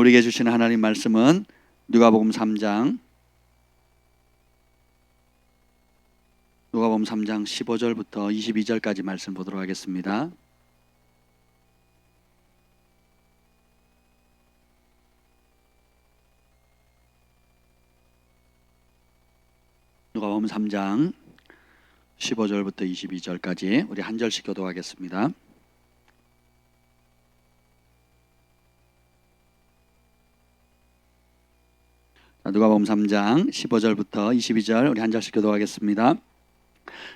우리에게 주시는 하나님 말씀은 누가복음 3장 15절부터 22절까지 말씀 보도록 하겠습니다. 누가복음 3장 15절부터 22절까지 우리 한 절씩 교독하겠습니다. 누가복음 3장 15절부터 22절 우리 한 절씩 교독하겠습니다.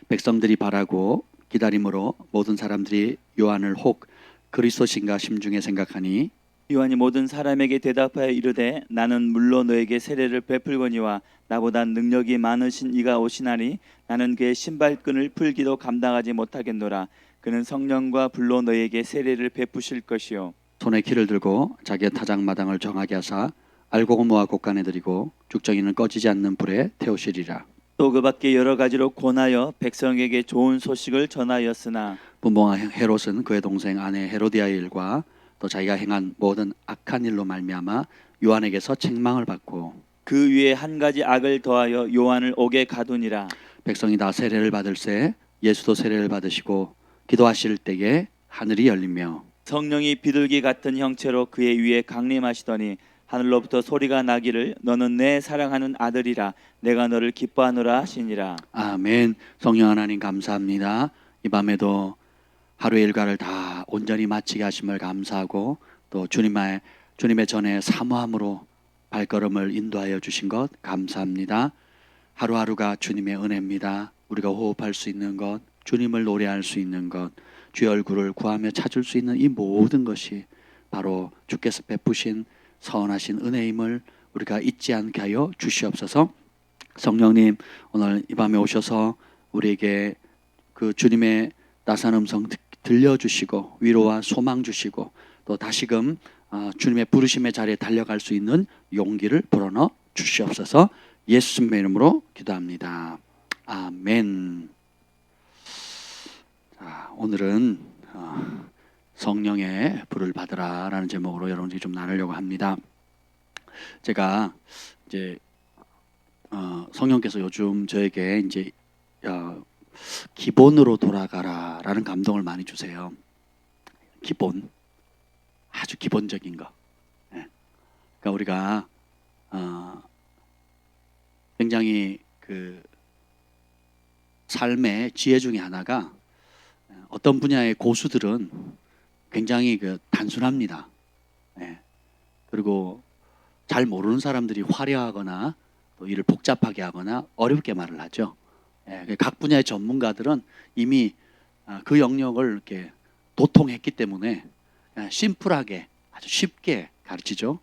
백성들이 바라고 기다림으로 모든 사람들이 요한을 혹 그리스도신가 심중에 생각하니 요한이 모든 사람에게 대답하여 이르되 나는 물로 너에게 세례를 베풀거니와 나보다 능력이 많으신 이가 오시나니 나는 그의 신발끈을 풀기도 감당하지 못하겠노라. 그는 성령과 불로 너에게 세례를 베푸실 것이요 손에 키를 들고 자기의 타작마당을 정하게 하사 알곡 모아 곡간에 들이고 죽정이는 꺼지지 않는 불에 태우시리라. 또 그 밖에 여러 가지로 권하여 백성에게 좋은 소식을 전하였으나 분봉한 헤롯은 그의 동생 아내 헤로디아의 일과 또 자기가 행한 모든 악한 일로 말미암아 요한에게서 책망을 받고 그 위에 한 가지 악을 더하여 요한을 옥에 가두니라. 백성이 다 세례를 받을새 예수도 세례를 받으시고 기도하실 때에 하늘이 열리며 성령이 비둘기 같은 형체로 그의 위에 강림하시더니 하늘로부터 소리가 나기를 너는 내 사랑하는 아들이라 내가 너를 기뻐하노라 하시니라. 아멘. 성령 하나님 감사합니다. 이 밤에도 하루의 일과를 다 온전히 마치게 하심을 감사하고 또 주님의 전에 사모함으로 발걸음을 인도하여 주신 것 감사합니다. 하루하루가 주님의 은혜입니다. 우리가 호흡할 수 있는 것, 주님을 노래할 수 있는 것, 주의 얼굴을 구하며 찾을 수 있는 이 모든 것이 바로 주께서 베푸신 선하신 은혜임을 우리가 잊지 않게 하여 주시옵소서. 성령님 오늘 이 밤에 오셔서 우리에게 그 주님의 나산 음성 들려주시고 위로와 소망 주시고 또 다시금 주님의 부르심의 자리에 달려갈 수 있는 용기를 불어넣어 주시옵소서. 예수님의 이름으로 기도합니다. 아멘. 자, 오늘은 성령의 불을 받으라 라는 제목으로 여러분들이 좀 나누려고 합니다. 제가 이제 성령께서 요즘 저에게 이제 기본으로 돌아가라 라는 감동을 많이 주세요. 기본, 아주 기본적인 거. 그러니까 우리가 굉장히 그 삶의 지혜 중에 하나가 어떤 분야의 고수들은 굉장히 그 단순합니다. 그리고 잘 모르는 사람들이 화려하거나 또 일을 복잡하게 하거나 어렵게 말을 하죠. 각 분야의 전문가들은 이미 그 영역을 이렇게 도통했기 때문에 심플하게 아주 쉽게 가르치죠.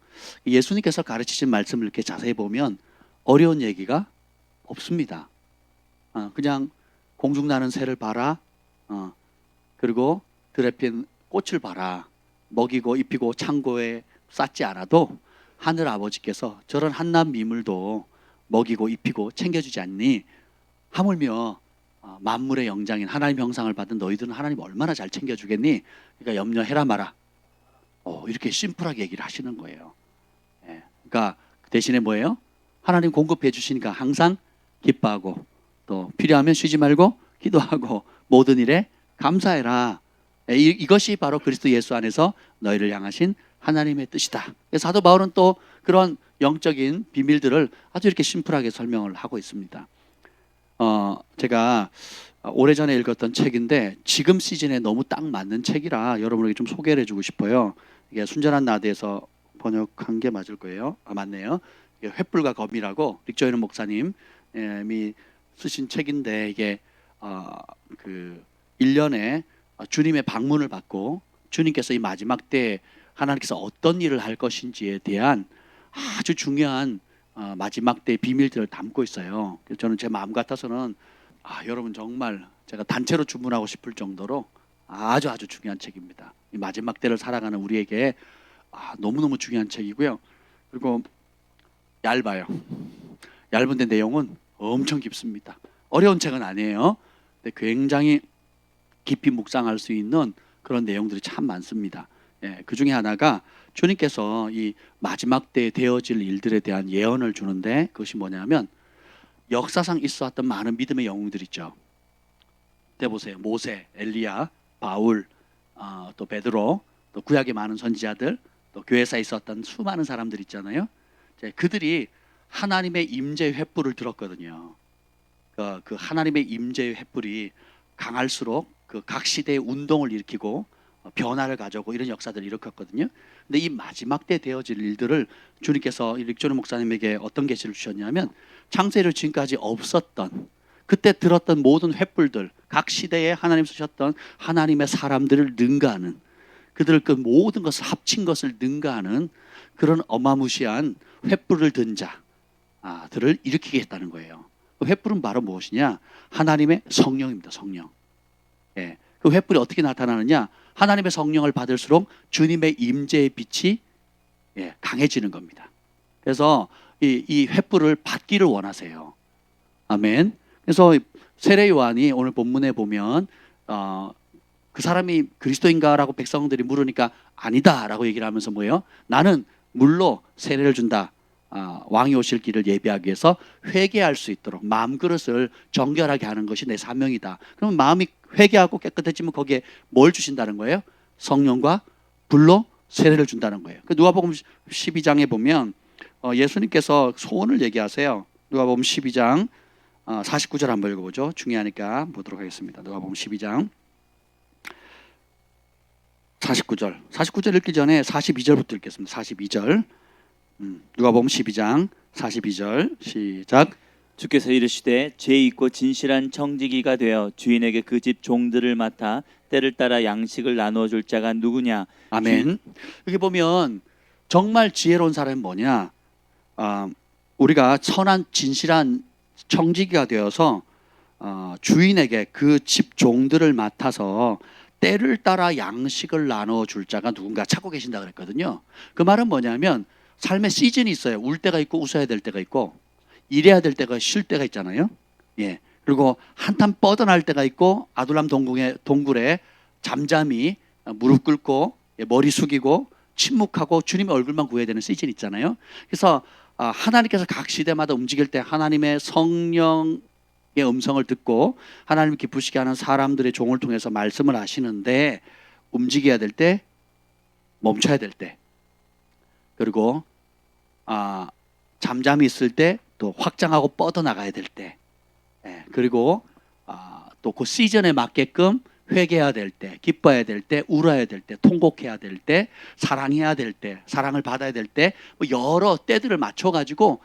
예수님께서 가르치신 말씀을 이렇게 자세히 보면 어려운 얘기가 없습니다. 그냥 공중 나는 새를 봐라. 그리고 들에 핀 꽃을 봐라. 먹이고 입히고 창고에 쌓지 않아도 하늘 아버지께서 저런 한낱 미물도 먹이고 입히고 챙겨주지 않니? 하물며 만물의 영장인 하나님 형상을 받은 너희들은 하나님 얼마나 잘 챙겨주겠니? 그러니까 염려해라 마라. 이렇게 심플하게 얘기를 하시는 거예요. 그러니까 대신에 뭐예요? 하나님 공급해 주시니까 항상 기뻐하고 또 필요하면 쉬지 말고 기도하고 모든 일에 감사해라. 이것이 바로 그리스도 예수 안에서 너희를 향하신 하나님의 뜻이다. 그래서 사도 바울은 또 그런 영적인 비밀들을 아주 이렇게 심플하게 설명을 하고 있습니다. 제가 오래전에 읽었던 책인데 지금 시즌에 너무 딱 맞는 책이라 여러분에게 좀 소개를 해주고 싶어요. 이게 순전한 나대에서 번역한 게 맞을 거예요. 맞네요. 이게 횃불과 검이라고 릭조이는 목사님이 쓰신 책인데 이게 그 1년에 주님의 방문을 받고 주님께서 이 마지막 때 하나님께서 어떤 일을 할 것인지에 대한 아주 중요한 마지막 때의 비밀들을 담고 있어요. 그래서 저는 제 마음 같아서는 여러분 정말 제가 단체로 주문하고 싶을 정도로 아주 중요한 책입니다. 이 마지막 때를 살아가는 우리에게 너무너무 중요한 책이고요. 그리고 얇아요. 얇은데 내용은 엄청 깊습니다. 어려운 책은 아니에요. 근데 굉장히 깊이 묵상할 수 있는 그런 내용들이 참 많습니다. 그 중에 하나가 주님께서 이 마지막 때에 되어질 일들에 대한 예언을 주는데 그것이 뭐냐면 역사상 있어왔던 많은 믿음의 영웅들 있죠. 때 보세요. 모세, 엘리야, 바울, 또 베드로, 또 구약의 많은 선지자들, 또 교회사에 있었던 수많은 사람들 있잖아요. 그들이 하나님의 임재의 횃불을 들었거든요. 그 하나님의 임재의 횃불이 강할수록 그 각 시대의 운동을 일으키고 변화를 가져오고 이런 역사들을 일으켰거든요. 근데 이 마지막 때 되어질 일들을 주님께서 릭조르 목사님에게 어떤 계시를 주셨냐면 창세를 지금까지 없었던 그때 들었던 모든 횃불들, 각 시대에 하나님 쓰셨던 하나님의 사람들을 능가하는 그들 그 모든 것을 합친 것을 능가하는 그런 어마무시한 횃불을 든 자들을 일으키겠다는 거예요. 그 횃불은 바로 무엇이냐? 하나님의 성령입니다. 성령. 그 횃불이 어떻게 나타나느냐? 하나님의 성령을 받을수록 주님의 임재의 빛이 강해지는 겁니다. 그래서 이 횃불을 받기를 원하세요. 아멘. 그래서 세례 요한이 오늘 본문에 보면 그 사람이 그리스도인가라고 백성들이 물으니까 아니다라고 얘기를 하면서 뭐예요? 나는 물로 세례를 준다. 왕이 오실 길을 예비하기 위해서 회개할 수 있도록 마음 그릇을 정결하게 하는 것이 내 사명이다. 그러면 마음이 회개하고 깨끗해지면 거기에 뭘 주신다는 거예요? 성령과 불로 세례를 준다는 거예요. 누가복음 12장에 보면 예수님께서 소원을 얘기하세요. 누가복음 12장 49절 한번 읽어보죠. 중요하니까 보도록 하겠습니다. 누가복음 12장 49절 읽기 전에 42절부터 읽겠습니다. 42절 누가복음 12장 42절 시작. 주께서 이르시되 죄 있고 진실한 청지기가 되어 주인에게 그 집 종들을 맡아 때를 따라 양식을 나누어 줄 자가 누구냐. 아멘. 여기 보면 정말 지혜로운 사람이 뭐냐? 우리가 선한 진실한 청지기가 되어서 주인에게 그 집 종들을 맡아서 때를 따라 양식을 나누어 줄 자가 누군가 찾고 계신다 그랬거든요. 그 말은 뭐냐면 삶의 시즌이 있어요. 울 때가 있고 웃어야 될 때가 있고 일해야 될 때가 쉴 때가 있잖아요. 그리고 한탄 뻗어날 때가 있고 아둘람 동굴에 잠잠히 무릎 꿇고 머리 숙이고 침묵하고 주님의 얼굴만 구해야 되는 시즌이 있잖아요. 그래서 하나님께서 각 시대마다 움직일 때 하나님의 성령의 음성을 듣고 하나님 기쁘시게 하는 사람들의 종을 통해서 말씀을 하시는데 움직여야 될 때, 멈춰야 될 때, 그리고 잠잠히 있을 때 또 확장하고 뻗어나가야 될 때, 그리고 또 그 시즌에 맞게끔 회개해야 될 때, 기뻐해야 될 때, 울어야 될 때, 통곡해야 될 때, 사랑해야 될 때, 사랑을 받아야 될 때, 여러 때들을 맞춰가지고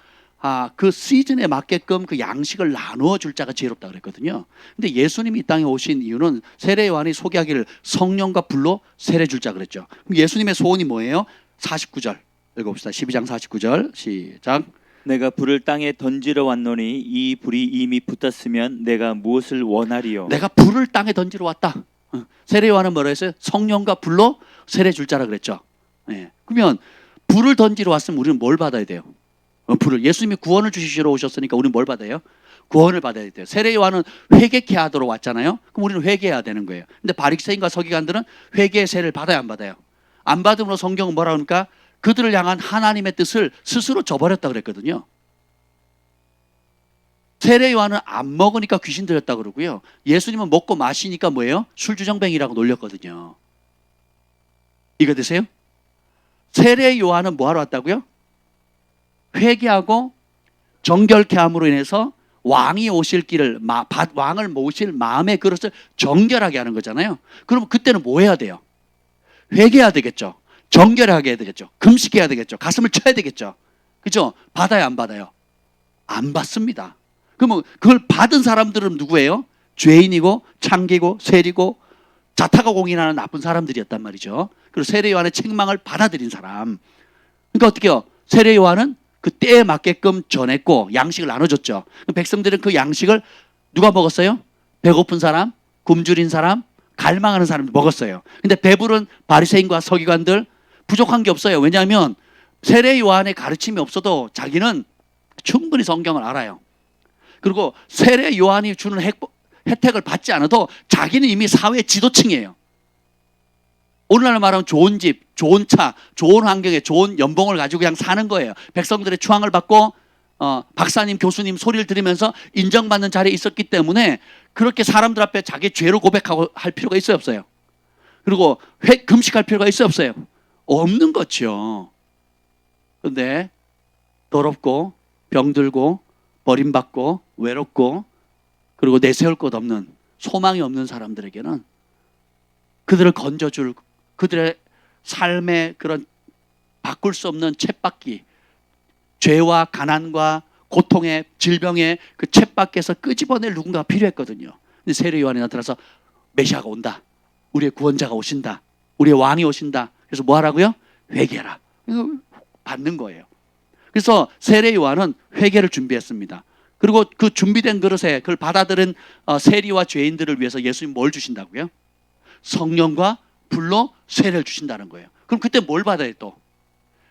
그 시즌에 맞게끔 그 양식을 나누어 줄 자가 지혜롭다 그랬거든요. 근데 예수님이 이 땅에 오신 이유는 세례 요한이 소개하기를 성령과 불로 세례 줄 자 그랬죠. 그럼 예수님의 소원이 뭐예요? 49절 읽어봅시다. 12장 49절 시작. 내가 불을 땅에 던지러 왔노니 이 불이 이미 붙었으면 내가 무엇을 원하리요. 내가 불을 땅에 던지러 왔다. 세례 요한은 뭐라 했어요? 성령과 불로 세례 줄 자라 그랬죠. 그러면 불을 던지러 왔으면 우리는 뭘 받아야 돼요? 불을. 예수님이 구원을 주시러 오셨으니까 우리는 뭘 받아요? 구원을 받아야 돼요. 세례 요한은 회개케 하도록 왔잖아요. 그럼 우리는 회개해야 되는 거예요. 근데 바리새인과 서기관들은 회개의 세례를 받아야 안 받아요? 안 받음으로 성경은 뭐라 그러니까 그들을 향한 하나님의 뜻을 스스로 저버렸다 그랬거든요. 세례 요한은 안 먹으니까 귀신 들렸다 그러고요. 예수님은 먹고 마시니까 뭐예요? 술주정뱅이라고 놀렸거든요. 이거 되세요? 세례 요한은 뭐하러 왔다고요? 회개하고 정결케 함으로 인해서 왕이 오실 길을 왕을 모실 마음의 그릇을 정결하게 하는 거잖아요. 그럼 그때는 뭐 해야 돼요? 회개해야 되겠죠. 정결하게 해야 되겠죠. 금식해야 되겠죠. 가슴을 쳐야 되겠죠. 그죠? 받아요, 안 받아요? 안 받습니다. 그러면 그걸 받은 사람들은 누구예요? 죄인이고 창기고 세리고 자타가 공인하는 나쁜 사람들이었단 말이죠. 그리고 세례 요한의 책망을 받아들인 사람. 그러니까 어떻게 해요? 세례 요한은 그 때에 맞게끔 전했고 양식을 나눠줬죠. 백성들은 그 양식을 누가 먹었어요? 배고픈 사람, 굶주린 사람, 갈망하는 사람들 먹었어요. 근데 배부른 바리새인과 서기관들 부족한 게 없어요. 왜냐하면 세례 요한의 가르침이 없어도 자기는 충분히 성경을 알아요. 그리고 세례 요한이 주는 혜택을 받지 않아도 자기는 이미 사회 지도층이에요. 오늘날 말하면 좋은 집, 좋은 차, 좋은 환경에 좋은 연봉을 가지고 그냥 사는 거예요. 백성들의 추앙을 받고 박사님, 교수님 소리를 들으면서 인정받는 자리에 있었기 때문에 그렇게 사람들 앞에 자기 죄를 고백하고 할 필요가 있어요, 없어요? 그리고 금식할 필요가 있어요, 없어요? 없는 거죠. 그런데 더럽고 병들고 버림받고 외롭고 그리고 내세울 것 없는 소망이 없는 사람들에게는 그들을 건져줄 그들의 삶의 그런 바꿀 수 없는 쳇바퀴, 죄와 가난과 고통의 질병의 그 쳇바퀴에서 끄집어낼 누군가가 필요했거든요. 근데 세례 요한이 나타나서 메시아가 온다, 우리의 구원자가 오신다, 우리의 왕이 오신다. 그래서 뭐 하라고요? 회개하라. 이거 받는 거예요. 그래서 세례 요한은 회개를 준비했습니다. 그리고 그 준비된 그릇에 그걸 받아들인 세리와 죄인들을 위해서 예수님 뭘 주신다고요? 성령과 불로 세례를 주신다는 거예요. 그럼 그때 뭘 받아야 또?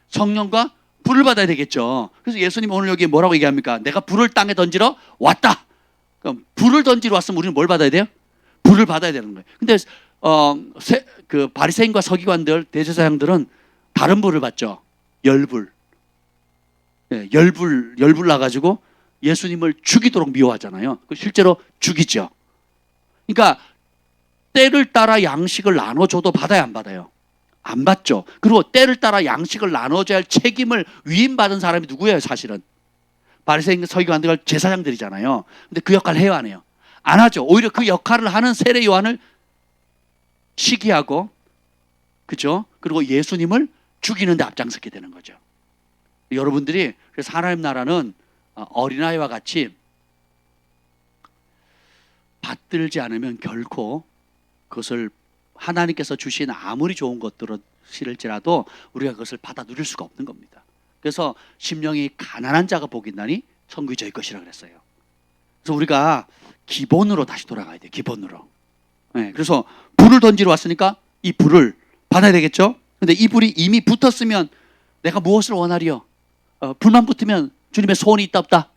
성령과 불을 받아야 되겠죠. 그래서 예수님 오늘 여기 뭐라고 얘기합니까? 내가 불을 땅에 던지러 왔다. 그럼 불을 던지러 왔으면 우리는 뭘 받아야 돼요? 불을 받아야 되는 거예요. 근데 그 바리새인과 서기관들, 대제사장들은 다른 불을 받죠. 열불. 예, 열불 나가지고 예수님을 죽이도록 미워하잖아요. 실제로 죽이죠. 그러니까 때를 따라 양식을 나눠줘도 받아야 안 받아요? 안 받죠. 그리고 때를 따라 양식을 나눠줘야 할 책임을 위임받은 사람이 누구예요, 사실은? 바리새인 서기관들 제사장들이잖아요. 근데 그 역할을 해요, 안 해요? 안 하죠. 오히려 그 역할을 하는 세례 요한을 시기하고, 그죠? 그리고 예수님을 죽이는 데 앞장서게 되는 거죠. 여러분들이 그래서 하나님 나라는 어린아이와 같이 받들지 않으면 결코 그것을 하나님께서 주신 아무리 좋은 것들일지라도 우리가 그것을 받아 누릴 수가 없는 겁니다. 그래서 심령이 가난한 자가 복이 있나니 천국이 저희 것이라 그랬어요. 그래서 우리가 기본으로 다시 돌아가야 돼요. 기본으로. 네, 그래서 불을 던지러 왔으니까 이 불을 받아야 되겠죠. 근데 이 불이 이미 붙었으면 내가 무엇을 원하리요? 불만 붙으면 주님의 소원이 있다 없다?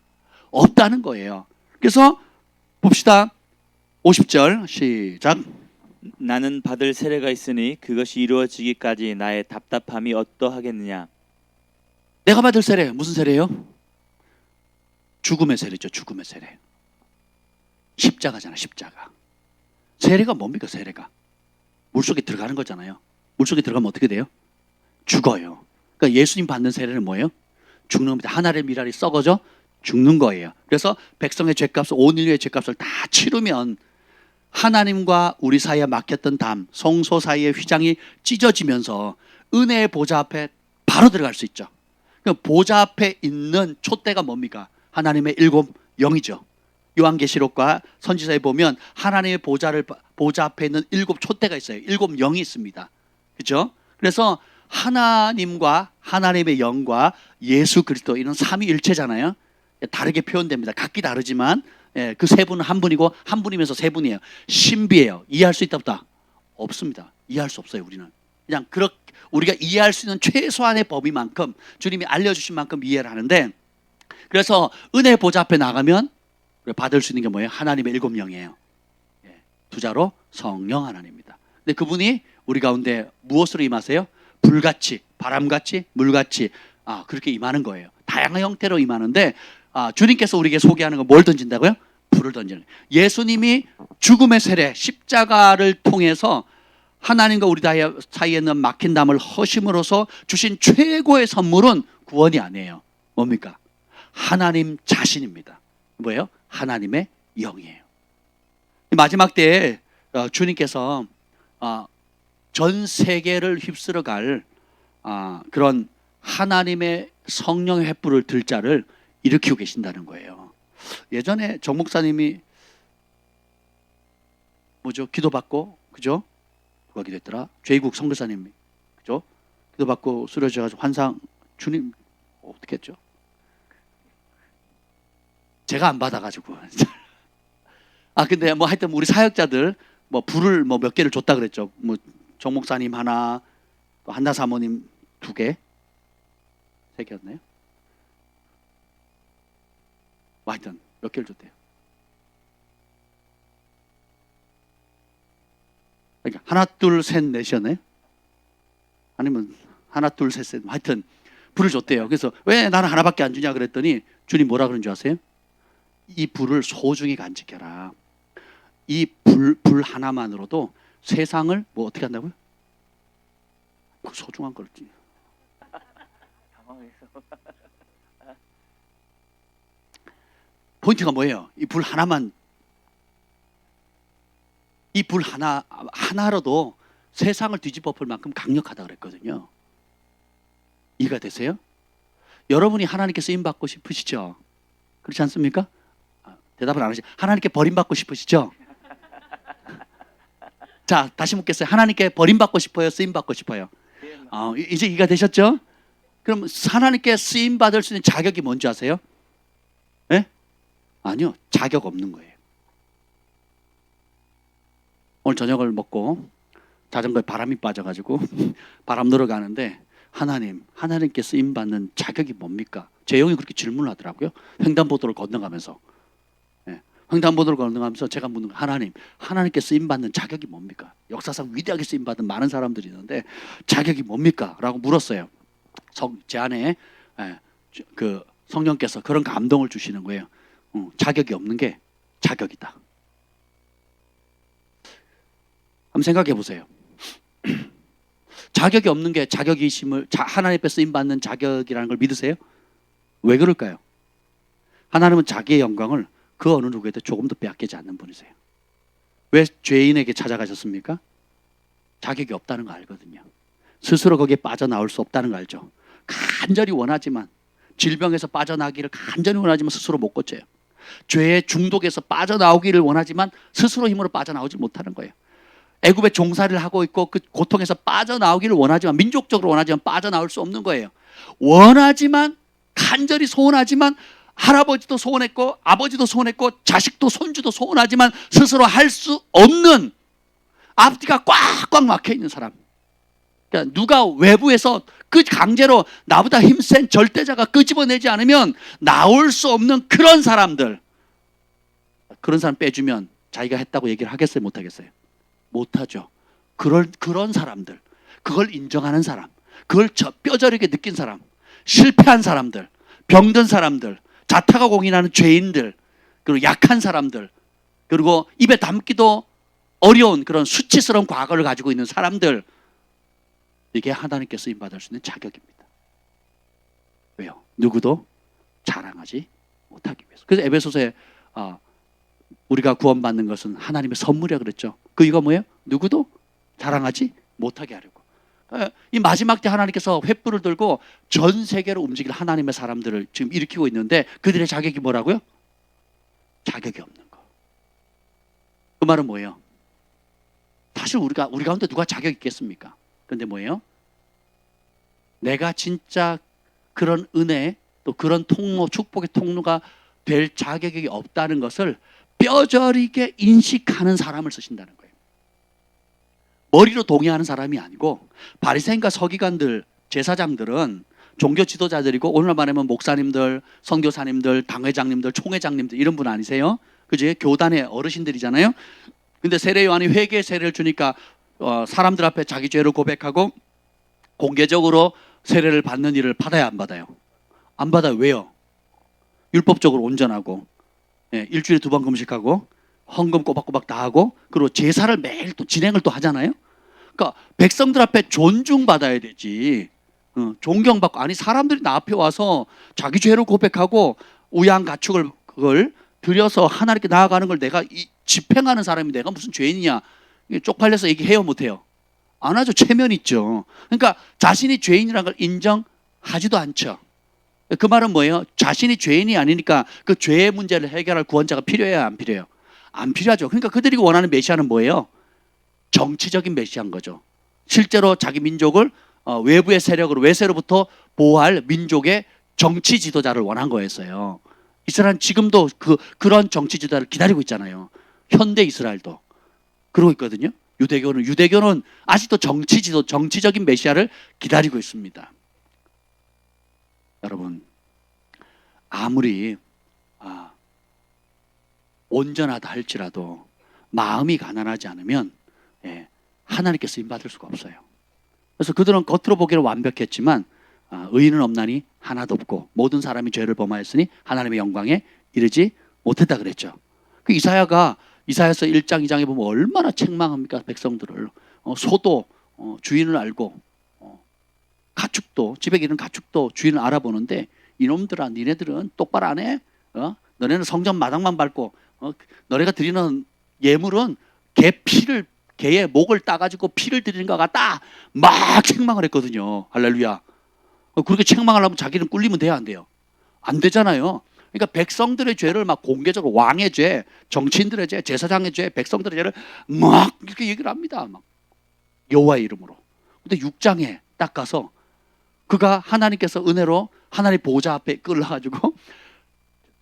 없다는 거예요. 그래서 봅시다. 50절 시작. 나는 받을 세례가 있으니 그것이 이루어지기까지 나의 답답함이 어떠하겠느냐. 내가 받을 세례 무슨 세례예요? 죽음의 세례죠. 죽음의 세례. 십자가잖아. 십자가. 세례가 뭡니까? 세례가 물속에 들어가는 거잖아요. 물속에 들어가면 어떻게 돼요? 죽어요. 그러니까 예수님 받는 세례는 뭐예요? 죽는 겁니다. 하늘의 미랄이 썩어져 죽는 거예요. 그래서 백성의 죄값을, 온 인류의 죄값을 다 치르면 하나님과 우리 사이에 막혔던 담, 성소 사이의 휘장이 찢어지면서 은혜의 보좌 앞에 바로 들어갈 수 있죠. 그러니까 보좌 앞에 있는 촛대가 뭡니까? 하나님의 일곱 영이죠. 요한계시록과 선지서에 보면 하나님의 보좌 앞에 있는 일곱 촛대가 있어요. 일곱 영이 있습니다. 그렇죠? 그래서 하나님과 하나님의 영과 예수 그리스도 이런 삼위일체잖아요. 다르게 표현됩니다. 각기 다르지만 그 세 분은 한 분이고 한 분이면서 세 분이에요. 신비해요. 이해할 수 있다 없다? 없습니다. 이해할 수 없어요. 우리는 그냥 그렇게 우리가 이해할 수 있는 최소한의 범위만큼 주님이 알려주신 만큼 이해를 하는데, 그래서 은혜의 보좌 앞에 나가면 받을 수 있는 게 뭐예요? 하나님의 일곱 영이에요. 두 자로 성령 하나님입니다. 근데 그분이 우리 가운데 무엇으로 임하세요? 불같이, 바람같이, 물같이 그렇게 임하는 거예요. 다양한 형태로 임하는데 주님께서 우리에게 소개하는 건 뭘 던진다고요? 불을 던지는 거예요. 예수님이 죽음의 세례, 십자가를 통해서 하나님과 우리 사이에 있는 막힌 담을 허심으로써 주신 최고의 선물은 구원이 아니에요. 뭡니까? 하나님 자신입니다. 뭐예요? 하나님의 영이에요. 마지막 때에 주님께서 전 세계를 휩쓸어 갈 그런 하나님의 성령의 횃불을 들 자를 일으키고 계신다는 거예요. 예전에 정 목사님이 기도받고, 그죠? 누가 기도했더라? 죄국 선교사님이, 그죠? 기도받고 쓰러져가지고 환상, 주님 어떻게 했죠? 제가 안 받아가지고. 근데 하여튼 우리 사역자들 불을 몇 개를 줬다 그랬죠. 정 목사님 하나, 또 한나 사모님 2개, 3개였나요? 하여튼 몇 개를 줬대요. 그러니까 하나, 둘, 셋, 넷이었나요? 아니면 하나 둘 셋 셋 하여튼 불을 줬대요. 그래서 왜 나는 하나밖에 안 주냐 그랬더니 주님 뭐라 그런 줄 아세요? 이 불을 소중히 간직해라. 이 불 하나만으로도 세상을 뭐 어떻게 한다고요? 그 소중한 걸 포인트가 뭐예요? 이 불 하나만, 이 불 하나로도 세상을 뒤집어 볼 만큼 강력하다 그랬거든요. 이해가 되세요? 여러분이 하나님께 쓰임 받고 싶으시죠? 그렇지 않습니까? 대답을 안 하시. 하나님께 버림받고 싶으시죠? 자, 다시 묻겠어요. 하나님께 버림받고 싶어요? 쓰임 받고 싶어요? 이제 이해가 되셨죠? 그럼 하나님께 쓰임 받을 수 있는 자격이 뭔지 아세요? 네? 아니요, 자격 없는 거예요. 오늘 저녁을 먹고 자전거에 바람이 빠져가지고 바람 들어가는데 하나님께 쓰임 받는 자격이 뭡니까? 제 형이 그렇게 질문을 하더라고요. 횡단보도를 건너가면서. 횡단보도를 건너가면서 제가 묻는 거, 하나님께 쓰임 받는 자격이 뭡니까? 역사상 위대하게 쓰임 받은 많은 사람들이 있는데 자격이 뭡니까? 라고 물었어요. 제 안에 그 성령께서 그런 감동을 주시는 거예요. 자격이 없는 게 자격이다. 한번 생각해 보세요. 자격이 없는 게 자격이심을 하나님 앞에 쓰임 받는 자격이라는 걸 믿으세요? 왜 그럴까요? 하나님은 자기의 영광을 그 어느 누구에도 조금 더 빼앗기지 않는 분이세요. 왜 죄인에게 찾아가셨습니까? 자격이 없다는 거 알거든요. 스스로 거기에 빠져나올 수 없다는 거 알죠? 간절히 원하지만, 질병에서 빠져나기를 간절히 원하지만 스스로 못 고쳐요. 죄의 중독에서 빠져나오기를 원하지만 스스로 힘으로 빠져나오지 못하는 거예요. 애굽에 종살이를 하고 있고 그 고통에서 빠져나오기를 원하지만, 민족적으로 원하지만 빠져나올 수 없는 거예요. 원하지만, 간절히 소원하지만, 할아버지도 소원했고 아버지도 소원했고 자식도 손주도 소원하지만 스스로 할 수 없는, 앞뒤가 꽉꽉 막혀 있는 사람. 그러니까 누가 외부에서 강제로 나보다 힘센 절대자가 끄집어내지 않으면 나올 수 없는 그런 사람들. 그런 사람 빼주면 자기가 했다고 얘기를 하겠어요? 못하겠어요? 못하죠. 그런 사람들, 그걸 인정하는 사람, 그걸 뼈저리게 느낀 사람, 실패한 사람들, 병든 사람들, 자타가 공인하는 죄인들, 그리고 약한 사람들, 그리고 입에 담기도 어려운 그런 수치스러운 과거를 가지고 있는 사람들, 이게 하나님께 쓰임 받을 수 있는 자격입니다. 왜요? 누구도 자랑하지 못하기 위해서. 그래서 에베소서에 우리가 구원받는 것은 하나님의 선물이라 그랬죠. 그 이유가 뭐예요? 누구도 자랑하지 못하게 하려고. 이 마지막 때 하나님께서 횃불을 들고 전 세계로 움직일 하나님의 사람들을 지금 일으키고 있는데 그들의 자격이 뭐라고요? 자격이 없는 거. 그 말은 뭐예요? 사실 우리 가운데 누가 자격이 있겠습니까? 그런데 뭐예요? 내가 진짜 그런 은혜, 또 그런 통로, 축복의 통로가 될 자격이 없다는 것을 뼈저리게 인식하는 사람을 쓰신다는 거예요. 머리로 동의하는 사람이 아니고, 바리새인과 서기관들, 제사장들은 종교 지도자들이고, 오늘날 말하면 목사님들, 선교사님들, 당회장님들, 총회장님들 이런 분 아니세요? 그지? 교단의 어르신들이잖아요. 근데 세례 요한이 회개 세례를 주니까 사람들 앞에 자기 죄를 고백하고 공개적으로 세례를 받는 일을 받아야 안 받아요? 안 받아요. 왜요? 율법적으로 온전하고, 일주일에 2번 금식하고 헌금 꼬박꼬박 다 하고, 그리고 제사를 매일 또 진행을 또 하잖아요. 그러니까 백성들 앞에 존중받아야 되지, 존경받고. 아니, 사람들이 나 앞에 와서 자기 죄를 고백하고 우양가축을 그걸 들여서 하나님께 나아가는 걸 내가 집행하는 사람이 내가 무슨 죄인이냐, 쪽팔려서 얘기해요? 못해요? 안 하죠. 체면 있죠. 그러니까 자신이 죄인이라는 걸 인정하지도 않죠. 그 말은 뭐예요? 자신이 죄인이 아니니까 그 죄의 문제를 해결할 구원자가 필요해요? 안 필요해요? 안 필요하죠. 그러니까 그들이 원하는 메시아는 뭐예요? 정치적인 메시아인 거죠. 실제로 자기 민족을 외부의 세력으로, 외세로부터 보호할 민족의 정치 지도자를 원한 거였어요. 이스라엘은 지금도 그런 정치 지도자를 기다리고 있잖아요. 현대 이스라엘도 그러고 있거든요. 유대교는 아직도 정치적인 메시아를 기다리고 있습니다. 여러분, 아무리 온전하다 할지라도 마음이 가난하지 않으면 하나님께 쓰임 받을 수가 없어요. 그래서 그들은 겉으로 보기에는 완벽했지만 의인은 없나니 하나도 없고 모든 사람이 죄를 범하였으니 하나님의 영광에 이르지 못했다 그랬죠. 그 이사야서 1장 2장에 보면 얼마나 책망합니까? 백성들을. 소도 주인을 알고 가축도, 집에 기른 가축도 주인을 알아보는데 이놈들아, 니네들은 똑바로 안 해? 너네는 성전 마당만 밟고 너네가 드리는 예물은 개의 목을 따가지고 피를 드리는 것 같다. 막 책망을 했거든요. 할렐루야. 그렇게 책망하려면 자기는 꿀리면 돼야 안 돼요? 안 되잖아요. 그러니까 백성들의 죄를 막 공개적으로 왕의 죄, 정치인들의 죄, 제사장의 죄, 백성들의 죄를 막 이렇게 얘기를 합니다. 막 여호와의 이름으로. 근데 6장에 딱 가서 그가 하나님께서 은혜로 하나님 보좌 앞에 끌어가지고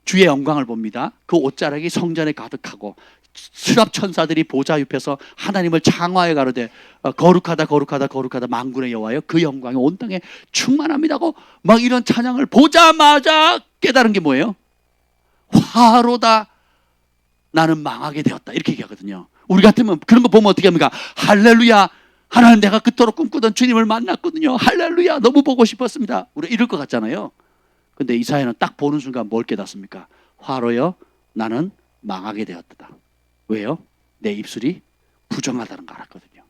주의 영광을 봅니다. 그 옷자락이 성전에 가득하고 수랍 천사들이 보좌 옆에서 하나님을 창화해 가로되 거룩하다 거룩하다 거룩하다 만군의 여호와여 그 영광이 온 땅에 충만합니다고 막 이런 찬양을 보자마자 깨달은 게 뭐예요? 화로다 나는 망하게 되었다 이렇게 얘기하거든요. 우리 같으면 그런 거 보면 어떻게 합니까? 할렐루야 하나님 내가 그토록 꿈꾸던 주님을 만났거든요. 할렐루야 너무 보고 싶었습니다. 우리 이럴 것 같잖아요. 근데 이사야는 딱 보는 순간 뭘 깨닫습니까? 화로여 나는 망하게 되었다. 왜요? 내 입술이 부정하다는 걸 알았거든요.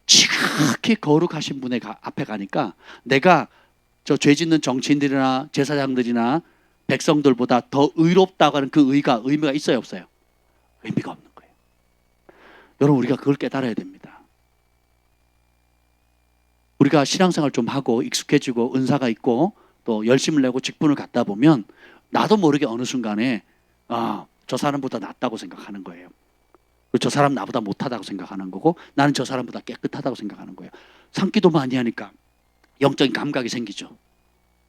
지극히 거룩하신 분의 앞에 가니까 내가 저 죄짓는 정치인들이나 제사장들이나 백성들보다 더 의롭다고 하는 그 의미가 있어요 없어요? 의미가 없는 거예요. 여러분 우리가 그걸 깨달아야 됩니다. 우리가 신앙생활 좀 하고 익숙해지고 은사가 있고 또 열심을 내고 직분을 갖다 보면 나도 모르게 어느 순간에 저 사람보다 낫다고 생각하는 거예요. 그리고 저 사람 나보다 못하다고 생각하는 거고 나는 저 사람보다 깨끗하다고 생각하는 거예요. 산기도 많이 하니까 영적인 감각이 생기죠.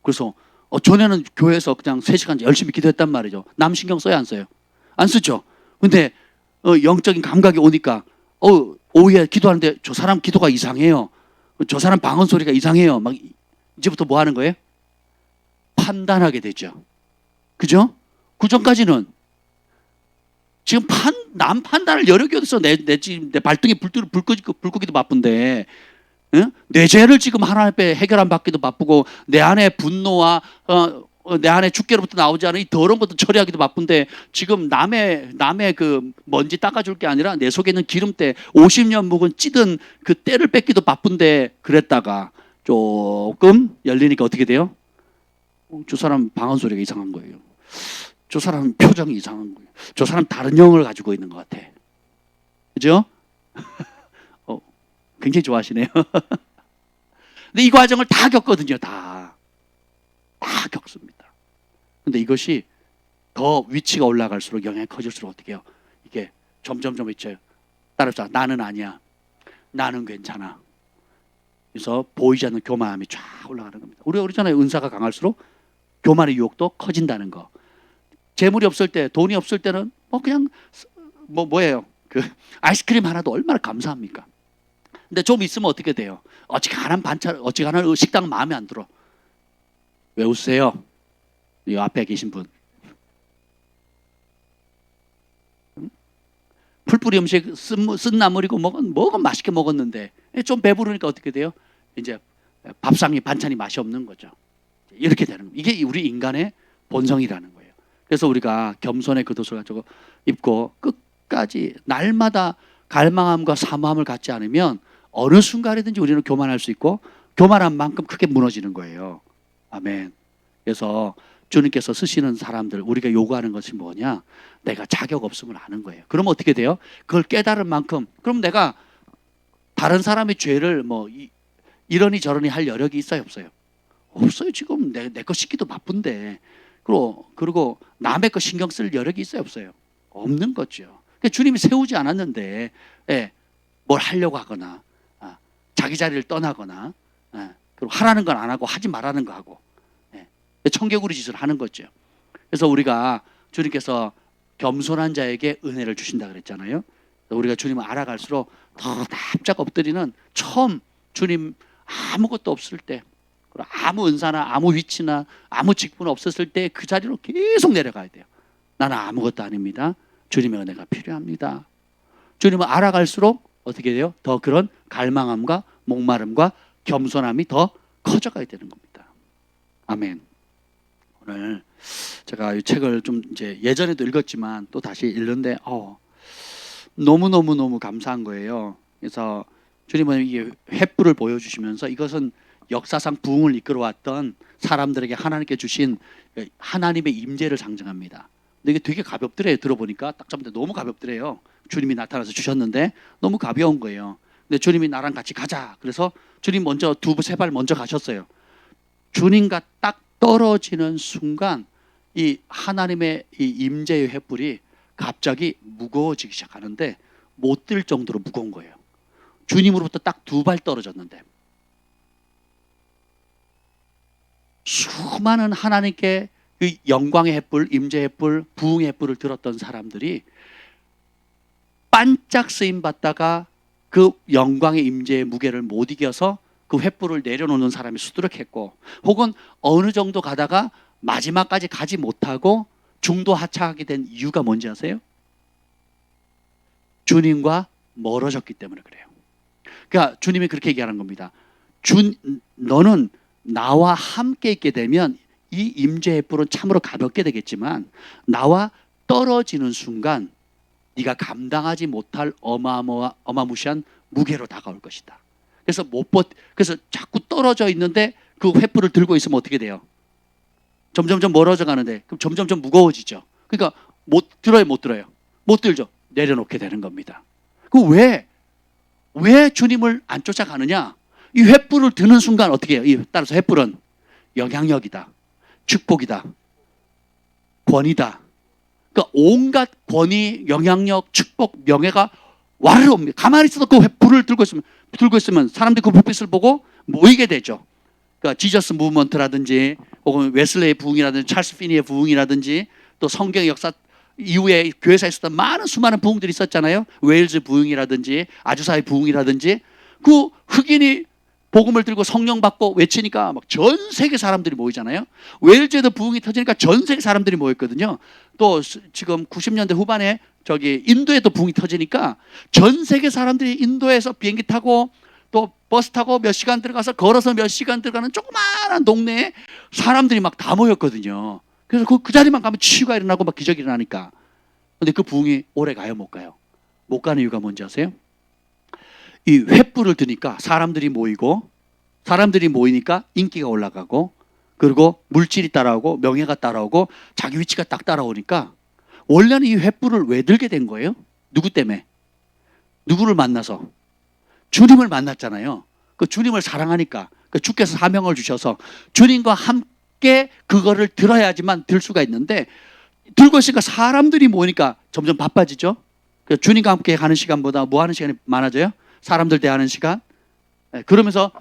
그래서 전에는 교회에서 그냥 3시간 열심히 기도했단 말이죠. 남 신경 써요 안 써요? 안 쓰죠. 근데 영적인 감각이 오니까 오후에 기도하는데 저 사람 기도가 이상해요. 저 사람 방언 소리가 이상해요. 막 이제부터 뭐 하는 거예요? 판단하게 되죠. 그죠? 그 전까지는 지금 남 판단을 여력이 어딨어. 내 발등에 불 끄기도 바쁜데 내 죄를 지금 하나님 앞에 해결 안 받기도 바쁘고 내 안에 분노와 내 안에 주께로부터 나오지 않은 이 더러운 것도 처리하기도 바쁜데 지금 남의 그 먼지 닦아줄 게 아니라 내 속에 있는 기름때 50년 묵은 찌든 그 때를 뺏기도 바쁜데 그랬다가 조금 열리니까 어떻게 돼요? 저 사람 방언 소리가 이상한 거예요. 저 사람 표정이 이상한 거예요. 저 사람 다른 영을 가지고 있는 것 같아. 그죠? 굉장히 좋아하시네요. 근데 이 과정을 다 겪거든요. 다 겪습니다. 근데 이것이 더 위치가 올라갈수록 영향이 커질수록 어떻게 해요? 이게 점점 있죠. 따라서 나는 아니야. 나는 괜찮아. 그래서 보이지 않는 교만함이 쫙 올라가는 겁니다. 우리가 그러잖아요. 은사가 강할수록 교만의 유혹도 커진다는 거. 재물이 없을 때, 돈이 없을 때는 그냥 뭐예요? 그 아이스크림 하나도 얼마나 감사합니까? 근데 좀 있으면 어떻게 돼요? 어지간한 식당 마음에 안 들어. 왜 웃으세요? 이 앞에 계신 분. 풀뿌리 음식 쓴 나물이고 먹은 맛있게 먹었는데 좀 배부르니까 어떻게 돼요? 이제 밥상이 반찬이 맛이 없는 거죠. 이렇게 되는 거예요. 이게 우리 인간의 본성이라는 거예요. 그래서 우리가 겸손의 겉옷을 가지고 입고 끝까지 날마다 갈망함과 사모함을 갖지 않으면 어느 순간이든지 우리는 교만할 수 있고 교만한 만큼 크게 무너지는 거예요. 아멘. 그래서 주님께서 쓰시는 사람들 우리가 요구하는 것이 뭐냐? 내가 자격 없음을 아는 거예요. 그럼 어떻게 돼요? 그걸 깨달은 만큼 그럼 내가 다른 사람의 죄를 이러니 저러니 할 여력이 있어요 없어요? 없어요. 지금 내 거 씻기도 바쁜데 그리고 남의 거 신경 쓸 여력이 있어요 없어요? 없는 거죠. 그러니까 주님이 세우지 않았는데 뭘 하려고 하거나 자기 자리를 떠나거나 그리고 하라는 건 안 하고 하지 말라는 거 하고 청개구리 짓을 하는 거죠. 그래서 우리가 주님께서 겸손한 자에게 은혜를 주신다 그랬잖아요. 우리가 주님을 알아갈수록 더 납작 엎드리는 처음 주님 아무것도 없을 때 아무 은사나 아무 위치나 아무 직분 없었을 때 그 자리로 계속 내려가야 돼요. 나는 아무것도 아닙니다. 주님의 은혜가 필요합니다. 주님을 알아갈수록 어떻게 돼요? 더 그런 갈망함과 목마름과 겸손함이 더 커져가야 되는 겁니다. 아멘. 오늘 제가 이 책을 좀 이제 예전에도 읽었지만 또 다시 읽는데 너무 감사한 거예요. 그래서 주님은 이게 횃불을 보여주시면서 이것은 역사상 부흥을 이끌어왔던 사람들에게 하나님께 주신 하나님의 임재를 상징합니다. 근데 이게 되게 가볍더래요. 들어보니까 딱 잡는데 너무 가볍더래요. 주님이 나타나서 주셨는데 너무 가벼운 거예요. 근데 주님이 나랑 같이 가자. 그래서 주님 먼저 세 발 먼저 가셨어요. 주님과 딱 떨어지는 순간 이 하나님의 이 임재의 횃불이 갑자기 무거워지기 시작하는데 못 들 정도로 무거운 거예요. 주님으로부터 딱 2발 떨어졌는데 수많은 하나님께 그 영광의 횃불, 임재의 횃불, 부흥의 횃불을 들었던 사람들이 반짝 쓰임 받다가 그 영광의 임재의 무게를 못 이겨서 그 횃불을 내려놓는 사람이 수두룩했고, 혹은 어느 정도 가다가 마지막까지 가지 못하고 중도 하차하게 된 이유가 뭔지 아세요? 주님과 멀어졌기 때문에 그래요. 그러니까 주님이 그렇게 얘기하는 겁니다. 너는 나와 함께 있게 되면 이 임재의 뿔은 참으로 가볍게 되겠지만 나와 떨어지는 순간 네가 감당하지 못할 어마무시한 무게로 다가올 것이다. 그래서 자꾸 떨어져 있는데 그 횃불을 들고 있으면 어떻게 돼요? 점점점 멀어져 가는데 그럼 점점점 무거워지죠. 그러니까 못 들어요? 못 들죠. 내려놓게 되는 겁니다. 왜 주님을 안 쫓아가느냐? 이 횃불을 드는 순간 어떻게 해요? 따라서 횃불은 영향력이다, 축복이다, 권위다. 그러니까 온갖 권위, 영향력, 축복, 명예가 와르르 옵니다. 가만히 있어도 그 횃불을 들고 있으면 사람들이 그 불빛을 보고 모이게 되죠. 그러니까 지저스 무브먼트라든지 혹은 웨슬레의 부흥이라든지 찰스 피니의 부흥이라든지 또 성경의 역사 이후에 교회사에 있었던 수많은 부흥들이 있었잖아요. 웨일즈 부흥이라든지 아주사의 부흥이라든지 그 흑인이 복음을 들고 성령 받고 외치니까 막 전 세계 사람들이 모이잖아요. 웨일즈에도 부흥이 터지니까 전 세계 사람들이 모였거든요. 또 지금 90년대 후반에 인도에도 부흥이 터지니까 전 세계 사람들이 인도에서 비행기 타고 또 버스 타고 몇 시간 들어가서 걸어서 몇 시간 들어가는 조그마한 동네에 사람들이 막 다 모였거든요. 그래서 그 자리만 가면 치유가 일어나고 막 기적이 일어나니까. 근데 그 부흥이 오래 가요? 못 가요? 못 가는 이유가 뭔지 아세요? 이 횃불을 드니까 사람들이 모이니까 인기가 올라가고, 그리고 물질이 따라오고 명예가 따라오고 자기 위치가 딱 따라오니까, 원래는 이 횃불을 왜 들게 된 거예요? 누구 때문에? 누구를 만나서? 주님을 만났잖아요. 그 주님을 사랑하니까, 그 주께서 사명을 주셔서 주님과 함께 그거를 들어야지만 들 수가 있는데, 들고 있으니까 사람들이 모이니까 점점 바빠지죠. 주님과 함께 가는 시간보다 뭐 하는 시간이 많아져요? 사람들 대하는 시간. 그러면서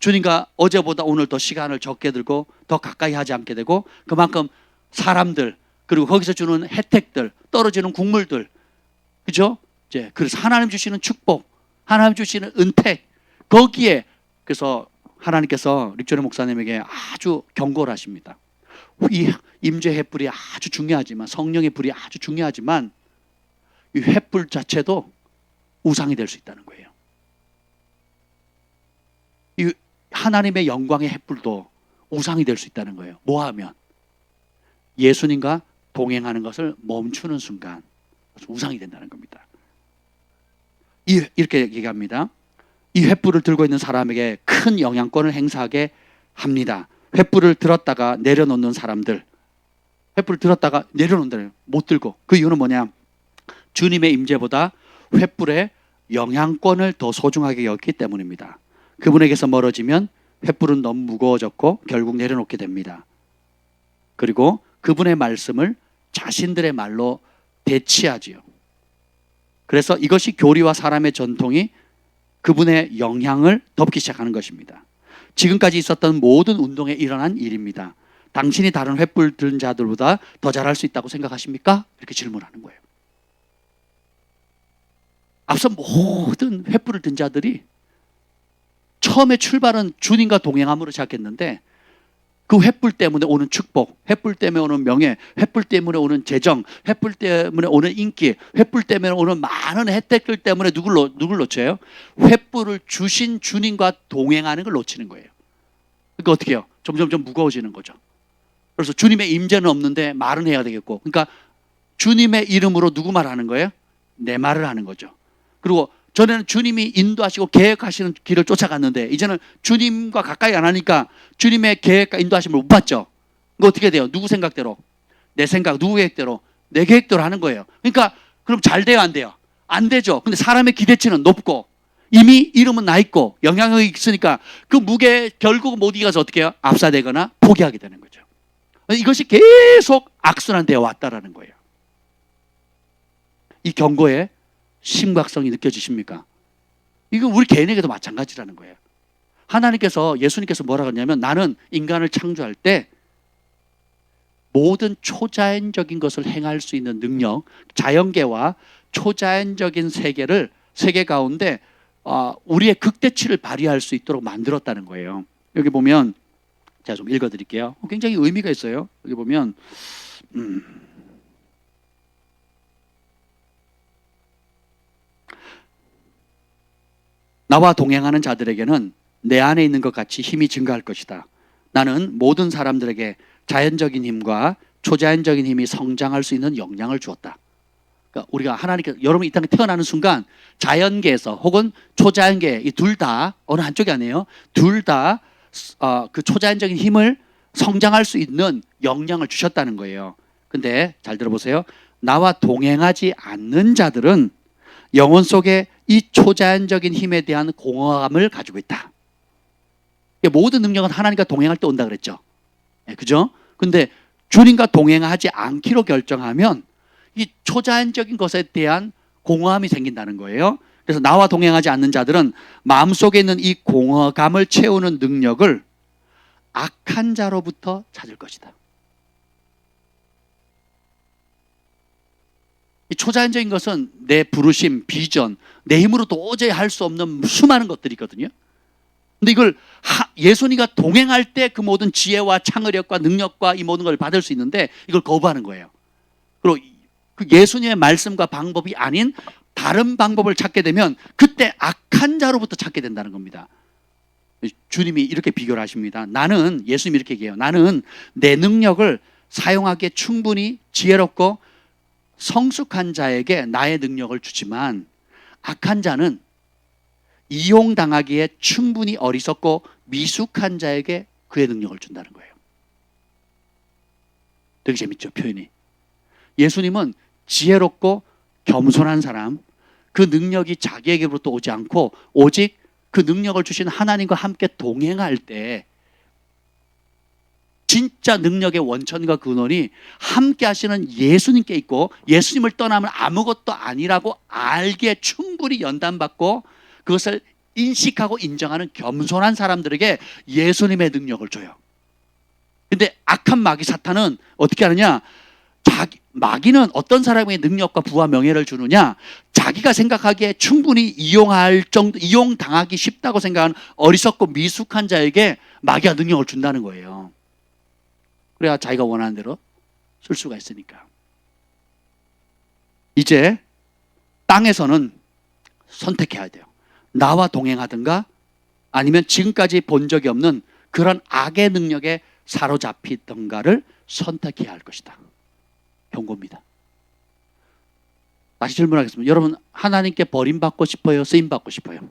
주님과 어제보다 오늘 더 시간을 적게 들고 더 가까이 하지 않게 되고, 그만큼 사람들, 그리고 거기서 주는 혜택들, 떨어지는 국물들, 그죠? 그래서 하나님 주시는 축복, 하나님 주시는 은택, 거기에, 그래서 하나님께서 릭조리 목사님에게 아주 경고를 하십니다. 이 임재 횃불이 아주 중요하지만, 성령의 불이 아주 중요하지만, 이 횃불 자체도 우상이 될 수 있다는 거예요. 이 하나님의 영광의 횃불도 우상이 될 수 있다는 거예요. 뭐 하면? 예수님과 동행하는 것을 멈추는 순간 우상이 된다는 겁니다. 이렇게 얘기합니다. 이 횃불을 들고 있는 사람에게 큰 영향권을 행사하게 합니다. 횃불을 들었다가 내려놓는 사람들, 횃불을 들었다가 내려놓는다는, 못 들고. 그 이유는 뭐냐? 주님의 임재보다 횃불의 영향권을 더 소중하게 여겼기 때문입니다. 그분에게서 멀어지면 횃불은 너무 무거워졌고 결국 내려놓게 됩니다. 그리고 그분의 말씀을 자신들의 말로 대치하지요. 그래서 이것이 교리와 사람의 전통이 그분의 영향을 덮기 시작하는 것입니다. 지금까지 있었던 모든 운동에 일어난 일입니다. 당신이 다른 횃불 든 자들보다 더 잘할 수 있다고 생각하십니까? 이렇게 질문하는 거예요. 앞서 모든 횃불을 든 자들이 처음에 출발은 주님과 동행함으로 시작했는데 그 횃불 때문에 오는 축복, 횃불 때문에 오는 명예, 횃불 때문에 오는 재정, 횃불 때문에 오는 인기, 횃불 때문에 오는 많은 혜택들 때문에 누굴 놓쳐요? 횃불을 주신 주님과 동행하는 걸 놓치는 거예요. 그러니까 어떻게 해요? 점점 무거워지는 거죠. 그래서 주님의 임재는 없는데 말은 해야 되겠고, 그러니까 주님의 이름으로 누구 말하는 거예요? 내 말을 하는 거죠. 그리고 전에는 주님이 인도하시고 계획하시는 길을 쫓아갔는데 이제는 주님과 가까이 안 하니까 주님의 계획과 인도하심을 못 받죠. 이거 어떻게 돼요? 누구 생각대로? 내 생각, 누구 계획대로? 내 계획대로 하는 거예요. 그러니까 그럼 잘 돼요, 안 돼요? 안 되죠. 근데 사람의 기대치는 높고 이미 이름은 나 있고 영향력이 있으니까 그 무게 결국 못 이겨서 어떻게 해요? 압사되거나 포기하게 되는 거죠. 이것이 계속 악순환되어 왔다라는 거예요. 이 경고에 심각성이 느껴지십니까? 이거 우리 개인에게도 마찬가지라는 거예요. 하나님께서, 예수님께서 뭐라고 했냐면, 나는 인간을 창조할 때 모든 초자연적인 것을 행할 수 있는 능력, 자연계와 초자연적인 세계 가운데 우리의 극대치를 발휘할 수 있도록 만들었다는 거예요. 여기 보면 제가 좀 읽어드릴게요. 굉장히 의미가 있어요. 여기 보면 나와 동행하는 자들에게는 내 안에 있는 것 같이 힘이 증가할 것이다. 나는 모든 사람들에게 자연적인 힘과 초자연적인 힘이 성장할 수 있는 역량을 주었다. 그러니까 우리가 하나님께, 여러분이 이 땅에 태어나는 순간 자연계에서 혹은 초자연계, 이 둘 다 어느 한쪽이 아니에요. 둘 다 그 초자연적인 힘을 성장할 수 있는 역량을 주셨다는 거예요. 근데 잘 들어보세요. 나와 동행하지 않는 자들은 영혼 속에 이 초자연적인 힘에 대한 공허함을 가지고 있다. 모든 능력은 하나님과 동행할 때 온다 그랬죠. 그죠? 근데 주님과 동행하지 않기로 결정하면 이 초자연적인 것에 대한 공허함이 생긴다는 거예요. 그래서 나와 동행하지 않는 자들은 마음속에 있는 이 공허감을 채우는 능력을 악한 자로부터 찾을 것이다. 이 초자연적인 것은 내 부르심, 비전, 내 힘으로 도저히 할 수 없는 수많은 것들이 있거든요. 근데 이걸 예수님과 동행할 때 그 모든 지혜와 창의력과 능력과 이 모든 걸 받을 수 있는데 이걸 거부하는 거예요. 그리고 그 예수님의 말씀과 방법이 아닌 다른 방법을 찾게 되면 그때 악한 자로부터 찾게 된다는 겁니다. 주님이 이렇게 비교를 하십니다. 나는, 예수님이 이렇게 얘기해요. 나는 내 능력을 사용하기에 충분히 지혜롭고 성숙한 자에게 나의 능력을 주지만 악한 자는 이용당하기에 충분히 어리석고 미숙한 자에게 그의 능력을 준다는 거예요. 되게 재밌죠, 표현이. 예수님은 지혜롭고 겸손한 사람, 그 능력이 자기에게로부터 오지 않고 오직 그 능력을 주신 하나님과 함께 동행할 때 진짜 능력의 원천과 근원이 함께 하시는 예수님께 있고 예수님을 떠나면 아무것도 아니라고 알기에 충분히 연단받고 그것을 인식하고 인정하는 겸손한 사람들에게 예수님의 능력을 줘요. 근데 악한 마귀 사탄은 어떻게 하느냐? 마귀는 어떤 사람에게 능력과 부와 명예를 주느냐? 자기가 생각하기에 충분히 이용할 정도, 이용당하기 쉽다고 생각하는 어리석고 미숙한 자에게 마귀가 능력을 준다는 거예요. 그래야 자기가 원하는 대로 쓸 수가 있으니까. 이제 땅에서는 선택해야 돼요. 나와 동행하든가 아니면 지금까지 본 적이 없는 그런 악의 능력에 사로잡히던가를 선택해야 할 것이다. 경고입니다. 다시 질문하겠습니다. 여러분, 하나님께 버림받고 싶어요? 쓰임받고 싶어요?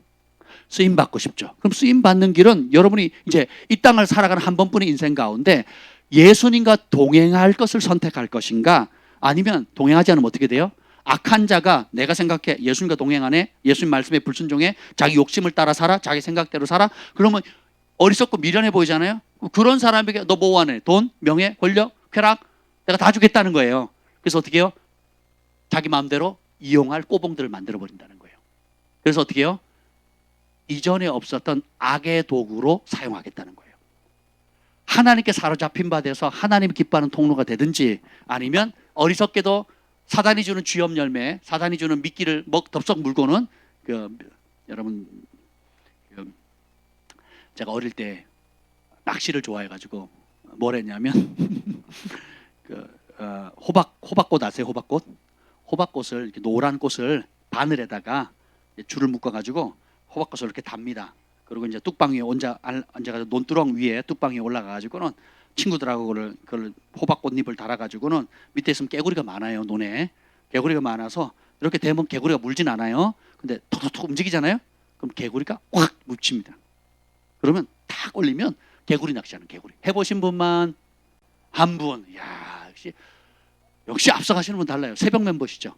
쓰임받고 싶죠. 그럼 쓰임받는 길은 여러분이 이제 이 땅을 살아가는 한 번뿐인 인생 가운데 예수님과 동행할 것을 선택할 것인가, 아니면 동행하지 않으면 어떻게 돼요? 악한 자가, 내가 생각해 예수님과 동행하네, 예수님 말씀에 불순종해, 자기 욕심을 따라 살아, 자기 생각대로 살아. 그러면 어리석고 미련해 보이잖아요. 그런 사람에게 너 뭐 원해? 돈, 명예, 권력, 쾌락, 내가 다 주겠다는 거예요. 그래서 어떻게 해요? 자기 마음대로 이용할 꼬봉들을 만들어 버린다는 거예요. 그래서 어떻게 해요? 이전에 없었던 악의 도구로 사용하겠다는 거예요. 하나님께 사로잡힌 바 돼서 하나님이 기뻐하는 통로가 되든지, 아니면 어리석게도 사단이 주는 쥐염 열매, 사단이 주는 미끼를 덥석 물고는 여러분, 제가 어릴 때 낚시를 좋아해가지고 뭐랬냐면 호박꽃 아세요? 호박꽃을 이렇게 노란 꽃을 바늘에다가 줄을 묶어 가지고 호박꽃을 이렇게 답니다. 그리고 이제 뚝방 위에 앉아가지고 논두렁 위에 뚝방 위에 올라가 가지고는 친구들하고 그걸 호박꽃잎을 달아 가지고는 밑에 있으면 개구리가 많아요. 논에 개구리가 많아서 이렇게 되면 개구리가 물진 않아요. 근데 톡톡톡 움직이잖아요. 그럼 개구리가 확 묻힙니다. 그러면 탁 올리면 개구리 낚시하는 개구리. 해보신 분만 한 분. 야, 역시 앞서가시는 분 달라요. 새벽 멤버시죠.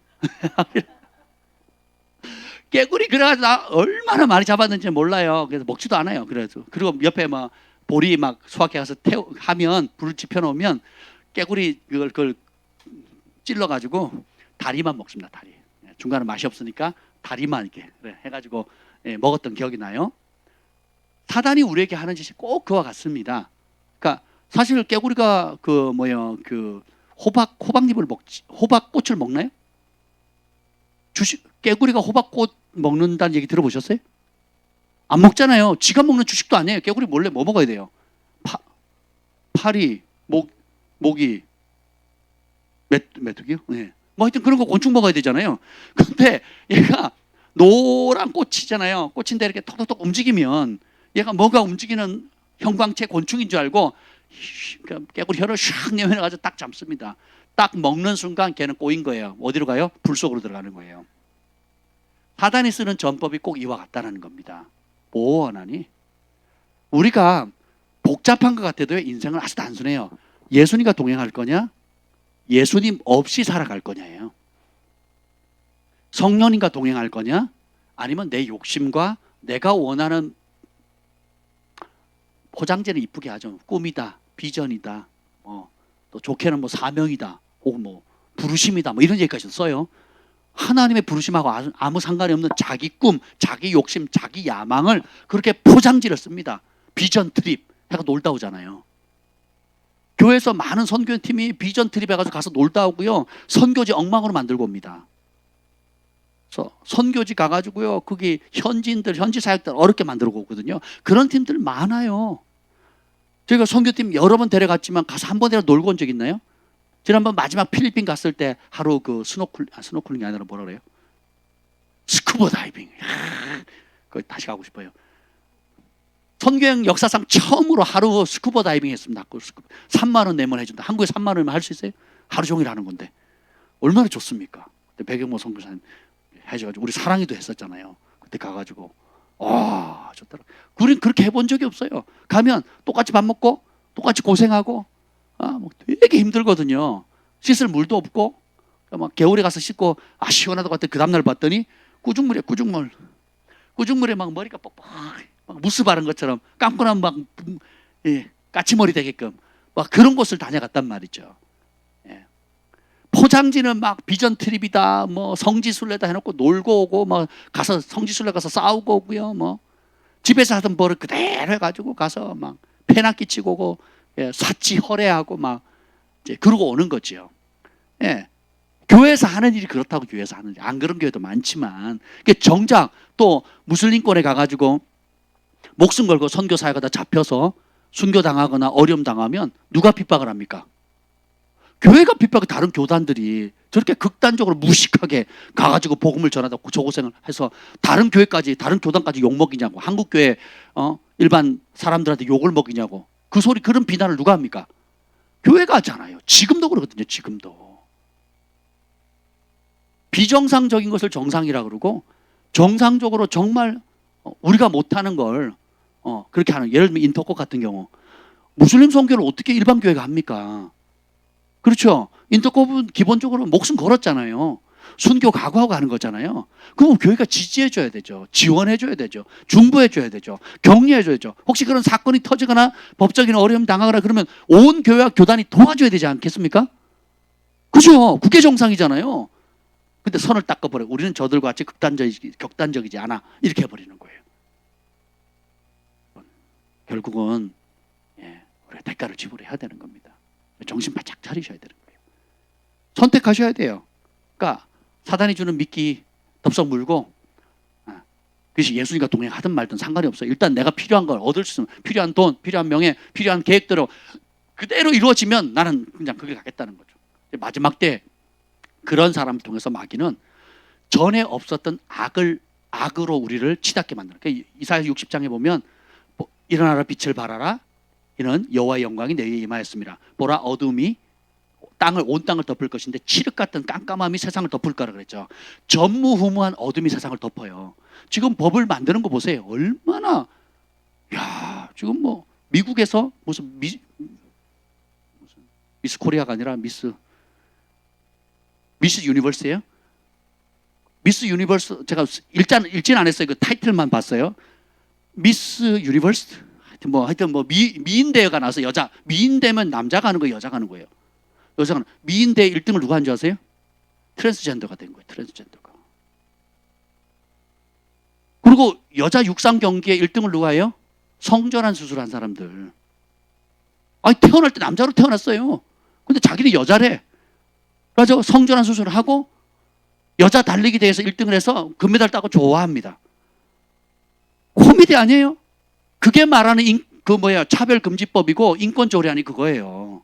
개구리 그래가지고 나 얼마나 많이 잡았는지 몰라요. 그래서 먹지도 않아요. 그리고 옆에 막 보리 막 수확해 가서 하면 불을 지펴놓으면 개구리 그걸 찔러가지고 다리만 먹습니다. 다리. 중간에 맛이 없으니까 다리만 이렇게 해가지고 먹었던 기억이 나요. 사단이 우리에게 하는 짓이 꼭 그와 같습니다. 그러니까 사실 개구리가 호박잎을 호박꽃을 먹나요? 개구리가 호박꽃 먹는다는 얘기 들어보셨어요? 안 먹잖아요. 지가 먹는 주식도 아니에요. 개구리 몰래 뭐 먹어야 돼요? 파리, 모기, 메뚜기요? 네. 뭐 하여튼 그런 거 곤충 먹어야 되잖아요. 근데 얘가 노란 꽃이잖아요. 꽃인데 이렇게 톡톡톡 움직이면 얘가 뭐가 움직이는 형광체 곤충인 줄 알고 개구리 혀를 샥 내밀어가지고 딱 잡습니다. 딱 먹는 순간 걔는 꼬인 거예요. 어디로 가요? 불 속으로 들어가는 거예요. 사단이 쓰는 전법이 꼭 이와 같다는 겁니다. 뭐 원하니? 우리가 복잡한 것 같아도 인생은 아주 단순해요. 예수님과 동행할 거냐? 예수님 없이 살아갈 거냐예요. 성령님과 동행할 거냐? 아니면 내 욕심과 내가 원하는 포장재는 이쁘게 하죠. 꿈이다, 비전이다, 또 좋게는 뭐 사명이다, 혹은 뭐 부르심이다, 뭐 이런 얘기까지 써요. 하나님의 부르심하고 아무 상관이 없는 자기 꿈, 자기 욕심, 자기 야망을 그렇게 포장지를 씁니다. 비전 트립 해가 놀다 오잖아요. 교회에서 많은 선교팀이 비전 트립 해가지고 가서 놀다 오고요. 선교지 엉망으로 만들고 옵니다. 그래서 선교지 가가지고요. 거기 현지 사역들 어렵게 만들고 오거든요. 그런 팀들 많아요. 저희가 선교팀 여러 번 데려갔지만 가서 한 번이라도 놀고 온 적 있나요? 지난번 마지막 필리핀 갔을 때 하루 그 스노클링이 아니라 뭐라 그래요? 스쿠버 다이빙. 거기 다시 가고 싶어요. 선교행 역사상 처음으로 하루 스쿠버 다이빙 했습니다. 3만 원 내면 해준다. 한국에 3만 원이면 할 수 있어요? 하루 종일 하는 건데 얼마나 좋습니까? 그때 백영모 선교사님 해줘가지고 우리 사랑이도 했었잖아요. 그때 가가지고 좋더라. 우린 그렇게 해본 적이 없어요. 가면 똑같이 밥 먹고 똑같이 고생하고 뭐 되게 힘들거든요. 씻을 물도 없고 막 겨울에 가서 씻고 시원하다고 했더니 그 다음날 봤더니 꾸중물에 막 머리가 뻑뻑 막 무스 바른 것처럼 감고 나면 막 까치머리 되게끔 막 그런 곳을 다녀갔단 말이죠. 포장지는 막 비전 트립이다, 뭐 성지순례다 해놓고 놀고 오고, 뭐 가서 성지순례 가서 싸우고 오고요, 뭐 집에서 하던 버릇 그대로 해가지고 가서 막 패나 끼치고 오고, 사치 허례하고 막 이제 그러고 오는 거죠. 교회에서 하는 일이 그렇다고 교회에서 하는 일, 안 그런 교회도 많지만 정작 또 무슬림권에 가가지고 목숨 걸고 선교 사역하다 잡혀서 순교 당하거나 어려움 당하면 누가 핍박을 합니까? 교회가 핍박을 다른 교단들이 저렇게 극단적으로 무식하게 가가지고 복음을 전하다 조고생을 해서 다른 교회까지 다른 교단까지 욕 먹이냐고, 한국 교회 일반 사람들한테 욕을 먹이냐고 그런 비난을 누가 합니까? 교회가 하잖아요. 지금도 그러거든요. 지금도 비정상적인 것을 정상이라 그러고 정상적으로 정말 우리가 못하는 걸 그렇게 하는, 예를 들면 인터콕 같은 경우 무슬림 선교를 어떻게 일반 교회가 합니까? 그렇죠. 인터콕은 기본적으로 목숨 걸었잖아요. 순교 각오하고 하는 거잖아요. 그럼 교회가 지지해줘야 되죠. 지원해줘야 되죠. 중보해줘야 되죠. 격려해줘야죠. 혹시 그런 사건이 터지거나 법적인 어려움 당하거나 그러면 온 교회와 교단이 도와줘야 되지 않겠습니까? 그죠. 그게 정상이잖아요. 근데 선을 닦아버려. 우리는 저들과 같이 격단적이지 않아. 이렇게 해버리는 거예요. 결국은 우리가 대가를 지불해야 되는 겁니다. 정신 바짝 차리셔야 되는 거예요. 선택하셔야 돼요. 그러니까 사단이 주는 미끼 덥석 물고, 그것이 예수님과 동행하든 말든 상관이 없어요. 일단 내가 필요한 걸 얻을 수 있으면, 필요한 돈, 필요한 명예, 필요한 계획대로 그대로 이루어지면 나는 그냥 그 길 가겠다는 거죠. 마지막 때 그런 사람을 통해서 마귀는 전에 없었던 악으로 우리를 치닫게 만드는. 그러니까 이사야 60장에 보면 일어나라 빛을 발하라 이는 여호와의 영광이 내게 임하였습니다. 보라 어둠이 온 땅을 덮을 것인데 칠흑 같은 깜깜함이 세상을 덮을 거라 그랬죠. 전무후무한 어둠이 세상을 덮어요. 지금 법을 만드는 거 보세요. 얼마나 지금 뭐 미국에서 무슨 미스 코리아가 아니라 미스 유니버스예요? 미스 유니버스 제가 읽지는 안 했어요. 그 타이틀만 봤어요. 미스 유니버스 하여튼 뭐 미인대회가 나서 여자 미인대면 남자가 하는 거예요, 여자가 하는 거예요. 여자가 미인대 1등을 누가 한 줄 아세요? 트랜스젠더가 된 거예요. 트랜스젠더가. 그리고 여자 육상 경기에 1등을 누가 해요? 성전환 수술한 사람들. 아니 태어날 때 남자로 태어났어요. 근데 자기는 여자래. 그래서 성전환 수술을 하고 여자 달리기 대회에서 1등을 해서 금메달 따고 좋아합니다. 코미디 아니에요? 그게 말하는 차별금지법이고 인권조례안이 그거예요.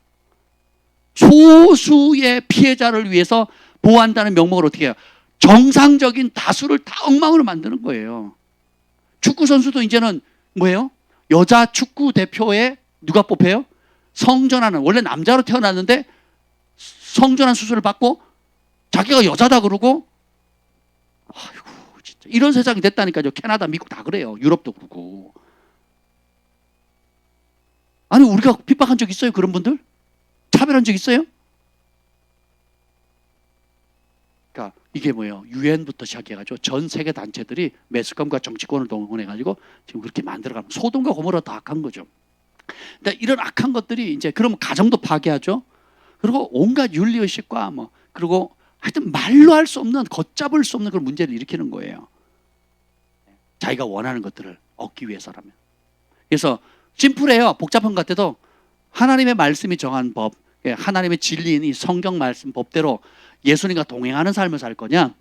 소수의 피해자를 위해서 보호한다는 명목을 어떻게 해요? 정상적인 다수를 다 엉망으로 만드는 거예요. 축구 선수도 이제는 뭐예요? 여자 축구 대표에 누가 뽑혀요? 성전환은 원래 남자로 태어났는데 성전환 수술을 받고 자기가 여자다 그러고 아이고 진짜 이런 세상이 됐다니까요. 캐나다, 미국 다 그래요. 유럽도 그러고. 아니 우리가 핍박한 적 있어요? 그런 분들? 차별한 적 있어요? 그러니까 이게 뭐예요? 유엔부터 시작해가지고 전 세계 단체들이 매스컴과 정치권을 동원해가지고 지금 그렇게 만들어가는 소돔과 고모라 더 악한 거죠. 근데 이런 악한 것들이 이제 그러면 가정도 파괴하죠. 그리고 온갖 윤리의식과 그리고 하여튼 말로 할 수 없는 걷잡을 수 없는 그런 문제를 일으키는 거예요. 자기가 원하는 것들을 얻기 위해서라면. 그래서 심플해요. 복잡한 것 같아도 하나님의 말씀이 정한 법, 하나님의 진리인 이 성경 말씀 법대로 예수님과 동행하는 삶을 살 거냐,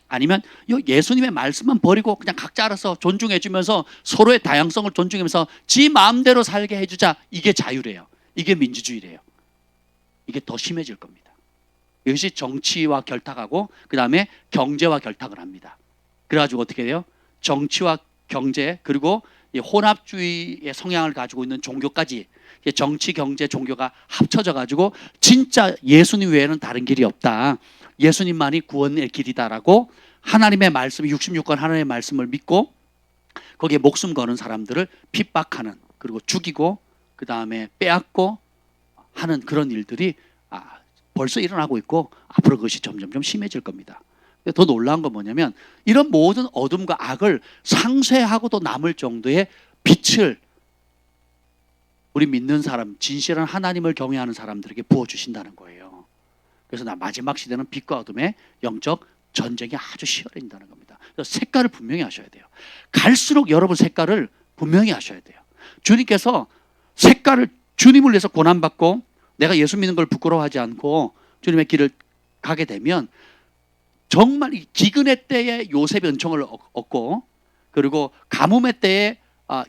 아니면 예수님의 말씀만 버리고 그냥 각자 알아서 존중해 주면서 서로의 다양성을 존중하면서 지 마음대로 살게 해주자. 이게 자유래요. 이게 민주주의래요. 이게 더 심해질 겁니다. 이것이 정치와 결탁하고 그 다음에 경제와 결탁을 합니다. 그래가지고 어떻게 돼요? 정치와 경제 그리고 혼합주의의 성향을 가지고 있는 종교까지 정치, 경제, 종교가 합쳐져 가지고 진짜 예수님 외에는 다른 길이 없다. 예수님만이 구원의 길이다라고 하나님의 말씀 66권 하나님의 말씀을 믿고 거기에 목숨 거는 사람들을 핍박하는, 그리고 죽이고 그 다음에 빼앗고 하는 그런 일들이 벌써 일어나고 있고 앞으로 그것이 점점점 심해질 겁니다. 더 놀라운 건 뭐냐면 이런 모든 어둠과 악을 상쇄하고도 남을 정도의 빛을 우리 믿는 사람, 진실한 하나님을 경외하는 사람들에게 부어주신다는 거예요. 그래서 마지막 시대는 빛과 어둠의 영적 전쟁이 아주 치열해진다는 겁니다. 그래서 색깔을 분명히 하셔야 돼요. 갈수록 여러분 색깔을 분명히 하셔야 돼요. 주님께서 색깔을, 주님을 위해서 고난받고 내가 예수 믿는 걸 부끄러워하지 않고 주님의 길을 가게 되면 정말 이 기근의 때에 요셉의 은총을 얻고, 그리고 가뭄의 때에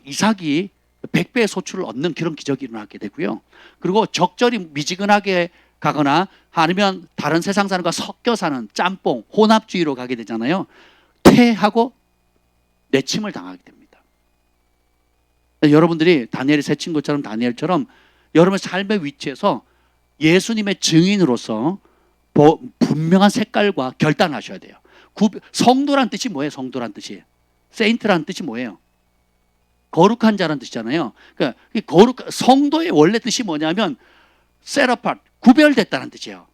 이삭이 100배의 소출을 얻는 그런 기적이 일어나게 되고요. 그리고 적절히 미지근하게 가거나 아니면 다른 세상 사람과 섞여 사는 짬뽕, 혼합주의로 가게 되잖아요. 퇴하고 내침을 당하게 됩니다. 여러분들이 다니엘의 세 친구처럼 다니엘처럼 여러분의 삶의 위치에서 예수님의 증인으로서 분명한 색깔과 결단하셔야 돼요. 성도란 뜻이 뭐예요? 성도란 뜻이, 세인트란 뜻이 뭐예요? 거룩한 자란 뜻이잖아요. 그러니까 성도의 원래 뜻이 뭐냐면 셋어파트, 구별됐다는 뜻이에요.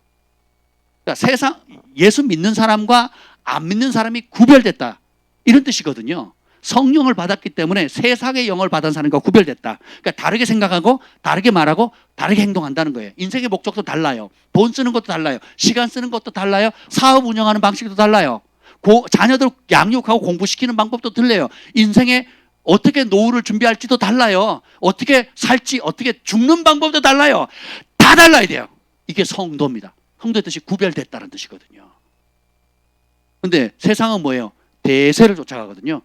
그러니까 예수 믿는 사람과 안 믿는 사람이 구별됐다, 이런 뜻이거든요. 성령을 받았기 때문에 세상의 영을 받은 사람과 구별됐다. 그러니까 다르게 생각하고 다르게 말하고 다르게 행동한다는 거예요. 인생의 목적도 달라요. 돈 쓰는 것도 달라요. 시간 쓰는 것도 달라요. 사업 운영하는 방식도 달라요. 자녀들 양육하고 공부시키는 방법도 틀려요. 인생에 어떻게 노후를 준비할지도 달라요. 어떻게 살지, 어떻게 죽는 방법도 달라요. 다 달라야 돼요. 이게 성도입니다. 성도의 뜻이 구별됐다는 뜻이거든요. 근데 세상은 뭐예요? 대세를 쫓아가거든요.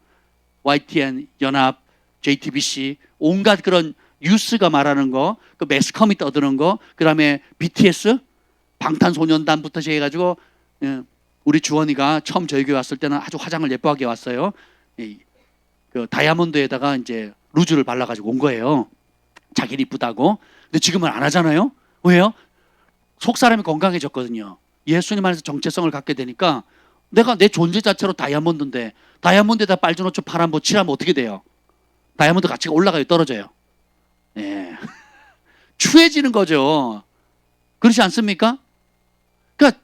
YTN, 연합, JTBC, 온갖 그런 뉴스가 말하는 거, 그 매스컴이 떠드는 거, 그다음에 BTS, 방탄소년단부터 시작해가지고 우리 주원이가 처음 저희 교회 왔을 때는 아주 화장을 예뻐하게 왔어요. 그 다이아몬드에다가 이제 루즈를 발라가지고 온 거예요. 자기는 이쁘다고. 근데 지금은 안 하잖아요. 왜요? 속 사람이 건강해졌거든요. 예수님 안에서 정체성을 갖게 되니까 내가 내 존재 자체로 다이아몬드인데 다이아몬드에다 빨주노초 파란보 칠하면 어떻게 돼요? 다이아몬드 가치가 올라가요, 떨어져요? 예. 추해지는 거죠. 그렇지 않습니까? 그러니까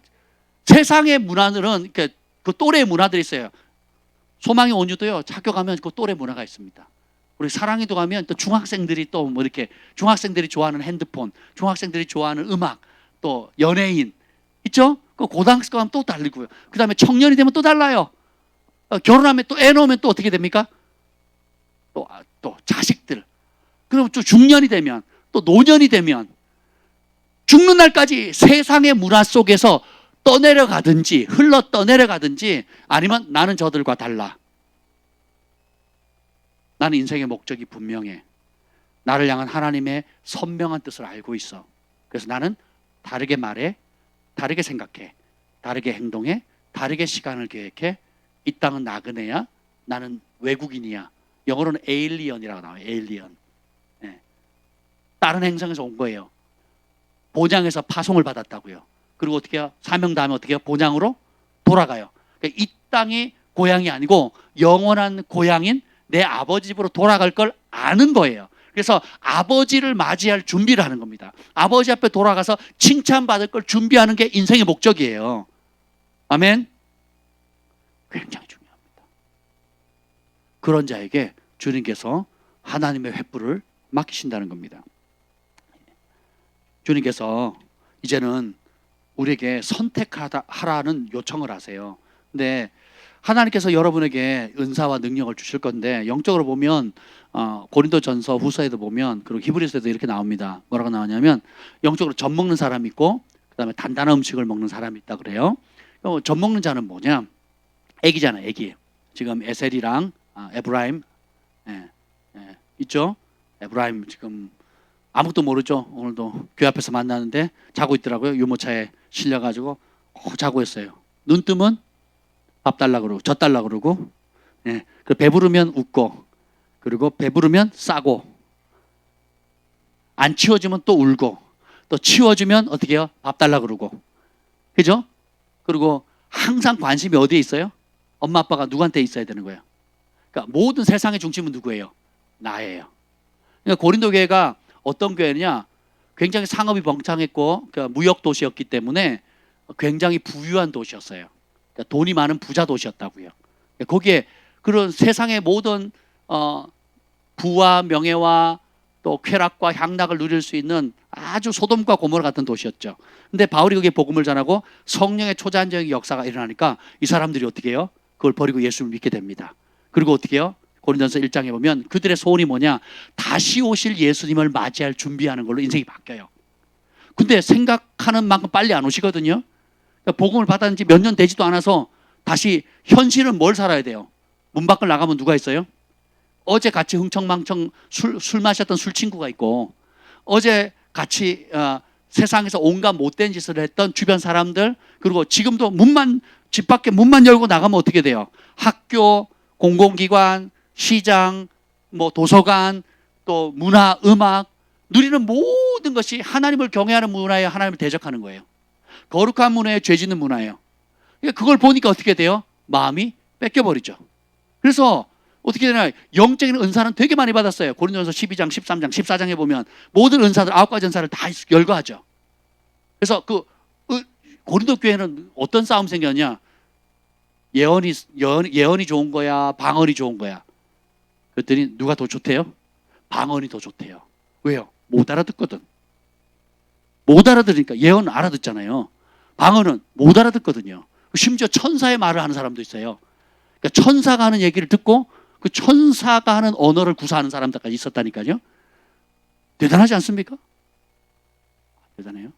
세상의 문화들은 그 또래의 문화들이 있어요. 소망의 온유도요, 학교 가면 그 또래 문화가 있습니다. 우리 사랑이도 가면 또 중학생들이 또 뭐 이렇게 중학생들이 좋아하는 핸드폰, 중학생들이 좋아하는 음악, 또 연예인 있죠? 그 고등학교 가면 또 달리고요. 그 다음에 청년이 되면 또 달라요. 결혼하면 또 애 놓으면 또 어떻게 됩니까? 또 자식들. 그럼 또 중년이 되면 또 노년이 되면 죽는 날까지 세상의 문화 속에서 떠내려가든지 흘러 떠내려가든지 아니면 나는 저들과 달라. 나는 인생의 목적이 분명해. 나를 향한 하나님의 선명한 뜻을 알고 있어. 그래서 나는 다르게 말해, 다르게 생각해, 다르게 행동해, 다르게 시간을 계획해. 이 땅은 나그네야. 나는 외국인이야. 영어로는 에일리언이라고 나와요. 에일리언. 네. 다른 행성에서 온 거예요. 본향에서 파송을 받았다고요. 그리고 어떻게 해요? 사명 다음에 어떻게 해요? 본향으로 돌아가요. 그러니까 이 땅이 고향이 아니고 영원한 고향인 내 아버지 집으로 돌아갈 걸 아는 거예요. 그래서 아버지를 맞이할 준비를 하는 겁니다. 아버지 앞에 돌아가서 칭찬받을 걸 준비하는 게 인생의 목적이에요. 아멘? 굉장히 중요합니다. 그런 자에게 주님께서 하나님의 횃불을 맡기신다는 겁니다. 주님께서 이제는 우리에게 선택하라는 요청을 하세요. 근데 하나님께서 여러분에게 은사와 능력을 주실 건데 영적으로 보면 고린도전서 후서에도 보면 그리고 히브리서에도 이렇게 나옵니다. 뭐라고 나오냐면 영적으로 젖 먹는 사람이 있고 그다음에 단단한 음식을 먹는 사람이 있다 그래요. 젖 먹는 자는 뭐냐? 애기잖아요. 애기. 지금 에셀이랑 에브라임 있죠? 에브라임 지금 아무것도 모르죠. 오늘도 교회 앞에서 만나는데 자고 있더라고요. 유모차에 실려가지고 자고 있어요. 눈 뜨면 밥 달라 그러고 젖 달라 그러고 그 배부르면 웃고 그리고 배부르면 싸고 안 치워주면 또 울고 또 치워주면 어떻게 해요? 밥 달라 그러고 그죠? 그리고 항상 관심이 어디에 있어요? 엄마 아빠가 누구한테 있어야 되는 거예요? 그러니까 모든 세상의 중심은 누구예요? 나예요. 그러니까 고린도 교회가 어떤 교회냐? 굉장히 상업이 번창했고 그러니까 무역 도시였기 때문에 굉장히 부유한 도시였어요. 그러니까 돈이 많은 부자 도시였다고요. 그러니까 거기에 그런 세상의 모든 부와 명예와 또 쾌락과 향락을 누릴 수 있는 아주 소돔과 고모라 같은 도시였죠. 근데 바울이 거기에 복음을 전하고 성령의 초자연적인 역사가 일어나니까 이 사람들이 어떻게 해요? 그걸 버리고 예수를 믿게 됩니다. 그리고 어떻게 해요? 고린도전서 1장에 보면 그들의 소원이 뭐냐? 다시 오실 예수님을 맞이할 준비하는 걸로 인생이 바뀌어요. 근데 생각하는 만큼 빨리 안 오시거든요. 그러니까 복음을 받았는지 몇 년 되지도 않아서 다시 현실은 뭘 살아야 돼요? 문 밖을 나가면 누가 있어요? 어제 같이 흥청망청 술 마셨던 술 친구가 있고 어제 같이 세상에서 온갖 못된 짓을 했던 주변 사람들 그리고 지금도 집 밖에 문만 열고 나가면 어떻게 돼요? 학교, 공공기관, 시장, 뭐 도서관, 또 문화, 음악 누리는 모든 것이 하나님을 경외하는 문화에 하나님을 대적하는 거예요. 거룩한 문화에 죄 짓는 문화예요. 그러니까 그걸 보니까 어떻게 돼요? 마음이 뺏겨버리죠. 그래서 어떻게 되나 영적인 은사는 되게 많이 받았어요. 고린도전서 12장, 13장, 14장에 보면 모든 은사들 9가지 은사를 다 열거하죠. 그래서 그 고린도 교회는 어떤 싸움 생겼냐? 예언이 좋은 거야, 방언이 좋은 거야. 그랬더니 누가 더 좋대요? 방언이 더 좋대요. 왜요? 못 알아듣거든. 못 알아들으니까 예언은 알아듣잖아요. 방언은 못 알아듣거든요. 심지어 천사의 말을 하는 사람도 있어요. 그러니까 천사가 하는 얘기를 듣고 그 천사가 하는 언어를 구사하는 사람들까지 있었다니까요. 대단하지 않습니까? 대단해요.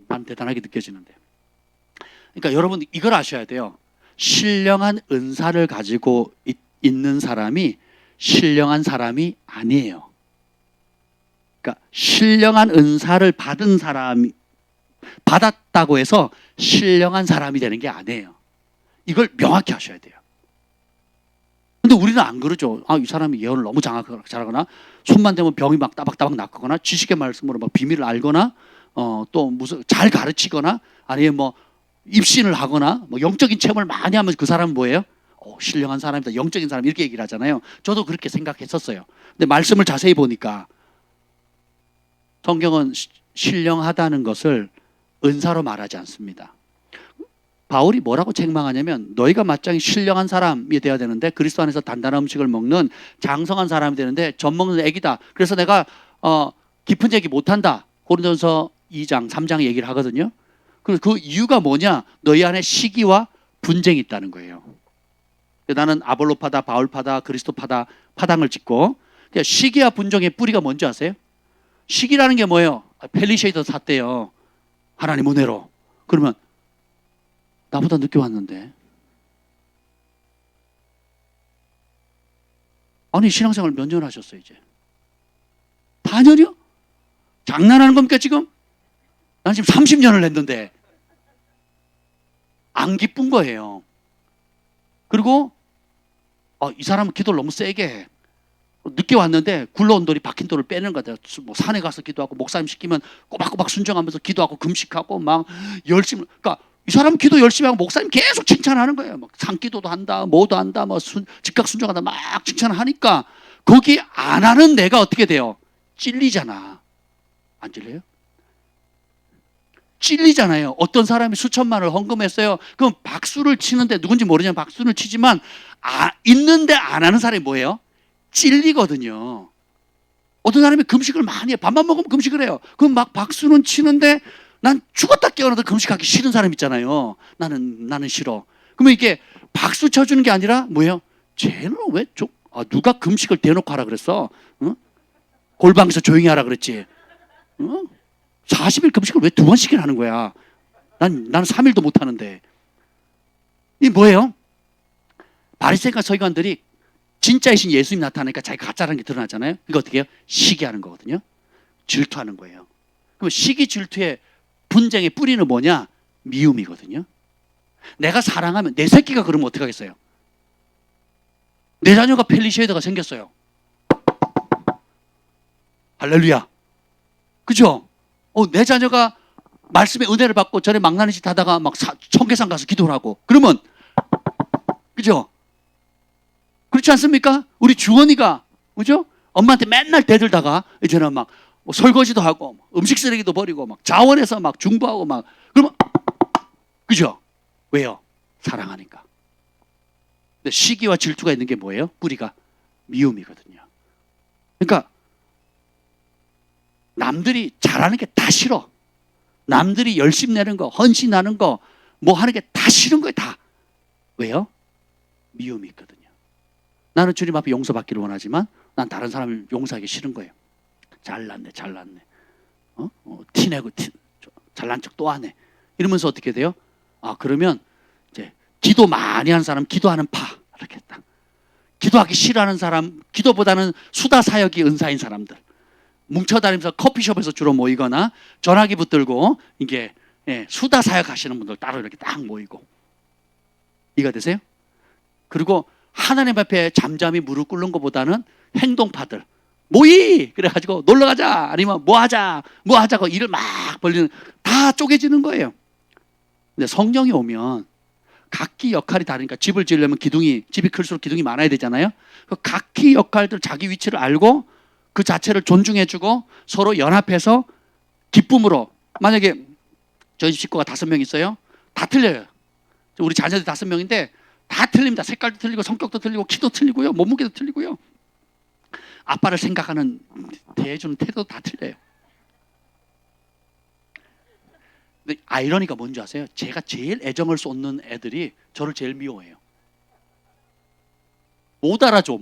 난 대단하게 느껴지는데. 그러니까 여러분 이걸 아셔야 돼요. 신령한 은사를 가지고 있는 사람이 신령한 사람이 아니에요. 그러니까 신령한 은사를 받은 사람이 받았다고 해서 신령한 사람이 되는 게 아니에요. 이걸 명확히 하셔야 돼요. 근데 우리는 안 그러죠. 이 사람이 예언을 너무 잘하거나 손만 대면 병이 막 따박따박 낫거나 지식의 말씀으로 막 비밀을 알거나 또 무슨 잘 가르치거나 아니면 뭐 입신을 하거나 뭐 영적인 체험을 많이 하면 그 사람은 뭐예요? 신령한 사람이다, 영적인 사람, 이렇게 얘기를 하잖아요. 저도 그렇게 생각했었어요. 근데 말씀을 자세히 보니까 성경은 신령하다는 것을 은사로 말하지 않습니다. 바울이 뭐라고 책망하냐면 너희가 마땅히 신령한 사람이 되어야 되는데 그리스도 안에서 단단한 음식을 먹는 장성한 사람이 되는데 젖 먹는 애기다. 그래서 내가 깊은 얘기 못한다. 고린도전서 2장 3장 얘기를 하거든요. 그 이유가 뭐냐? 너희 안에 시기와 분쟁이 있다는 거예요. 나는 아볼로파다, 바울파다, 그리스도파다 파당을 짓고, 시기와 분쟁의 뿌리가 뭔지 아세요? 시기라는 게 뭐예요? 펠리쉐이더 샀대요. 하나님 은혜로. 그러면 나보다 늦게 왔는데. 아니 신앙생활 몇 년 하셨어요 이제? 4년이요? 장난하는 겁니까 지금? 난 지금 30년을 했는데 안 기쁜 거예요. 그리고 이 사람은 기도를 너무 세게 해. 늦게 왔는데 굴러온 돌이 박힌 돌을 빼는 거다. 뭐 산에 가서 기도하고 목사님 시키면 꼬박꼬박 순종하면서 기도하고 금식하고 막 열심히. 그러니까 이 사람 기도 열심히 하고 목사님 계속 칭찬하는 거예요. 막 산기도도 한다, 뭐도 한다, 뭐 즉각 순종한다, 막 칭찬하니까 거기 안 하는 내가 어떻게 돼요? 찔리잖아. 안 찔려요? 찔리잖아요. 어떤 사람이 수천만을 헌금했어요. 그럼 박수를 치는데 누군지 모르지만 박수를 치지만 있는데 안 하는 사람이 뭐예요? 찔리거든요. 어떤 사람이 금식을 많이 해. 밥만 먹으면 금식을 해요. 그럼 막 박수는 치는데 난 죽었다 깨어나도 금식하기 싫은 사람 있잖아요. 나는 싫어. 그러면 이게 박수 쳐주는 게 아니라 뭐예요? 쟤는 왜 누가 금식을 대놓고 하라 그랬어? 응? 골방에서 조용히 하라 그랬지. 응? 40일 금식을 왜 2번씩이나 하는 거야? 나는 3일도 못 하는데. 이 뭐예요? 바리새인과 서기관들이 진짜이신 예수님 나타나니까 자기 가짜라는 게 드러나잖아요. 이거 어떻게 해요? 시기하는 거거든요. 질투하는 거예요. 그럼 시기 질투의 분쟁의 뿌리는 뭐냐? 미움이거든요. 내가 사랑하면 내 새끼가 그러면 어떻게 하겠어요? 내 자녀가 펠리쉐이더가 생겼어요. 할렐루야. 그죠? 내 자녀가 말씀의 은혜를 받고 전에 망나니 짓 하다가 막 청계산 가서 기도를 하고 그러면 그죠? 그렇지 않습니까? 우리 주원이가 그죠? 엄마한테 맨날 대들다가 이제는 막 설거지도 하고 음식 쓰레기도 버리고 막 자원해서 막 중보하고 막 그러면 그죠? 왜요? 사랑하니까. 근데 시기와 질투가 있는 게 뭐예요? 뿌리가 미움이거든요. 그러니까 남들이 잘하는 게 다 싫어. 남들이 열심 내는 거, 헌신하는 거, 뭐 하는 게 다 싫은 거예요, 다. 왜요? 미움이 있거든요. 나는 주님 앞에 용서받기를 원하지만 난 다른 사람을 용서하기 싫은 거예요. 잘났네. 티내고 잘난 척 또 하네. 이러면서 어떻게 돼요? 그러면 이제 기도 많이 하는 사람, 기도하는 파 이렇게 딱. 기도하기 싫어하는 사람, 기도보다는 수다 사역이 은사인 사람들. 뭉쳐다니면서 커피숍에서 주로 모이거나 전화기 붙들고 이게 수다 사역 하시는 분들 따로 이렇게 딱 모이고. 이해가 되세요? 그리고 하나님 앞에 잠잠히 무릎 꿇는 것보다는 행동파들 모이 그래가지고 놀러 가자 아니면 뭐 하자고 일을 막 벌리는 다 쪼개지는 거예요. 근데 성령이 오면 각기 역할이 다르니까 집을 지으려면 집이 클수록 기둥이 많아야 되잖아요. 그 각기 역할들 자기 위치를 알고 그 자체를 존중해주고 서로 연합해서 기쁨으로. 만약에 저희 집 식구가 5명 있어요. 다 틀려요. 우리 자녀들 5명인데 다 틀립니다. 색깔도 틀리고 성격도 틀리고 키도 틀리고요. 몸무게도 틀리고요. 아빠를 생각하는 대해주는 태도도 다 틀려요. 근데 아이러니가 뭔지 아세요? 제가 제일 애정을 쏟는 애들이 저를 제일 미워해요. 못 알아줘.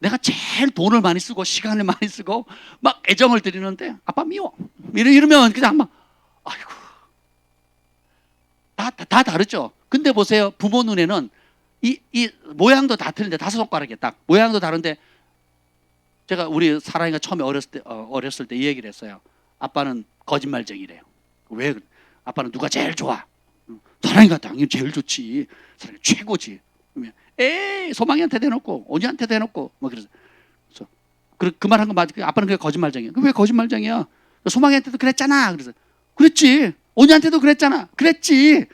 내가 제일 돈을 많이 쓰고 시간을 많이 쓰고 막 애정을 드리는데 아빠 미워. 이러면 그냥 막 아이고. 다 다르죠. 근데 보세요. 부모 눈에는 이 모양도 다 틀린데 5 손가락에 딱 모양도 다른데 제가 우리 사랑이가 처음에 어렸을 때 이 얘기를 했어요. 아빠는 거짓말쟁이래요. 왜? 아빠는 누가 제일 좋아? 사랑이가 당연히 제일 좋지. 사랑이 최고지. 그러면 에이 소망이한테 대놓고 언니한테 대놓고 뭐 그래서 그 말 한 거 맞아. 아빠는 그게 거짓말쟁이야. 왜 거짓말쟁이야? 소망이한테도 그랬잖아. 그래서 그랬지. 언니한테도 그랬잖아. 그랬지.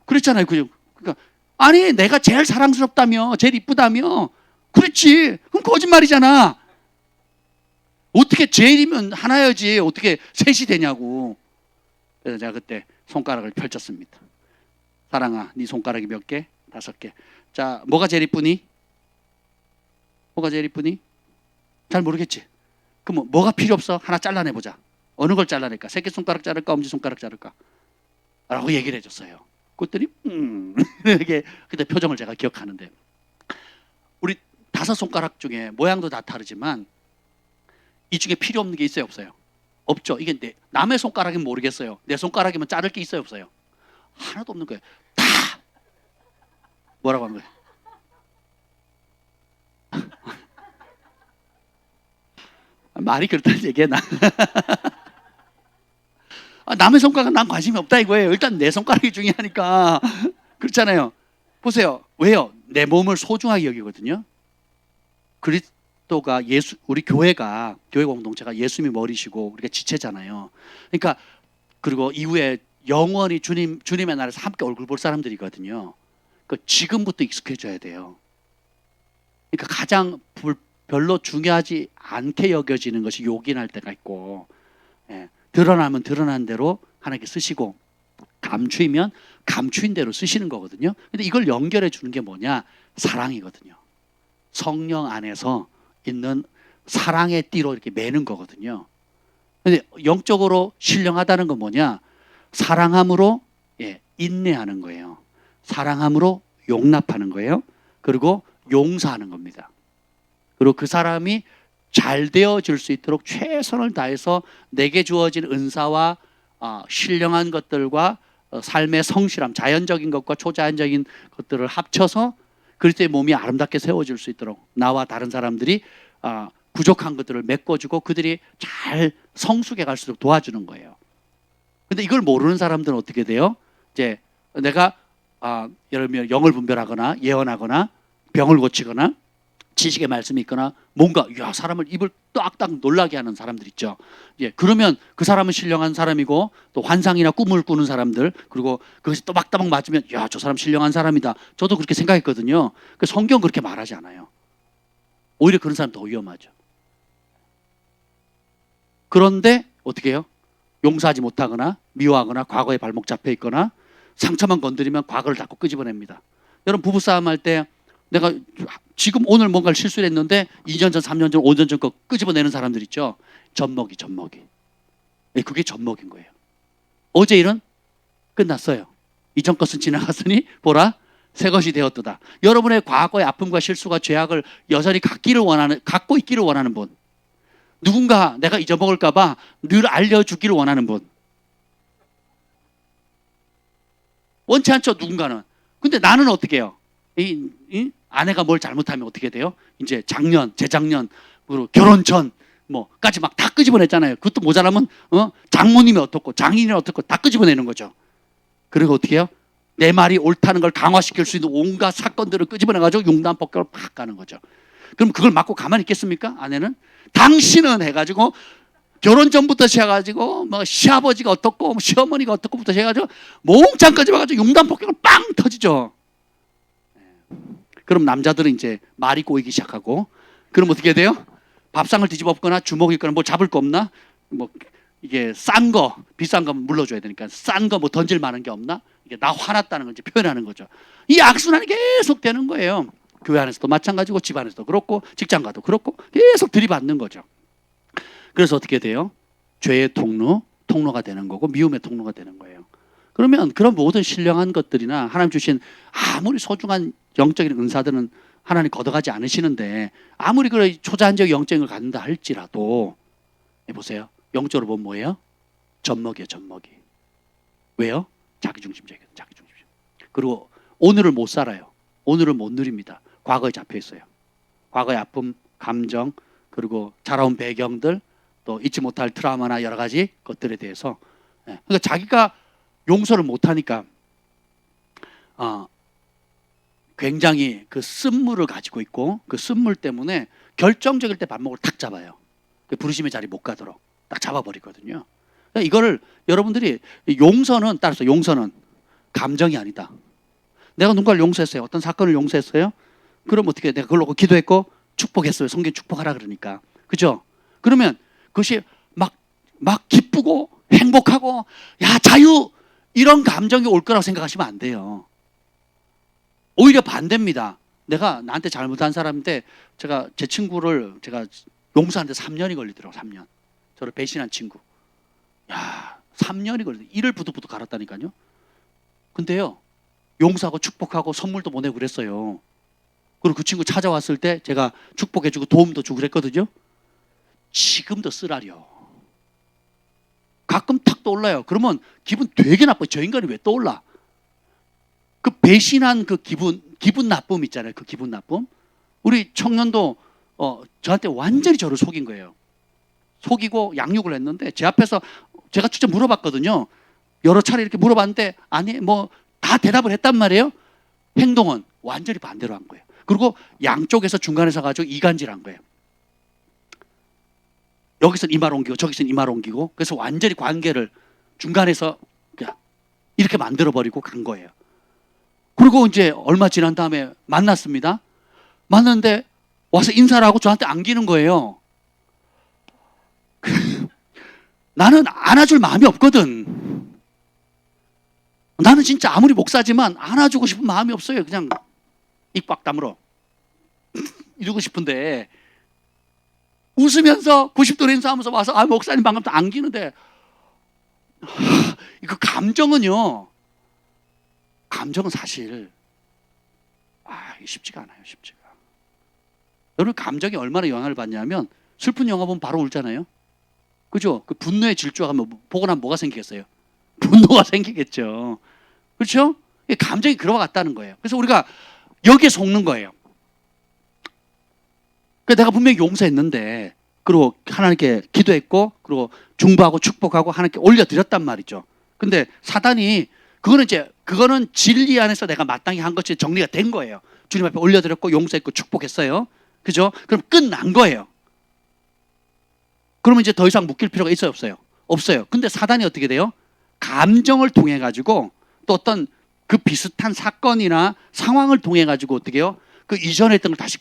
그랬잖아요. 그죠? 그러니까 아니 내가 제일 사랑스럽다며, 제일 이쁘다며. 그렇지. 그럼 거짓말이잖아. 어떻게 제일이면 하나여지 어떻게 셋이 되냐고. 그래서 제가 그때 손가락을 펼쳤습니다. 사랑아, 네 손가락이 몇 개? 5개. 자, 뭐가 제일 이쁘니? 뭐가 제일 이쁘니? 잘 모르겠지. 그럼 뭐가 필요 없어? 하나 잘라내보자. 어느 걸 잘라낼까? 새끼손가락 자를까? 엄지손가락 자를까? 라고 얘기를 해줬어요. 그랬더니 이렇게 그때 표정을 제가 기억하는데, 우리 5손가락 중에 모양도 다 다르지만 이 중에 필요 없는 게 있어요, 없어요? 없죠. 이게 남의 손가락이면 모르겠어요. 내 손가락이면 자를 게 있어요, 없어요? 하나도 없는 거예요. 다 뭐라고 하는 거예요? 말이 그렇다는 얘기야 나. 남의 손가락은 난 관심이 없다 이거예요. 일단 내 손가락이 중요하니까. 그렇잖아요. 보세요. 왜요? 내 몸을 소중하게 여기거든요. 그리스도가 우리 교회 공동체가 예수님이 머리시고 우리가 지체잖아요. 그러니까 그리고 이후에 영원히 주님의 나라에서 함께 얼굴 볼 사람들이거든요. 지금부터 익숙해져야 돼요. 그러니까 가장 별로 중요하지 않게 여겨지는 것이 요긴할 때가 있고, 드러나면 드러난 대로 하나님께 쓰시고, 감추이면 감추인 대로 쓰시는 거거든요. 근데 이걸 연결해 주는 게 뭐냐? 사랑이거든요. 성령 안에서 있는 사랑의 띠로 이렇게 매는 거거든요. 근데 영적으로 신령하다는 건 뭐냐? 사랑함으로 인내하는 거예요. 사랑함으로 용납하는 거예요. 그리고 용서하는 겁니다. 그리고 그 사람이 잘 되어질 수 있도록 최선을 다해서 내게 주어진 은사와 신령한 것들과 삶의 성실함, 자연적인 것과 초자연적인 것들을 합쳐서 그리스도의 몸이 아름답게 세워질 수 있도록 나와 다른 사람들이 부족한 것들을 메꿔주고 그들이 잘 성숙해 갈수록 도와주는 거예요. 근데 이걸 모르는 사람들은 어떻게 돼요? 이제 내가 예를 들면 영을 분별하거나 예언하거나 병을 고치거나 지식의 말씀이 있거나 뭔가 사람을 입을 딱딱 놀라게 하는 사람들 있죠. 그러면 그 사람은 신령한 사람이고, 또 환상이나 꿈을 꾸는 사람들, 그리고 그것이 또박또박 맞으면 저 사람 신령한 사람이다. 저도 그렇게 생각했거든요. 성경 그렇게 말하지 않아요. 오히려 그런 사람 더 위험하죠. 그런데 어떻게 해요? 용서하지 못하거나 미워하거나 과거에 발목 잡혀 있거나 상처만 건드리면 과거를 자꾸 끄집어냅니다. 여러분 부부싸움 할 때 내가 지금 오늘 뭔가를 실수를 했는데 2년 전, 3년 전, 5년 전 거 끄집어내는 사람들 있죠. 젖먹이. 그게 젖먹인 거예요. 어제 일은 끝났어요. 이전 것은 지나갔으니 보라 새 것이 되었도다. 여러분의 과거의 아픔과 실수가 죄악을 여전히 갖고 있기를 원하는 분, 누군가 내가 잊어먹을까 봐 늘 알려주기를 원하는 분, 원치 않죠 누군가는. 근데 나는 어떻게 해요? 이 아내가 뭘 잘못하면 어떻게 돼요? 이제 작년, 재작년, 그리고 결혼 전까지 막 다 끄집어냈잖아요. 그것도 모자라면 장모님이 어떻고 장인이 어떻고 다 끄집어내는 거죠. 그리고 어떻게 해요? 내 말이 옳다는 걸 강화시킬 수 있는 온갖 사건들을 끄집어내가지고 융단폭격을 팍 가는 거죠. 그럼 그걸 맞고 가만히 있겠습니까? 아내는? 당신은 해가지고 결혼 전부터 시작해가지고 시아버지가 어떻고 시어머니가 어떻고부터 시작해가지고 몽창 끄집어가지고 융단폭격을 빵 터지죠. 그럼 남자들은 이제 말이 꼬이기 시작하고, 그럼 어떻게 돼요? 밥상을 뒤집어엎거나 주먹이 있거나 뭐 잡을 거 없나? 이게 싼 거, 비싼 거 물러줘야 되니까 싼 거 던질 만한 게 없나? 이게 나 화났다는 걸 이제 표현하는 거죠. 이 악순환이 계속 되는 거예요. 교회 안에서도 마찬가지고 집 안에서도 그렇고 직장 가도 그렇고 계속 들이받는 거죠. 그래서 어떻게 돼요? 죄의 통로가 되는 거고 미움의 통로가 되는 거예요. 그러면 그런 모든 신령한 것들이나 하나님 주신 아무리 소중한 영적인 은사들은 하나님 걷어가지 않으시는데, 아무리 그런 초자연적 영적인 걸 갖는다 할지라도 보세요. 영적으로 보면 뭐예요? 젖먹이에요. 왜요? 자기중심적이에요. 그리고 오늘을 못 살아요. 오늘을 못 누립니다. 과거에 잡혀 있어요. 과거의 아픔, 감정, 그리고 자라온 배경들, 또 잊지 못할 트라우마나 여러 가지 것들에 대해서 그러니까 자기가 용서를 못하니까 굉장히 그 쓴물을 가지고 있고 그 쓴물 때문에 결정적일 때 발목을 탁 잡아요. 그 부르심의 자리 못 가도록 딱 잡아버리거든요. 그러니까 이거를 여러분들이 용서는 따라서 용서는 감정이 아니다. 내가 누군가를 용서했어요. 어떤 사건을 용서했어요. 그럼 어떻게 내가 그걸 놓고 기도했고 축복했어요. 성경 축복하라 그러니까. 그죠? 그러면 그것이 막 기쁘고 행복하고 야 자유 이런 감정이 올 거라고 생각하시면 안 돼요. 오히려 반대입니다. 내가 나한테 잘못한 사람인데 제 친구를 제가 용서하는데 3년이 걸리더라고. 3년. 저를 배신한 친구. 야 3년이 걸리더라고. 이를 부득부득 갈았다니까요. 근데요 용서하고 축복하고 선물도 보내고 그랬어요. 그리고 그 친구 찾아왔을 때 제가 축복해주고 도움도 주고 그랬거든요. 지금도 쓰라려. 가끔 탁 떠올라요. 그러면 기분 되게 나빠요. 저 인간이 왜 떠올라? 그 배신한 그 기분 나쁨 있잖아요. 그 기분 나쁨. 우리 청년도 저한테 완전히 저를 속인 거예요. 속이고 양육을 했는데 제 앞에서 제가 직접 물어봤거든요. 여러 차례 이렇게 물어봤는데 아니 뭐 다 대답을 했단 말이에요. 행동은 완전히 반대로 한 거예요. 그리고 양쪽에서 중간에서 가지고 이간질한 거예요. 여기서는 이 말 옮기고 저기서는 이 말 옮기고 그래서 완전히 관계를 중간에서 그냥 이렇게 만들어버리고 간 거예요. 그리고 이제 얼마 지난 다음에 만났습니다. 만났는데 와서 인사를 하고 저한테 안기는 거예요. 나는 안아줄 마음이 없거든. 나는 진짜 아무리 목사지만 안아주고 싶은 마음이 없어요. 그냥 입 꽉 다물어 이러고 싶은데 웃으면서 90도 인사하면서 와서 목사님 반갑다 안기는데 그 감정은요. 감정은 사실 쉽지가 않아요. 쉽지가. 여러분 감정이 얼마나 영향을 받냐면 슬픈 영화 보면 바로 울잖아요. 그죠? 그 분노의 질주하면 보고 나면 뭐가 생기겠어요? 분노가 생기겠죠. 그렇죠? 감정이 그와 같다는 거예요. 그래서 우리가 여기에 속는 거예요. 내가 분명히 용서했는데 그리고 하나님께 기도했고 그리고 중보하고 축복하고 하나님께 올려드렸단 말이죠. 근데 사단이 그거는 진리 안에서 내가 마땅히 한 것이 정리가 된 거예요. 주님 앞에 올려드렸고 용서했고 축복했어요. 그죠? 그럼 끝난 거예요. 그러면 이제 더 이상 묶일 필요가 있어요, 없어요? 없어요. 근데 사단이 어떻게 돼요? 감정을 통해 가지고 또 어떤 그 비슷한 사건이나 상황을 통해 가지고 어떻게 해요? 그 이전에 했던 걸 다시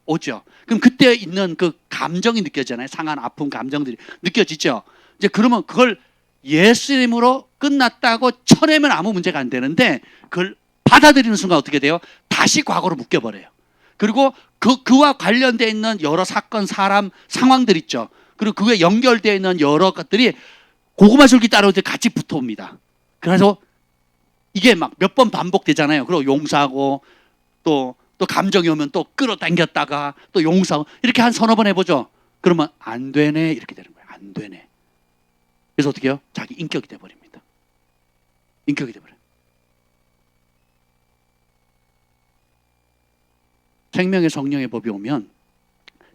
오죠. 그럼 그때 있는 그 감정이 느껴지잖아요. 상한 아픔 감정들이 느껴지죠. 이제 그러면 그걸 예수 이름으로 끝났다고 쳐내면 아무 문제가 안 되는데 그걸 받아들이는 순간 어떻게 돼요? 다시 과거로 묶여버려요. 그리고 그와 관련되어 있는 여러 사건, 사람, 상황들 있죠. 그리고 그에 연결되어 있는 여러 것들이 고구마 줄기 따로 같이 붙어옵니다. 그래서 이게 막 몇 번 반복되잖아요. 그리고 용서하고 또 감정이 오면 또 끌어당겼다가 또 용서하고 이렇게 한 서너 번 해보죠. 그러면 안 되네 이렇게 되는 거예요. 안 되네. 그래서 어떻게 해요? 자기 인격이 돼버립니다. 인격이 돼버려요. 생명의 성령의 법이 오면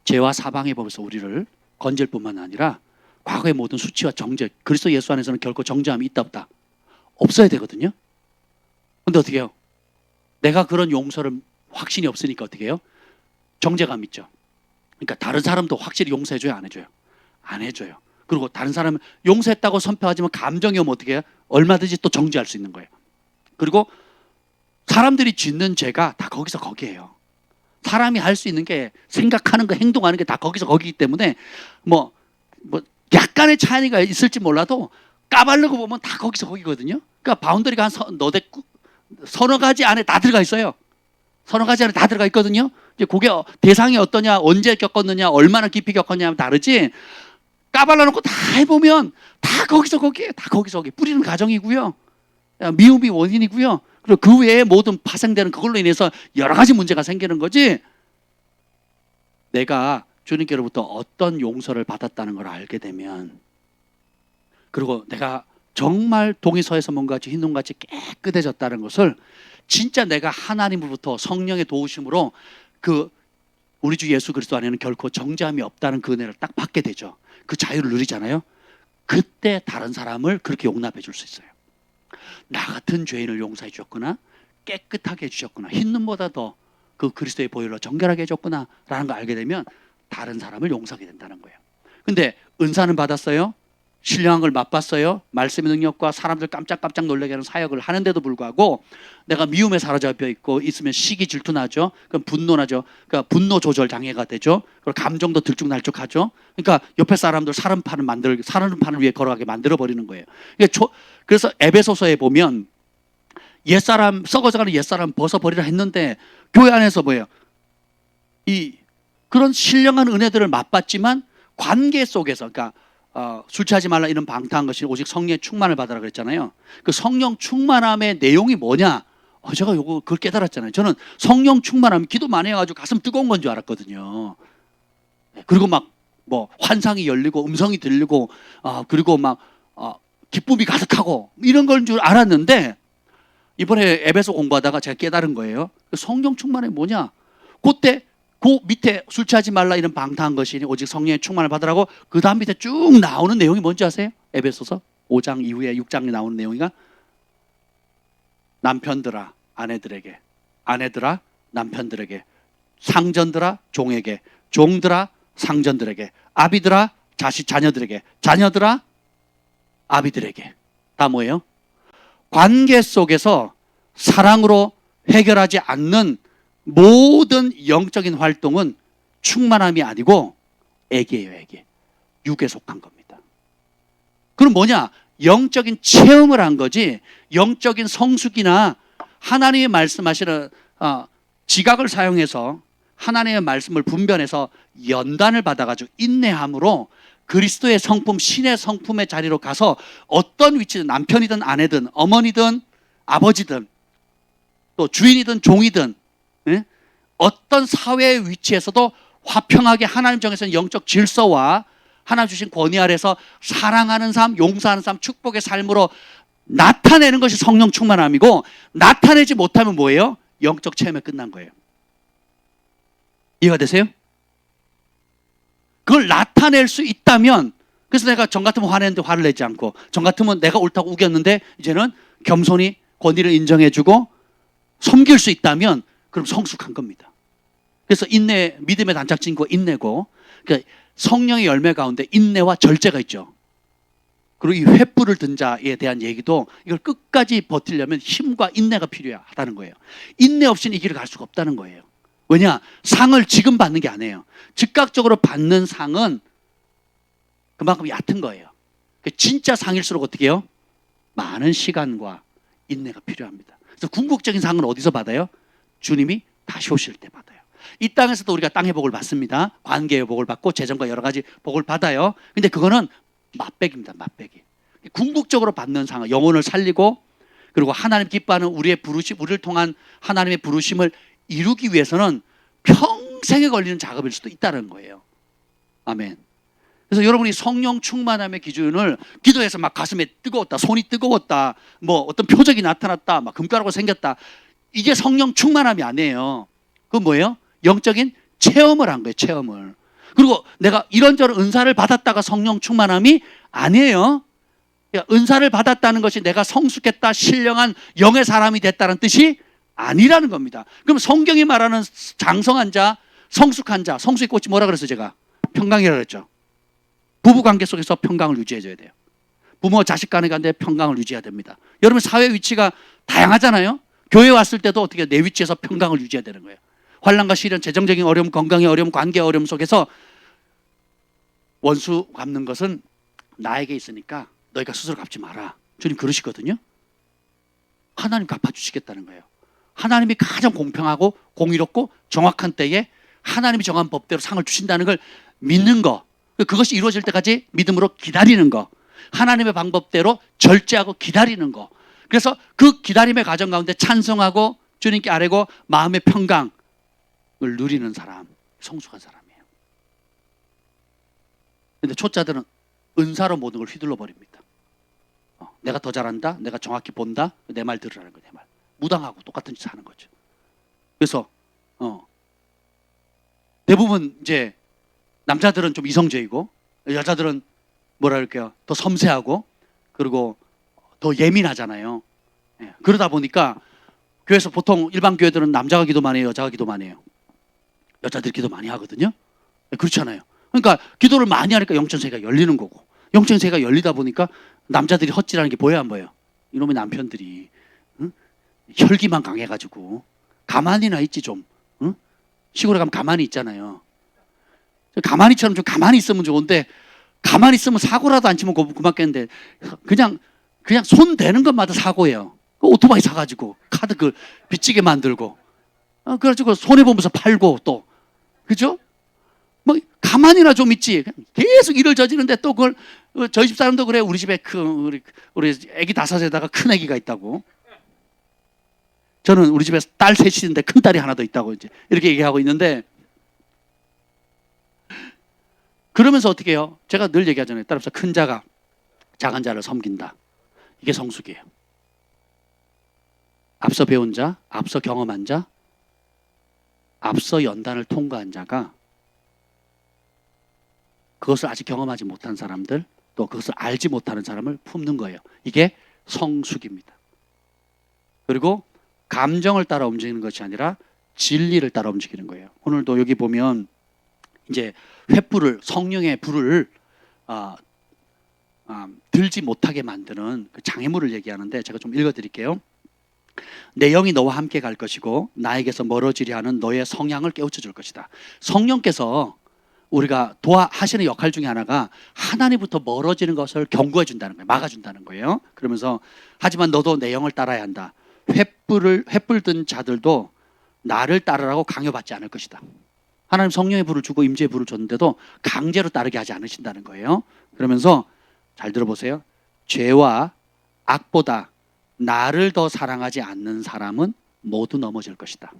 죄와 사방의 법에서 우리를 건질 뿐만 아니라 과거의 모든 수치와 정죄, 그리스도 예수 안에서는 결코 정죄함이 있다 없다? 없어야 되거든요. 근데 어떻게 해요? 내가 그런 용서를 확신이 없으니까 어떻게 해요? 정죄감 있죠. 그러니까 다른 사람도 확실히 용서해줘요, 안 해줘요? 안 해줘요. 그리고 다른 사람은 용서했다고 선포하지만 감정이 오면 어떻게 해요? 얼마든지 또 정죄할 수 있는 거예요. 그리고 사람들이 짓는 죄가 다 거기서 거기예요. 사람이 할 수 있는 게 생각하는 거, 행동하는 게 다 거기서 거기이기 때문에 뭐 약간의 차이가 있을지 몰라도 까발르고 보면 다 거기서 거기거든요. 그러니까 바운더리가 서너 가지 안에 다 들어가 있어요. 서너 가지 안에 다 들어가 있거든요. 이제 그게 대상이 어떠냐, 언제 겪었느냐, 얼마나 깊이 겪었냐면 다르지. 까발라놓고 다 해보면 다 거기서 거기에 다 거기서 거기 뿌리는 가정이고요. 미움이 원인이고요. 그리고 그 외에 모든 파생되는 그걸로 인해서 여러 가지 문제가 생기는 거지. 내가 주님께로부터 어떤 용서를 받았다는 걸 알게 되면, 그리고 내가 정말 동이서에서 뭔가 흰눈같이 깨끗해졌다는 것을 진짜 내가 하나님으로부터 성령의 도우심으로 그 우리 주 예수 그리스도 안에는 결코 정죄함이 없다는 그 은혜를 딱 받게 되죠. 그 자유를 누리잖아요. 그때 다른 사람을 그렇게 용납해 줄 수 있어요. 나 같은 죄인을 용서해 주셨구나, 깨끗하게 해주셨구나, 흰 눈보다 더 그 그리스도의 보혈로 정결하게 해줬구나 라는 걸 알게 되면 다른 사람을 용서하게 된다는 거예요. 근데 은사는 받았어요. 신령한 걸 맛봤어요. 말씀의 능력과 사람들 깜짝깜짝 놀라게 하는 사역을 하는데도 불구하고 내가 미움에 사로잡혀 있고 있으면 시기 질투 나죠. 그럼 분노 나죠. 그러니까 분노 조절 장애가 되죠. 그리고 감정도 들쭉날쭉하죠. 그러니까 옆에 사람들 사람판을 위해 걸어가게 만들어 버리는 거예요. 그래서 에베소서에 보면 옛사람, 썩어져가는 옛사람 벗어버리라 했는데 교회 안에서 뭐예요? 그런 신령한 은혜들을 맛봤지만 관계 속에서, 그러니까 술 취하지 말라 이런 방탕한 것이 오직 성령의 충만을 받으라 그랬잖아요. 그 성령 충만함의 내용이 뭐냐? 제가 그걸 깨달았잖아요. 저는 성령 충만하면 기도 많이 해가지고 가슴 뜨거운 건 줄 알았거든요. 그리고 막 뭐 환상이 열리고 음성이 들리고 그리고 막 기쁨이 가득하고 이런 건 줄 알았는데 이번에 에베소 공부하다가 제가 깨달은 거예요. 성령 충만이 뭐냐? 그때 그 밑에 술 취하지 말라 이런 방탕한 것이니 오직 성령의 충만을 받으라고 그 다음 밑에 쭉 나오는 내용이 뭔지 아세요? 에베소서 5장 이후에 6장에 나오는 내용이가 남편들아 아내들에게, 아내들아 남편들에게, 상전들아 종에게, 종들아 상전들에게, 아비들아 자녀들에게, 자녀들아 아비들에게. 다 뭐예요? 관계 속에서 사랑으로 해결하지 않는 모든 영적인 활동은 충만함이 아니고 애기예요, 애기. 육에 속한 겁니다. 그럼 뭐냐? 영적인 체험을 한 거지 영적인 성숙이나 하나님의 말씀하시는 지각을 사용해서 하나님의 말씀을 분별해서 연단을 받아가지고 인내함으로 그리스도의 성품, 신의 성품의 자리로 가서 어떤 위치든 남편이든 아내든 어머니든 아버지든 또 주인이든 종이든 어떤 사회의 위치에서도 화평하게 하나님 정해서 영적 질서와 하나님 주신 권위 아래서 사랑하는 삶, 용서하는 삶, 축복의 삶으로 나타내는 것이 성령 충만함이고 나타내지 못하면 뭐예요? 영적 체험에 끝난 거예요. 이해가 되세요? 그걸 나타낼 수 있다면, 그래서 내가 전 같으면 화내는데 화를 내지 않고 전 같으면 내가 옳다고 우겼는데 이제는 겸손히 권위를 인정해주고 섬길 수 있다면 그럼 성숙한 겁니다. 그래서 인내, 믿음의 단짝진 거 인내고, 그러니까 성령의 열매 가운데 인내와 절제가 있죠. 그리고 이 횃불을 든 자에 대한 얘기도 이걸 끝까지 버티려면 힘과 인내가 필요하다는 거예요. 인내 없이는 이 길을 갈 수가 없다는 거예요. 왜냐? 상을 지금 받는 게 아니에요. 즉각적으로 받는 상은 그만큼 얕은 거예요. 진짜 상일수록 어떻게 해요? 많은 시간과 인내가 필요합니다. 그래서 궁극적인 상은 어디서 받아요? 주님이 다시 오실 때 받아요. 이 땅에서도 우리가 땅의 복을 받습니다. 관계의 복을 받고 재정과 여러 가지 복을 받아요. 근데 그거는 맛배기입니다. 맛배기. 궁극적으로 받는 상은 영혼을 살리고 그리고 하나님 기뻐하는 우리의 부르심, 우리를 통한 하나님의 부르심을 이루기 위해서는 평생에 걸리는 작업일 수도 있다는 거예요. 아멘. 그래서 여러분이 성령 충만함의 기준을 기도해서 막 가슴에 뜨거웠다, 손이 뜨거웠다, 뭐 어떤 표적이 나타났다, 막 금가루가 생겼다, 이게 성령 충만함이 아니에요. 그건 뭐예요? 영적인 체험을 한 거예요. 체험을. 그리고 내가 이런저런 은사를 받았다가 성령 충만함이 아니에요. 그러니까 은사를 받았다는 것이 내가 성숙했다, 신령한 영의 사람이 됐다는 뜻이 아니라는 겁니다. 그럼 성경이 말하는 장성한 자, 성숙한 자, 성숙의 꽃이 뭐라 그랬어요? 제가 평강이라고 그랬죠. 부부관계 속에서 평강을 유지해줘야 돼요. 부모와 자식 간의 관계에 평강을 유지해야 됩니다. 여러분 사회 위치가 다양하잖아요. 교회 왔을 때도 어떻게 내 위치에서 평강을 유지해야 되는 거예요. 환난과 시련, 재정적인 어려움, 건강의 어려움, 관계의 어려움 속에서 원수 갚는 것은 나에게 있으니까 너희가 스스로 갚지 마라. 주님 그러시거든요. 하나님 갚아주시겠다는 거예요. 하나님이 가장 공평하고 공의롭고 정확한 때에 하나님이 정한 법대로 상을 주신다는 걸 믿는 거, 그것이 이루어질 때까지 믿음으로 기다리는 거, 하나님의 방법대로 절제하고 기다리는 거. 그래서 그 기다림의 과정 가운데 찬송하고 주님께 아뢰고 마음의 평강을 누리는 사람, 성숙한 사람이에요. 그런데 초짜들은 은사로 모든 걸 휘둘러 버립니다. 내가 더 잘한다, 내가 정확히 본다, 내 말 들으라는 거예요. 내 말. 무당하고 똑같은 짓 하는 거죠. 그래서 대부분 이제 남자들은 좀 이성적이고 여자들은 뭐라 그럴까요? 더 섬세하고 그리고 더 예민하잖아요. 예, 그러다 보니까 교회에서 보통 일반 교회들은 남자가 기도 많이 해요, 여자가 기도 많이 해요. 여자들이 기도 많이 하거든요. 예, 그렇잖아요. 그러니까 기도를 많이 하니까 영적세계가 열리는 거고 영적세계가 열리다 보니까 남자들이 헛질하는 게 보여요, 안 보여요? 이놈의 남편들이 응? 혈기만 강해가지고 가만히나 있지 좀. 응? 시골에 가면 가만히 있잖아요. 가만히처럼 좀 가만히 있으면 좋은데 가만히 있으면 사고라도 안 치면 고맙겠는데 그냥 손 대는 것마다 사고예요. 그 오토바이 사가지고 카드 그 빚지게 만들고 그래가지고 손해 보면서 팔고 또 그죠? 뭐 가만히나 좀 있지. 계속 일을 저지르는데 또 그걸 저희 집 사람도 그래. 우리 집에 우리 애기 5에다가 큰 애기가 있다고. 저는 우리 집에 딸 셋인데 큰 딸이 하나 더 있다고 이제 이렇게 얘기하고 있는데 그러면서 어떻게 해요? 제가 늘 얘기하잖아요. 따라서 큰 자가 작은 자를 섬긴다. 이게 성숙이에요. 앞서 배운 자, 앞서 경험한 자, 앞서 연단을 통과한 자가 그것을 아직 경험하지 못한 사람들, 또 그것을 알지 못하는 사람을 품는 거예요. 이게 성숙입니다. 그리고 감정을 따라 움직이는 것이 아니라 진리를 따라 움직이는 거예요. 오늘도 여기 보면 이제 횃불을 성령의 불을 들지 못하게 만드는 그 장애물을 얘기하는데 제가 좀 읽어드릴게요. 내 영이 너와 함께 갈 것이고 나에게서 멀어지려 하는 너의 성향을 깨우쳐 줄 것이다. 성령께서 우리가 하시는 역할 중에 하나가 하나님부터 멀어지는 것을 경고해 준다는 거예요. 막아준다는 거예요. 그러면서 하지만 너도 내 영을 따라야 한다. 횃불 든 자들도 나를 따르라고 강요받지 않을 것이다. 하나님 성령의 불을 주고 임재의 불을 줬는데도 강제로 따르게 하지 않으신다는 거예요. 그러면서 잘 들어보세요. 죄와 악보다 나를 더 사랑하지 않는 사람은 모두 넘어질 것이다.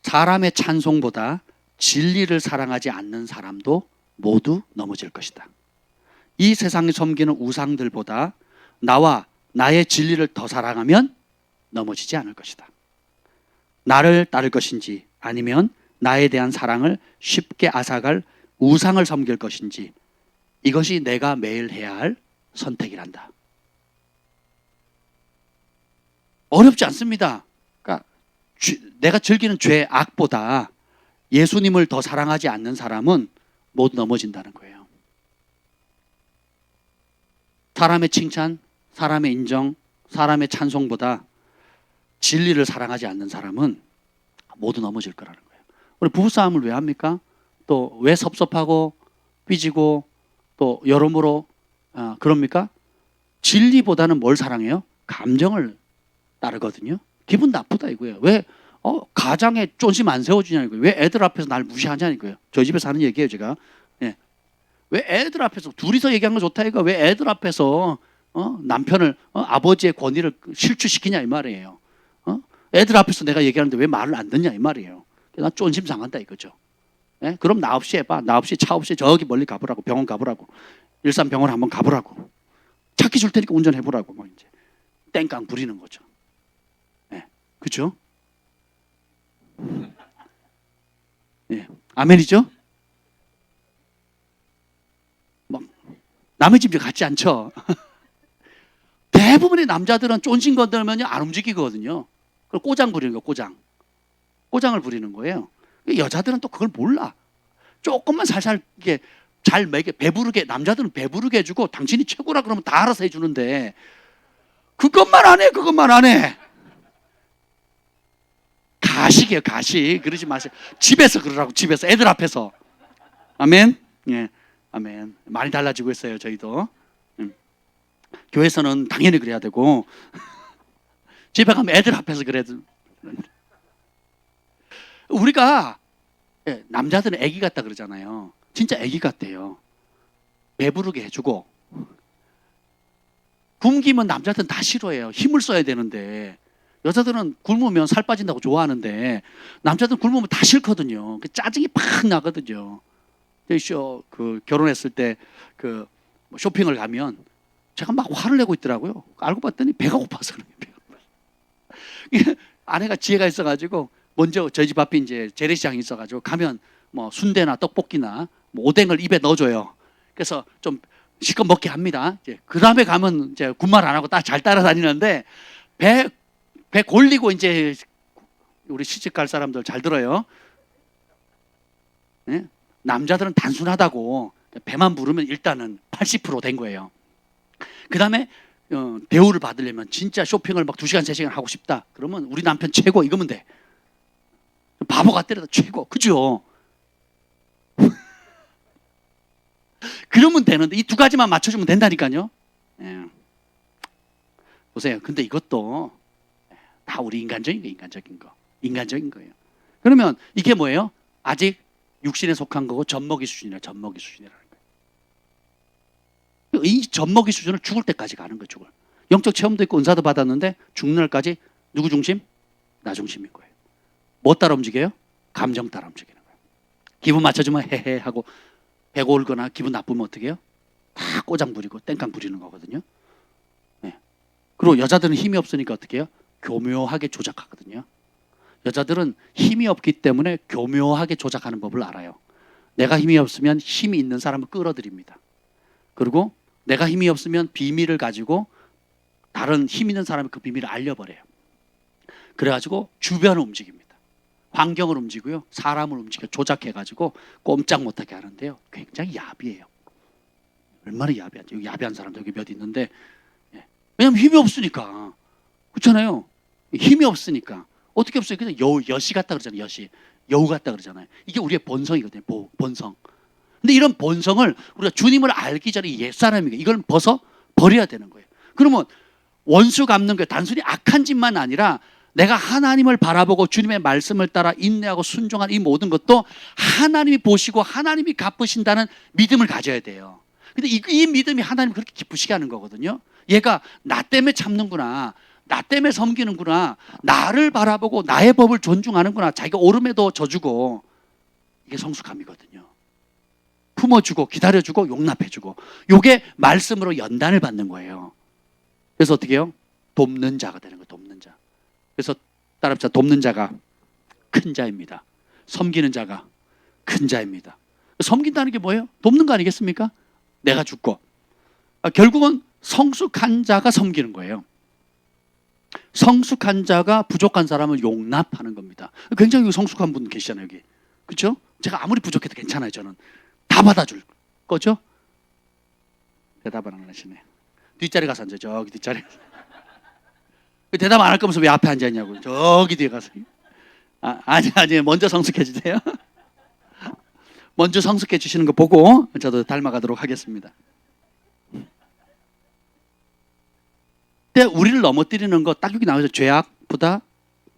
사람의 찬송보다 진리를 사랑하지 않는 사람도 모두 넘어질 것이다. 이 세상에 섬기는 우상들보다 나와 나의 진리를 더 사랑하면 넘어지지 않을 것이다. 나를 따를 것인지 아니면 나에 대한 사랑을 쉽게 앗아갈 우상을 섬길 것인지 이것이 내가 매일 해야 할 선택이란다. 어렵지 않습니다. 그러니까 내가 즐기는 죄, 악보다 예수님을 더 사랑하지 않는 사람은 모두 넘어진다는 거예요. 사람의 칭찬, 사람의 인정, 사람의 찬송보다 진리를 사랑하지 않는 사람은 모두 넘어질 거라는 거예요. 우리 부부싸움을 왜 합니까? 또 왜 섭섭하고 삐지고 또 여러모로 그럽니까? 진리보다는 뭘 사랑해요? 감정을 따르거든요. 기분 나쁘다 이거예요. 왜 가장에 쫀심 안 세워주냐 이거예요. 왜 애들 앞에서 날 무시하냐 이거예요. 저희 집에서 하는 얘기예요 제가. 예. 왜 애들 앞에서 둘이서 얘기하는 거 좋다 이거. 왜 애들 앞에서 남편을 아버지의 권위를 실추시키냐 이 말이에요. 애들 앞에서 내가 얘기하는데 왜 말을 안 듣냐 이 말이에요. 나 쫀심 상한다 이거죠. 예? 그럼 나 없이 해봐. 나 없이 차 없이 저기 멀리 가보라고. 병원 가보라고. 일산병원 한번 가보라고. 차키 줄 테니까 운전해보라고. 막 이제 땡깡 부리는 거죠. 예, 그렇죠? 예, 아멘이죠? 막 남의 집이 같지 않죠. 대부분의 남자들은 쫀신 건들면 안 움직이거든요. 그걸 꼬장 부리는 거예요. 꼬장을 부리는 거예요. 여자들은 또 그걸 몰라. 조금만 살살 이게 잘 배부르게 남자들은 배부르게 해주고 당신이 최고라 그러면 다 알아서 해주는데 그것만 안 해. 가식이에요, 가식. 그러지 마세요. 집에서 그러라고, 집에서 애들 앞에서. 아멘. 예, 아멘. 많이 달라지고 있어요, 저희도. 교회에서는 당연히 그래야 되고 집에 가면 애들 앞에서 그래도 우리가 남자들은 애기 같다 그러잖아요. 진짜 애기 같대요. 배부르게 해주고 굶기면 남자들은 다 싫어해요. 힘을 써야 되는데 여자들은 굶으면 살 빠진다고 좋아하는데 남자들은 굶으면 다 싫거든요. 짜증이 팍 나거든요. 결혼했을 때 쇼핑을 가면 제가 막 화를 내고 있더라고요. 알고 봤더니 배가 고파서 그래요. 아내가 지혜가 있어가지고 먼저 저희 집 앞에 이제 재래시장이 있어가지고 가면 뭐 순대나 떡볶이나 뭐 오뎅을 입에 넣어줘요. 그래서 좀 실컷 먹게 합니다. 이제 그 다음에 가면 이제 군말 안 하고 딱 잘 따라다니는데 배 골리고 이제 우리 시집갈 사람들 잘 들어요. 예? 남자들은 단순하다고 배만 부르면 일단은 80%된 거예요. 그 다음에 대우를 받으려면 진짜 쇼핑을 막 2시간 3시간 하고 싶다. 그러면 우리 남편 최고 이거면 돼. 바보 같더라도 최고. 그죠? 그러면 되는데 이 두 가지만 맞춰주면 된다니까요. 예. 보세요. 근데 이것도 다 우리 인간적인 거. 인간적인 거예요. 그러면 이게 뭐예요? 아직 육신에 속한 거고 젖먹이 수준이라는 거예요. 이 젖먹이 수준을 죽을 때까지 가는 거예요. 죽을. 영적 체험도 있고 은사도 받았는데 죽는 날까지 누구 중심? 나 중심인 거예요. 뭐 따라 움직여요? 감정 따라 움직이는 거예요. 기분 맞춰주면 헤헤 하고 배가 울거나 기분 나쁘면 어떻게 해요? 다 꼬장 부리고 땡깡 부리는 거거든요. 네. 그리고 여자들은 힘이 없으니까 어떻게 해요? 교묘하게 조작하거든요. 여자들은 힘이 없기 때문에 교묘하게 조작하는 법을 알아요. 내가 힘이 없으면 힘이 있는 사람을 끌어들입니다. 그리고 내가 힘이 없으면 비밀을 가지고 다른 힘 있는 사람이 그 비밀을 알려버려요. 그래가지고 주변을 움직입니다. 환경을 움직이고요. 사람을 움직여 조작해가지고 꼼짝 못하게 하는데요. 굉장히 야비해요. 얼마나 야비한지. 여기 야비한 사람도 여기 몇 있는데 왜냐면 힘이 없으니까. 그렇잖아요. 힘이 없으니까. 어떻게 없어요? 그냥 여시 같다 그러잖아요. 여시. 여우 같다 그러잖아요. 이게 우리의 본성이거든요. 본성. 근데 이런 본성을 우리가 주님을 알기 전에 옛사람이고 이걸 버려야 되는 거예요. 그러면 원수 갚는 게 단순히 악한 짓만 아니라 내가 하나님을 바라보고 주님의 말씀을 따라 인내하고 순종한 이 모든 것도 하나님이 보시고 하나님이 갚으신다는 믿음을 가져야 돼요. 근데 이 믿음이 하나님 그렇게 기쁘시게 하는 거거든요. 얘가 나 때문에 참는구나. 나 때문에 섬기는구나. 나를 바라보고 나의 법을 존중하는구나. 자기가 오름에도 져주고. 이게 성숙함이거든요. 품어주고 기다려주고 용납해주고. 이게 말씀으로 연단을 받는 거예요. 그래서 어떻게 해요? 돕는 자가 되는 거예요. 돕는 자. 그래서 따라합시다. 돕는 자가 큰 자입니다. 섬기는 자가 큰 자입니다. 섬긴다는 게 뭐예요? 돕는 거 아니겠습니까? 내가 죽고. 결국은 성숙한 자가 섬기는 거예요. 성숙한 자가 부족한 사람을 용납하는 겁니다. 굉장히 성숙한 분 계시잖아요, 여기. 그렇죠? 제가 아무리 부족해도 괜찮아요, 저는. 다 받아줄 거죠? 대답을 안 하시네. 뒷자리 가서 앉아요, 저기 뒷자리. 대답 안 할 거면서 왜 앞에 앉아있냐고. 저기 뒤에 가서. 아니, 먼저 성숙해주세요. 먼저 성숙해 주시는 거 보고 저도 닮아가도록 하겠습니다. 근데 우리를 넘어뜨리는 거 딱 여기 나와서 죄악보다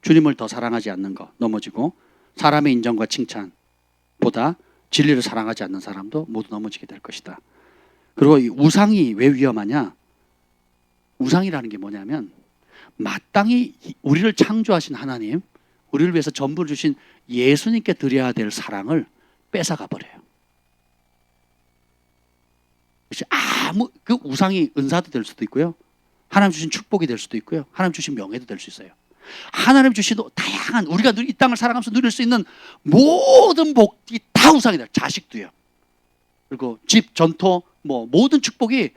주님을 더 사랑하지 않는 거 넘어지고 사람의 인정과 칭찬보다 진리를 사랑하지 않는 사람도 모두 넘어지게 될 것이다. 그리고 이 우상이 왜 위험하냐? 우상이라는 게 뭐냐면 마땅히 우리를 창조하신 하나님, 우리를 위해서 전부를 주신 예수님께 드려야 될 사랑을 뺏어가 버려요. 그 우상이 은사도 될 수도 있고요. 하나님 주신 축복이 될 수도 있고요. 하나님 주신 명예도 될 수 있어요. 하나님 주신 다양한 우리가 이 땅을 살아가면서 누릴 수 있는 모든 복이 다 우상이다. 자식도요. 그리고 집, 전토, 모든 축복이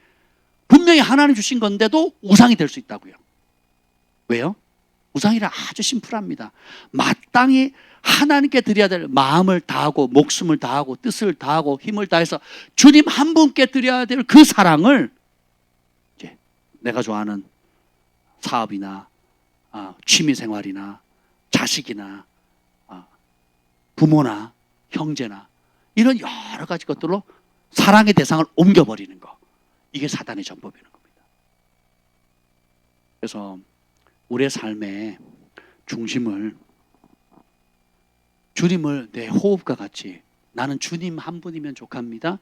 분명히 하나님 주신 건데도 우상이 될 수 있다고요. 왜요? 우상이라 아주 심플합니다. 마땅히 하나님께 드려야 될 마음을 다하고 목숨을 다하고 뜻을 다하고 힘을 다해서 주님 한 분께 드려야 될 그 사랑을 이제 내가 좋아하는 사업이나 취미생활이나 자식이나 부모나 형제나 이런 여러 가지 것들로 사랑의 대상을 옮겨버리는 거. 이게 사단의 전법이라는 겁니다. 그래서 우리의 삶의 중심을 주님을 내 호흡과 같이 나는 주님 한 분이면 족합니다.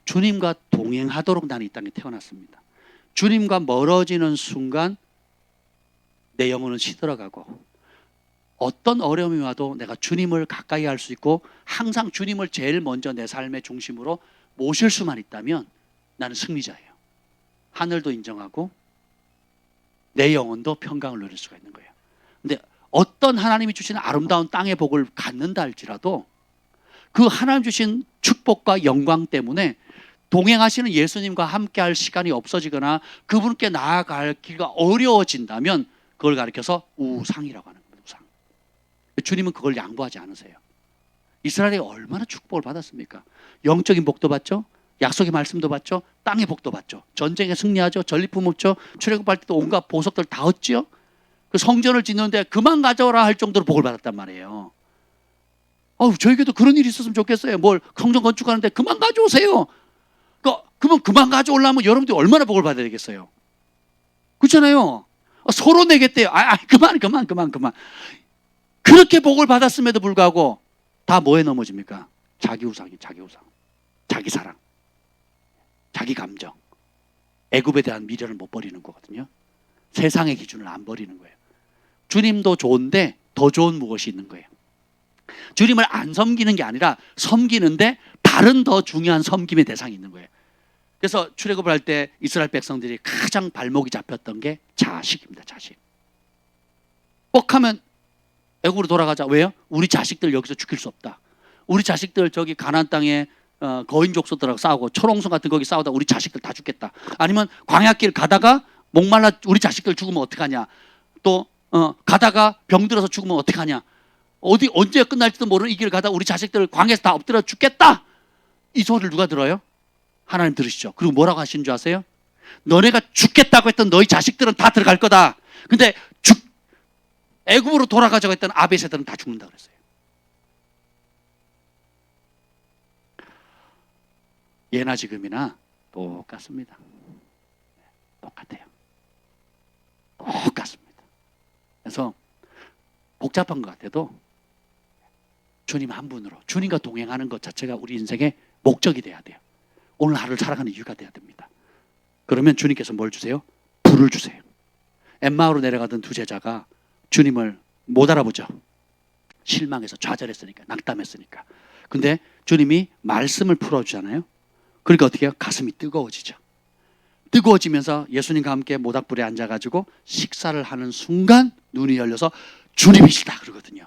주님과 동행하도록 나는 이 땅에 태어났습니다. 주님과 멀어지는 순간 내 영혼은 시들어가고 어떤 어려움이 와도 내가 주님을 가까이 할 수 있고 항상 주님을 제일 먼저 내 삶의 중심으로 모실 수만 있다면 나는 승리자예요. 하늘도 인정하고 내 영혼도 평강을 누릴 수가 있는 거예요. 근데 어떤 하나님이 주시는 아름다운 땅의 복을 갖는다 할지라도 그 하나님 주신 축복과 영광 때문에 동행하시는 예수님과 함께할 시간이 없어지거나 그분께 나아가기가 어려워진다면 그걸 가리켜서 우상이라고 하는 겁니다. 우상. 주님은 그걸 양보하지 않으세요. 이스라엘이 얼마나 축복을 받았습니까? 영적인 복도 받죠. 약속의 말씀도 받죠. 땅의 복도 받죠. 전쟁에 승리하죠. 전리품 얻죠. 출애굽할 때도 온갖 보석들 다 얻죠. 그 성전을 짓는데 그만 가져오라 할 정도로 복을 받았단 말이에요. 저에게도 그런 일이 있었으면 좋겠어요. 뭘 성전 건축하는데 그만 가져오세요. 그러면 그만 가져오려면 여러분들이 얼마나 복을 받아야 되겠어요. 그렇잖아요. 서로 내겠대요. 그만. 그렇게 복을 받았음에도 불구하고 다 뭐에 넘어집니까? 자기 우상, 자기 사랑, 자기 감정, 애굽에 대한 미련을 못 버리는 거거든요. 세상의 기준을 안 버리는 거예요. 주님도 좋은데 더 좋은 무엇이 있는 거예요. 주님을 안 섬기는 게 아니라 섬기는데 다른 더 중요한 섬김의 대상이 있는 거예요. 그래서 출애굽을 할 때 이스라엘 백성들이 가장 발목이 잡혔던 게 자식입니다. 자식. 뻑하면 애굽으로 돌아가자. 왜요? 우리 자식들 여기서 죽일 수 없다. 우리 자식들 저기 가나안 땅에 거인 족속들하고 싸우고 초롱성 같은 거기 싸우다 우리 자식들 다 죽겠다. 아니면 광야길 가다가 목말라 우리 자식들 죽으면 어떡하냐. 또 가다가 병들어서 죽으면 어떡하냐. 언제 끝날지도 모르는 이 길 가다 우리 자식들 광야에서 다 엎드려 죽겠다. 이 소리를 누가 들어요? 하나님 들으시죠. 그리고 뭐라고 하시는 줄 아세요? 너네가 죽겠다고 했던 너희 자식들은 다 들어갈 거다. 근데 애굽으로 돌아가자고 했던 아베세들은 다 죽는다 그랬어요. 예나 지금이나 똑같습니다. 똑같아요. 똑같습니다. 그래서 복잡한 것 같아도 주님 한 분으로 주님과 동행하는 것 자체가 우리 인생의 목적이 돼야 돼요. 오늘 하루를 살아가는 이유가 돼야 됩니다. 그러면 주님께서 뭘 주세요? 불을 주세요. 엠마오로 내려가던 두 제자가 주님을 못 알아보죠. 실망해서 좌절했으니까, 낙담했으니까. 근데 주님이 말씀을 풀어주잖아요. 그러니까 어떻게 해요? 가슴이 뜨거워지죠. 뜨거워지면서 예수님과 함께 모닥불에 앉아가지고 식사를 하는 순간 눈이 열려서 주님이시다 그러거든요.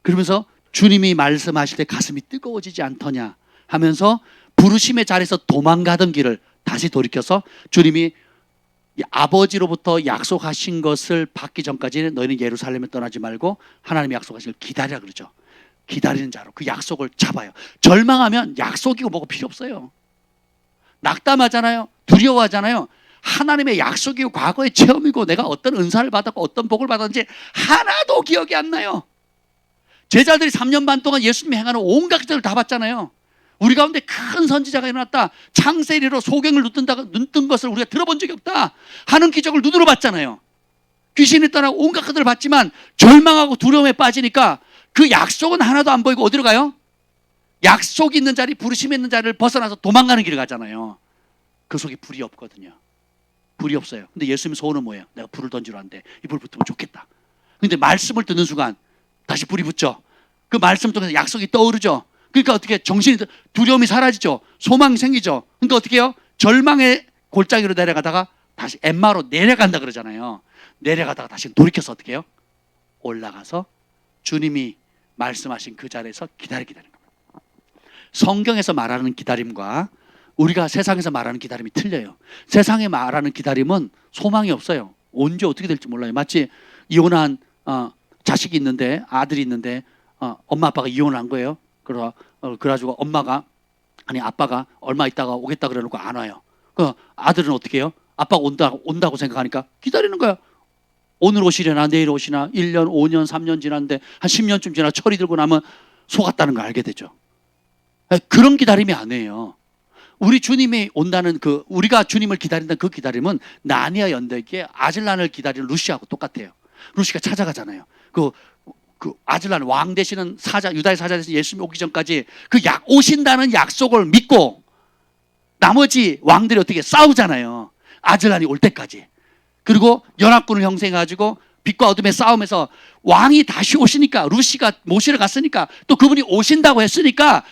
그러면서 주님이 말씀하실 때 가슴이 뜨거워지지 않더냐 하면서 부르심의 자리에서 도망가던 길을 다시 돌이켜서 주님이 아버지로부터 약속하신 것을 받기 전까지는 너희는 예루살렘에 떠나지 말고 하나님이 약속하신 걸 기다리라 그러죠. 기다리는 자로 그 약속을 잡아요. 절망하면 약속이고 뭐고 필요 없어요. 낙담하잖아요. 두려워하잖아요. 하나님의 약속이고 과거의 체험이고 내가 어떤 은사를 받았고 어떤 복을 받았는지 하나도 기억이 안 나요. 제자들이 3년 반 동안 예수님이 행하는 온갖 것들을 다 봤잖아요. 우리 가운데 큰 선지자가 일어났다. 창세리로 소경을 눈뜬 것을 우리가 들어본 적이 없다 하는 기적을 눈으로 봤잖아요. 귀신이 떠나고 온갖 것들을 봤지만 절망하고 두려움에 빠지니까 그 약속은 하나도 안 보이고 어디로 가요? 약속이 있는 자리, 부르심이 있는 자리를 벗어나서 도망가는 길을 가잖아요. 그 속에 불이 없거든요. 불이 없어요. 근데 예수님의 소원은 뭐예요? 내가 불을 던지러 왔는데 이 불 붙으면 좋겠다. 근데 말씀을 듣는 순간 다시 불이 붙죠. 그 말씀 통해서 약속이 떠오르죠. 그러니까 어떻게 두려움이 사라지죠. 소망이 생기죠. 그러니까 어떻게 해요? 절망의 골짜기로 내려가다가 다시 엠마로 내려간다 그러잖아요. 내려가다가 다시 돌이켜서 어떻게 해요? 올라가서 주님이 말씀하신 그 자리에서 기다리는 겁니다. 성경에서 말하는 기다림과 우리가 세상에서 말하는 기다림이 틀려요. 세상에 말하는 기다림은 소망이 없어요. 언제 어떻게 될지 몰라요. 마치 이혼한 자식이 있는데 아들이 있는데 엄마 아빠가 이혼을 한 거예요. 그래가지고 아빠가 얼마 있다가 오겠다 그래놓고 안 와요. 그 아들은 어떻게 해요? 아빠가 온다고 생각하니까 기다리는 거야. 오늘 오시려나 내일 오시나 1년, 5년, 3년 지났는데 한 10년쯤 지나 철이 들고 나면 속았다는 걸 알게 되죠. 그런 기다림이 아니에요. 우리 주님이 온다는 우리가 주님을 기다린다는 그 기다림은 나니아 연대기에 아질란을 기다리는 루시아하고 똑같아요. 루시가 찾아가잖아요. 그 아질란 왕 되시는 사자, 유다의 사자 되신 예수님 오기 전까지 오신다는 약속을 믿고 나머지 왕들이 어떻게 싸우잖아요. 아질란이 올 때까지. 그리고 연합군을 형성해가지고 빛과 어둠의 싸움에서 왕이 다시 오시니까 루시가 모시러 갔으니까 또 그분이 오신다고 했으니까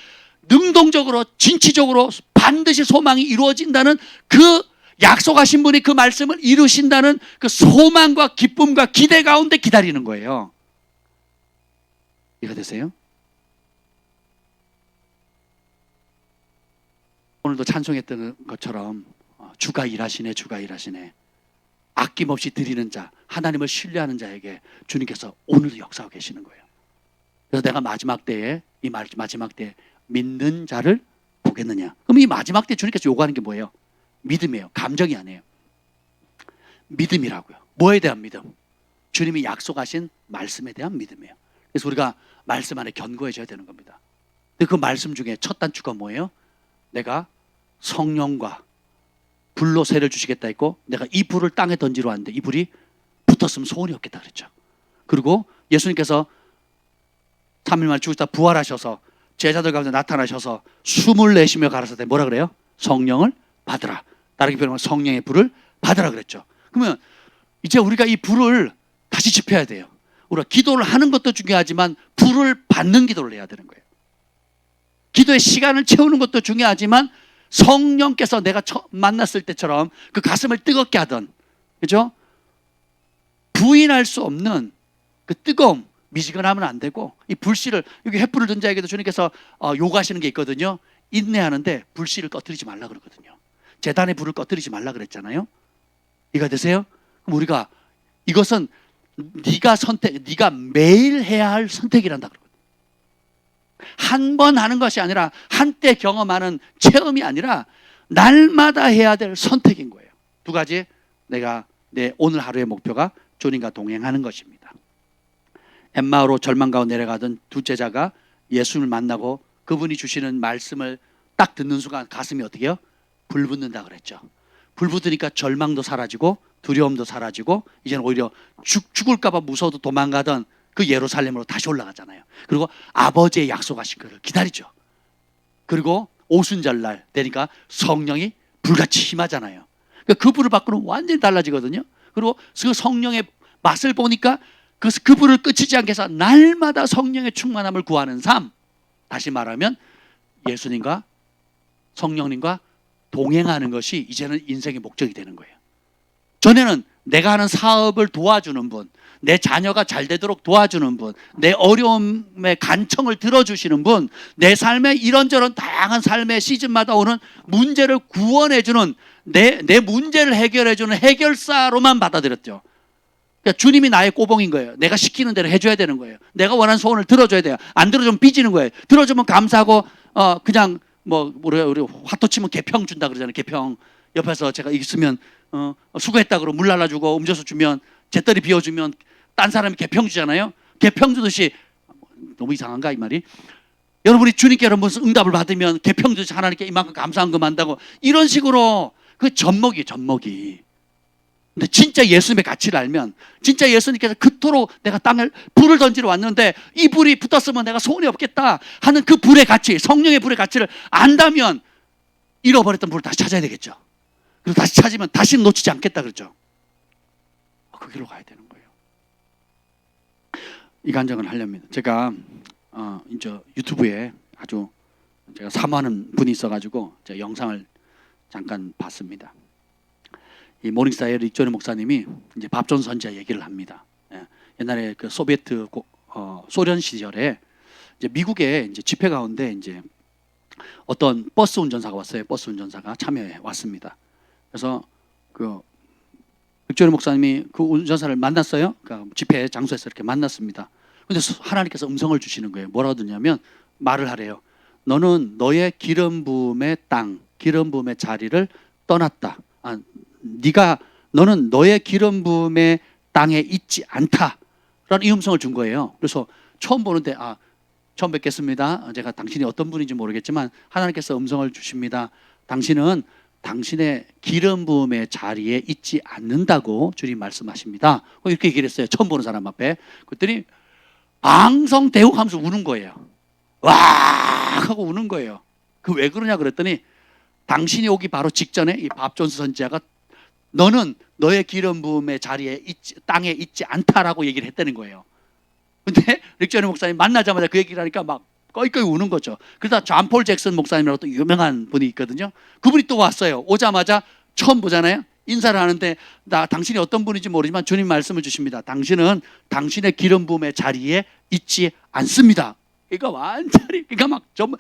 능동적으로 진취적으로 반드시 소망이 이루어진다는 그 약속하신 분이 그 말씀을 이루신다는 그 소망과 기쁨과 기대 가운데 기다리는 거예요. 이해가 되세요? 오늘도 찬송했던 것처럼 주가 일하시네, 주가 일하시네. 아낌없이 드리는 자, 하나님을 신뢰하는 자에게 주님께서 오늘도 역사하고 계시는 거예요. 그래서 내가 마지막 때에, 마지막 때에 믿는 자를 보겠느냐. 그럼 이 마지막 때 주님께서 요구하는 게 뭐예요? 믿음이에요. 감정이 아니에요. 믿음이라고요. 뭐에 대한 믿음? 주님이 약속하신 말씀에 대한 믿음이에요. 그래서 우리가 말씀 안에 견고해져야 되는 겁니다. 근데 그 말씀 중에 첫 단추가 뭐예요? 내가 성령과 불로 세를 주시겠다 했고, 내가 이 불을 땅에 던지러 왔는데 이 불이 붙었으면 소원이 없겠다 그랬죠. 그리고 예수님께서 3일 만에 죽으시다 부활하셔서 제자들 가운데 나타나셔서 숨을 내쉬며 가라사대 뭐라 그래요? 성령을 받으라. 다르게 표현하면 성령의 불을 받으라 그랬죠. 그러면 이제 우리가 이 불을 다시 지펴야 돼요. 우리가 기도를 하는 것도 중요하지만 불을 받는 기도를 해야 되는 거예요. 기도의 시간을 채우는 것도 중요하지만 성령께서 내가 만났을 때처럼 그 가슴을 뜨겁게 하던, 그죠? 부인할 수 없는 그 뜨거움, 미지근하면 안 되고, 이 불씨를, 여기 횃불을 든 자에게도 주님께서 요구하시는 게 있거든요. 인내하는데 불씨를 꺼뜨리지 말라 그러거든요. 제단의 불을 꺼뜨리지 말라 그랬잖아요. 이해가 되세요? 그럼 우리가 이것은 네가 매일 해야 할 선택이란다 그러거든요. 한 번 하는 것이 아니라, 한때 경험하는 체험이 아니라 날마다 해야 될 선택인 거예요. 두 가지, 내가 내 오늘 하루의 목표가 주님과 동행하는 것입니다. 엠마오로 절망 가운데 내려가던 두 제자가 예수님을 만나고 그분이 주시는 말씀을 딱 듣는 순간 가슴이 어떻게 해요? 불붙는다 그랬죠. 불붙으니까 절망도 사라지고 두려움도 사라지고 이제는 오히려 죽을까 봐 무서워도 도망가던 그 예루살렘으로 다시 올라가잖아요. 그리고 아버지의 약속하신 것을 기다리죠. 그리고 오순절날 되니까 성령이 불같이 임하잖아요. 그 불을 받고는 완전히 달라지거든요. 그리고 그 성령의 맛을 보니까 그 불을 끄치지 않게 해서 날마다 성령의 충만함을 구하는 삶. 다시 말하면 예수님과 성령님과 동행하는 것이 이제는 인생의 목적이 되는 거예요. 전에는 내가 하는 사업을 도와주는 분, 내 자녀가 잘 되도록 도와주는 분, 내 어려움의 간청을 들어주시는 분, 내 삶의 이런저런 다양한 삶의 시즌마다 오는 문제를 구원해주는, 내 문제를 해결해주는 해결사로만 받아들였죠. 그러니까 주님이 나의 꼬봉인 거예요. 내가 시키는 대로 해줘야 되는 거예요. 내가 원하는 소원을 들어줘야 돼요. 안 들어주면 삐지는 거예요. 들어주면 감사하고 그냥 우리 화토 치면 개평 준다 그러잖아요. 개평. 옆에서 제가 있으면 수고했다 그러고 물 날라주고 음료수 주면, 재떨이 비워주면 딴 사람이 개평 주잖아요. 개평 주듯이, 너무 이상한가 이 말이? 여러분이 주님께 무슨 응답을 받으면 개평 주듯이 하나님께 이만큼 감사한 거 만다고, 이런 식으로 그 젖먹이. 근데 진짜 예수님의 가치를 알면, 진짜 예수님께서 그토록 내가 땅에 불을 던지러 왔는데 이 불이 붙었으면 내가 소원이 없겠다 하는 그 불의 가치, 성령의 불의 가치를 안다면 잃어버렸던 불을 다시 찾아야 되겠죠. 그리고 다시 찾으면 다시는 놓치지 않겠다 그랬죠. 그 길로 가야 되는 거예요. 이 간증을 하려면 제가 이제 유튜브에 아주 제가 사모하는 분이 있어가지고 제가 영상을 잠깐 봤습니다. 이 모닝스타의 릭조니 목사님이 이제 밥존 선지자 얘기를 합니다. 옛날에 그 소비에트 소련 시절에 이제 미국에 이제 집회 가운데 이제 어떤 버스 운전사가 왔어요. 버스 운전사가 참여해 왔습니다. 그래서 그 릭조니 목사님이 그 운전사를 만났어요. 그러니까 집회 장소에서 이렇게 만났습니다. 근데 하나님께서 음성을 주시는 거예요. 뭐라고 듣냐면 말을 하래요. 너는 너의 기름 부음의 땅, 기름 부음의 자리를 떠났다. 너는 너의 기름 부음의 땅에 있지 않다라는 이 음성을 준 거예요. 그래서 처음 보는데 처음 뵙겠습니다. 제가 당신이 어떤 분인지 모르겠지만 하나님께서 음성을 주십니다. 당신은 당신의 기름 부음의 자리에 있지 않는다고 주님 말씀하십니다. 이렇게 얘기를 했어요. 처음 보는 사람 앞에. 그랬더니 방성대혹하면서 우는 거예요. 와 하고 우는 거예요. 그 왜 그러냐 그랬더니 당신이 오기 바로 직전에 이 밥존스 선지자가 너는 너의 기름 부음의 자리에 땅에 있지 않다라고 얘기를 했다는 거예요. 근데 릭조니 목사님 만나자마자 그 얘기를 하니까 막 꺼이꺼이 우는 거죠. 그러다 존 폴 잭슨 목사님이라고 또 유명한 분이 있거든요. 그분이 또 왔어요. 오자마자 처음 보잖아요. 인사를 하는데 당신이 어떤 분인지 모르지만 주님 말씀을 주십니다. 당신은 당신의 기름 부음의 자리에 있지 않습니다. 그러니까 완전히 그러니까 막 전부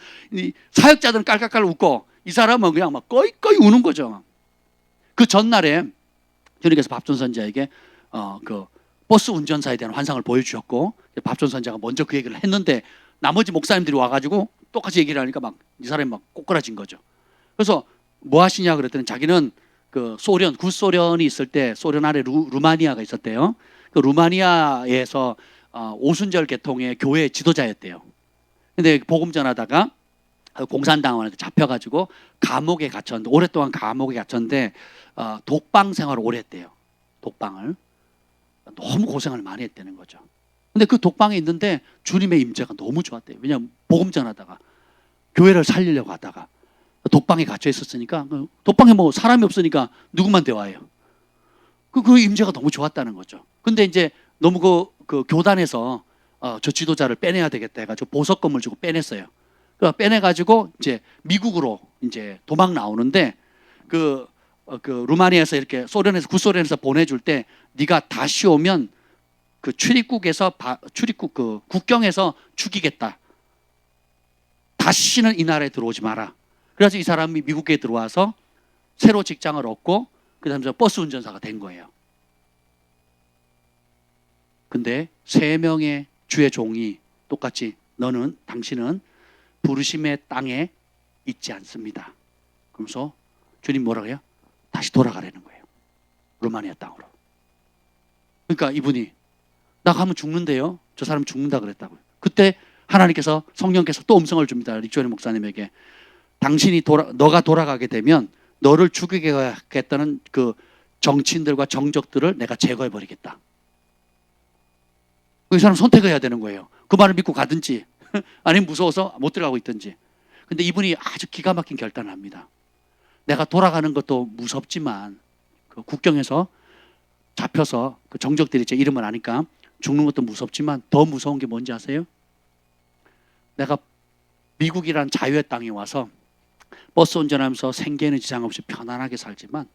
사역자들은 깔깔깔 웃고 이 사람은 그냥 막 꺼이꺼이 우는 거죠. 그 전날에 주님께서 밥존 선지자에게 그 버스 운전사에 대한 환상을 보여주셨고 밥존 선지자가 먼저 그 얘기를 했는데 나머지 목사님들이 와가지고 똑같이 얘기를 하니까 막 이 사람이 막 꼬꾸라진 거죠. 그래서 뭐 하시냐 그랬더니 자기는 그 소련, 구소련이 있을 때 소련 아래 루마니아가 있었대요. 그 루마니아에서 오순절 계통의 교회 지도자였대요. 근데 복음 전하다가 공산당원한테 잡혀가지고 감옥에 갇혔는데 오랫동안 감옥에 갇혔는데 독방 생활을 오래 했대요. 독방을 너무 고생을 많이 했다는 거죠. 근데 그 독방에 있는데 주님의 임재가 너무 좋았대요. 왜냐하면 복음 전하다가 교회를 살리려고 하다가 독방에 갇혀 있었으니까 독방에 뭐 사람이 없으니까 누구만 대화해요. 그 임재가 너무 좋았다는 거죠. 근데 이제 너무 그 교단에서 저 지도자를 빼내야 되겠다 해가지고 보석금을 주고 빼냈어요. 그러니까 빼내가지고 이제 미국으로 이제 도망 나오는데 그 루마니아에서 이렇게 소련에서 구소련에서 보내줄 때 네가 다시 오면 그 출입국에서 그 국경에서 죽이겠다. 다시는 이 나라에 들어오지 마라. 그래서 이 사람이 미국에 들어와서 새로 직장을 얻고 그다음에 버스 운전사가 된 거예요. 근데 3명의 주의 종이 똑같이 당신은 부르심의 땅에 있지 않습니다. 그러면서 주님 뭐라고 해요? 다시 돌아가라는 거예요. 루마니아 땅으로. 그러니까 이분이 나 가면 죽는데요. 저 사람 죽는다 그랬다고요. 그때 하나님께서 성령께서 또 음성을 줍니다. 릭조니 목사님에게 너가 돌아가게 되면 너를 죽이겠다는 그 정치인들과 정적들을 내가 제거해 버리겠다. 이 사람 선택해야 되는 거예요. 그 말을 믿고 가든지 아니면 무서워서 못 들어가고 있든지. 근데 이분이 아주 기가 막힌 결단을 합니다. 내가 돌아가는 것도 무섭지만 그 국경에서 잡혀서 그 정적들이 제 이름을 아니까 죽는 것도 무섭지만 더 무서운 게 뭔지 아세요? 내가 미국이란 자유의 땅에 와서 버스 운전하면서 생계는 지장 없이 편안하게 살지만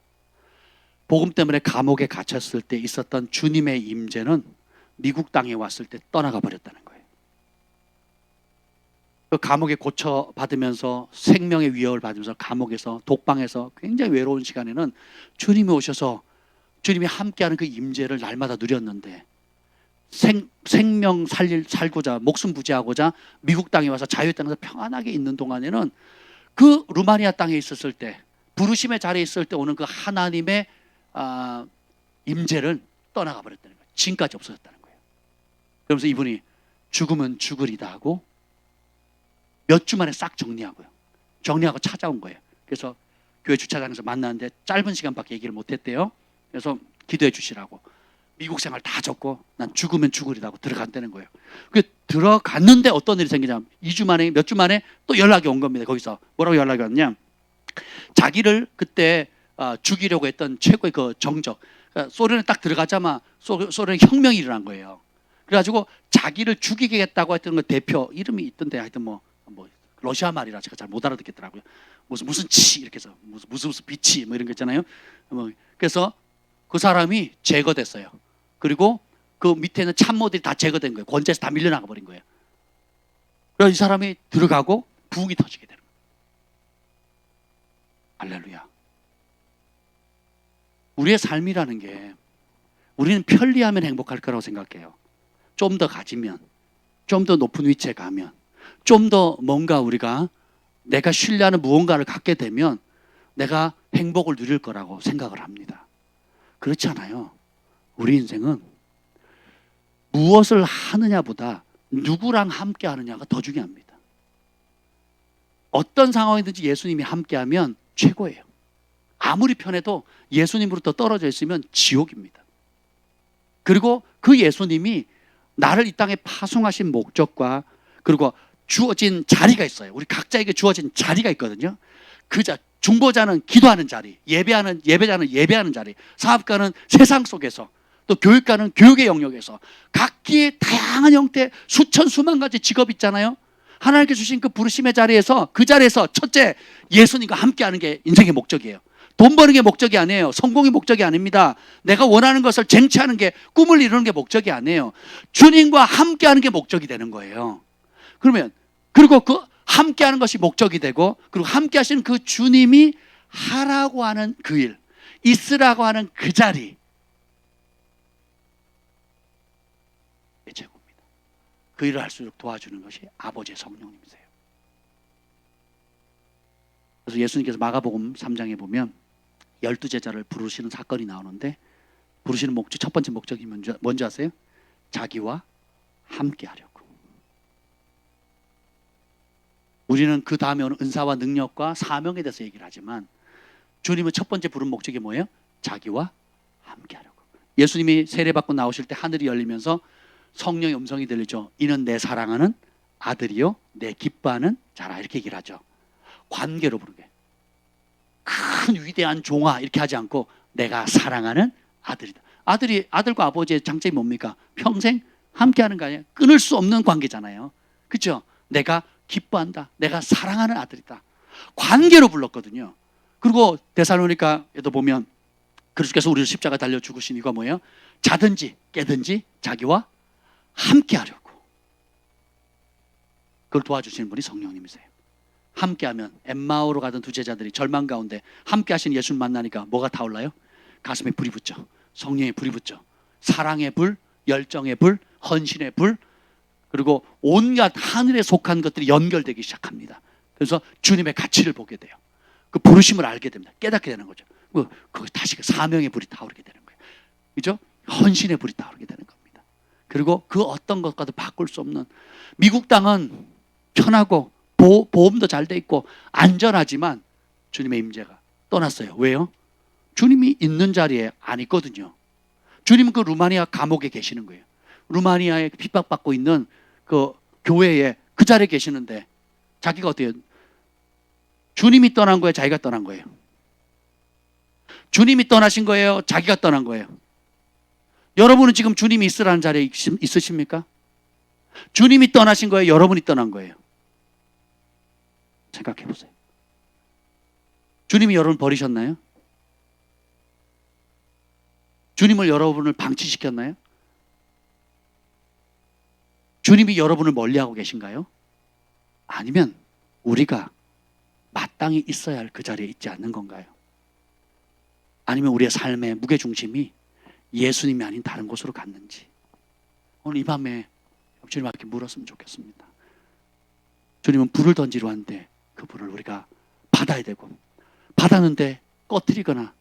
복음 때문에 감옥에 갇혔을 때 있었던 주님의 임재는 미국 땅에 왔을 때 떠나가 버렸다는 거예요. 그 감옥에 고쳐받으면서 생명의 위협을 받으면서 감옥에서 독방에서 굉장히 외로운 시간에는 주님이 오셔서 주님이 함께하는 그 임재를 날마다 누렸는데 생명 살고자 목숨 부지하고자 미국 땅에 와서 자유 땅에서 평안하게 있는 동안에는 그 루마니아 땅에 있었을 때 부르심의 자리에 있을 때 오는 그 하나님의 임재를 떠나가 버렸다는 거예요. 지금까지 없어졌다는 거예요. 그러면서 이분이 죽으면 죽으리다 하고 몇 주 만에 싹 정리하고 찾아온 거예요. 그래서 교회 주차장에서 만났는데 짧은 시간밖에 얘기를 못했대요. 그래서 기도해 주시라고 미국 생활 다 적고 난 죽으면 죽으리라고 들어간다는 거예요. 그 들어갔는데 어떤 일이 생기냐면 2주 만에 몇 주 만에 또 연락이 온 겁니다. 거기서 뭐라고 연락이 왔냐? 자기를 그때 죽이려고 했던 최고의 그 정적, 그러니까 소련에 딱 들어가자마 소련에 혁명이 일어난 거예요. 그래가지고 자기를 죽이겠다고 했던 그 대표 이름이 있던데 하여튼 뭐 러시아 말이라 제가 잘 못 알아듣겠더라고요. 무슨 치 이렇게 해서 무슨 비치 뭐 이런 거 있잖아요. 그래서 그 사람이 제거됐어요. 그리고 그 밑에 있는 참모들이 다 제거된 거예요. 권세에서 다 밀려나가 버린 거예요. 그래서 이 사람이 들어가고 부흥이 터지게 되는 거예요. 할렐루야. 우리의 삶이라는 게 우리는 편리하면 행복할 거라고 생각해요. 좀 더 가지면, 좀 더 높은 위치에 가면, 좀 더 뭔가 우리가 내가 신뢰하는 무언가를 갖게 되면 내가 행복을 누릴 거라고 생각을 합니다. 그렇지 않아요. 우리 인생은 무엇을 하느냐보다 누구랑 함께 하느냐가 더 중요합니다. 어떤 상황이든지 예수님이 함께하면 최고예요. 아무리 편해도 예수님으로부터 떨어져 있으면 지옥입니다. 그리고 그 예수님이 나를 이 땅에 파송하신 목적과 그리고 주어진 자리가 있어요. 우리 각자에게 주어진 자리가 있거든요. 중보자는 기도하는 자리, 예배자는 예배하는 자리, 사업가는 세상 속에서, 또 교육가는 교육의 영역에서 각기의 다양한 형태 수천 수만 가지 직업 있잖아요. 하나님께 주신 그 부르심의 자리에서 그 자리에서 첫째 예수님과 함께하는 게 인생의 목적이에요. 돈 버는 게 목적이 아니에요. 성공이 목적이 아닙니다. 내가 원하는 것을 쟁취하는 게, 꿈을 이루는 게 목적이 아니에요. 주님과 함께하는 게 목적이 되는 거예요. 그러면 그리고 그 함께하는 것이 목적이 되고, 그리고 함께하시는 그 주님이 하라고 하는 그 일, 있으라고 하는 그 자리, 최고입니다. 그 일을 할 수 있도록 도와주는 것이 아버지의 성령님이세요. 그래서 예수님께서 마가복음 3장에 보면 12제자를 부르시는 사건이 나오는데, 부르시는 목적, 첫 번째 목적이 뭔지 아세요? 자기와 함께 하려고. 우리는 그 다음에 오는 은사와 능력과 사명에 대해서 얘기를 하지만, 주님은 첫 번째 부른 목적이 뭐예요? 자기와 함께 하려고. 예수님이 세례받고 나오실 때 하늘이 열리면서 성령의 음성이 들리죠. 이는 내 사랑하는 아들이요 내 기뻐하는 자라, 이렇게 얘기를 하죠. 관계로 부르게. 큰 위대한 종아 이렇게 하지 않고 내가 사랑하는 아들이다. 아들과 아버지의 장점이 뭡니까? 평생 함께하는 거 아니에요? 끊을 수 없는 관계잖아요. 그렇죠? 내가 기뻐한다. 내가 사랑하는 아들이다. 관계로 불렀거든요. 그리고 데살로니가에도 보면 그리스도께서 우리를 십자가 달려 죽으신 이유가 뭐예요? 자든지 깨든지 자기와 함께 하려고. 그걸 도와주시는 분이 성령님이세요. 함께하면, 엠마오로 가던 두 제자들이 절망 가운데 함께 하신 예수를 만나니까 뭐가 타올라요? 가슴에 불이 붙죠. 성령의 불이 붙죠. 사랑의 불, 열정의 불, 헌신의 불, 그리고 온갖 하늘에 속한 것들이 연결되기 시작합니다. 그래서 주님의 가치를 보게 돼요. 그 부르심을 알게 됩니다. 깨닫게 되는 거죠. 다시 그 사명의 불이 타오르게 되는 거예요. 그죠? 헌신의 불이 타오르게 되는 겁니다. 그리고 그 어떤 것과도 바꿀 수 없는, 미국 땅은 편하고 보험도 잘 돼 있고 안전하지만 주님의 임재가 떠났어요. 왜요? 주님이 있는 자리에 안 있거든요. 주님은 그 루마니아 감옥에 계시는 거예요. 루마니아에 핍박받고 있는 그 교회에 그 자리에 계시는데 자기가 어때요? 주님이 떠난 거예요? 자기가 떠난 거예요? 주님이 떠나신 거예요? 자기가 떠난 거예요? 여러분은 지금 주님이 있으라는 자리에 있으십니까? 주님이 떠나신 거예요? 여러분이 떠난 거예요? 생각해 보세요. 주님이 여러분을 버리셨나요? 주님을 여러분을 방치시켰나요? 주님이 여러분을 멀리하고 계신가요? 아니면 우리가 마땅히 있어야 할 그 자리에 있지 않는 건가요? 아니면 우리의 삶의 무게중심이 예수님이 아닌 다른 곳으로 갔는지, 오늘 이 밤에 주님께 물었으면 좋겠습니다. 주님은 불을 던지러 왔는데 그 불을 우리가 받아야 되고, 받았는데 꺼뜨리거나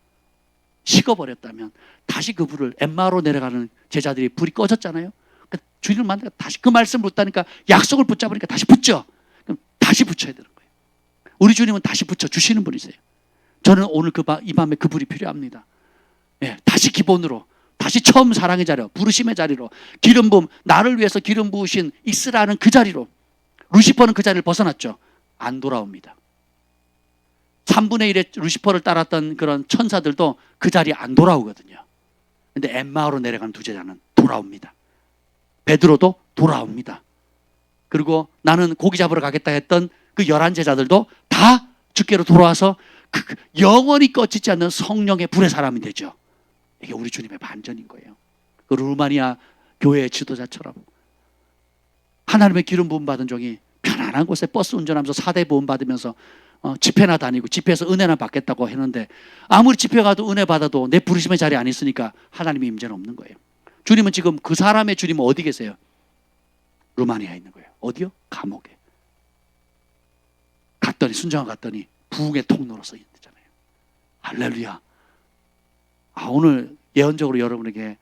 식어버렸다면 다시 그 불을, 엠마오로 내려가는 제자들이 불이 꺼졌잖아요. 그러니까 주님을 만나니까 다시 그 말씀을 붙다니까, 약속을 붙잡으니까 다시 붙죠. 그럼 다시 붙여야 되는 거예요. 우리 주님은 다시 붙여주시는 분이세요. 저는 오늘 이 밤에 그 불이 필요합니다. 예, 다시 기본으로, 다시 처음 사랑의 자리로, 부르심의 자리로, 기름 부음, 나를 위해서 기름 부으신 있으라는 그 자리로. 루시퍼는 그 자리를 벗어났죠. 안 돌아옵니다. 3분의 1의 루시퍼를 따랐던 그런 천사들도 그 자리에 안 돌아오거든요. 근데 엠마오로 내려가는 두 제자는 돌아옵니다. 베드로도 돌아옵니다. 그리고 나는 고기 잡으러 가겠다 했던 그 11제자들도 다 주께로 돌아와서 영원히 꺼지지 않는 성령의 불의 사람이 되죠. 이게 우리 주님의 반전인 거예요. 그 루마니아 교회의 지도자처럼 하나님의 기름 부음 받은 종이 편안한 곳에 버스 운전하면서 4대 보험 받으면서 집회나 다니고, 집회에서 은혜나 받겠다고 했는데 아무리 집회 가도 은혜 받아도 내 부르심의 자리에 안 있으니까 하나님의 임재는 없는 거예요. 주님은 지금 그 사람의 주님은 어디 계세요? 루마니아에 있는 거예요. 어디요? 감옥에. 순정한 갔더니 부흥의 통로로서 있잖아요. 할렐루야. 오늘 예언적으로 여러분에게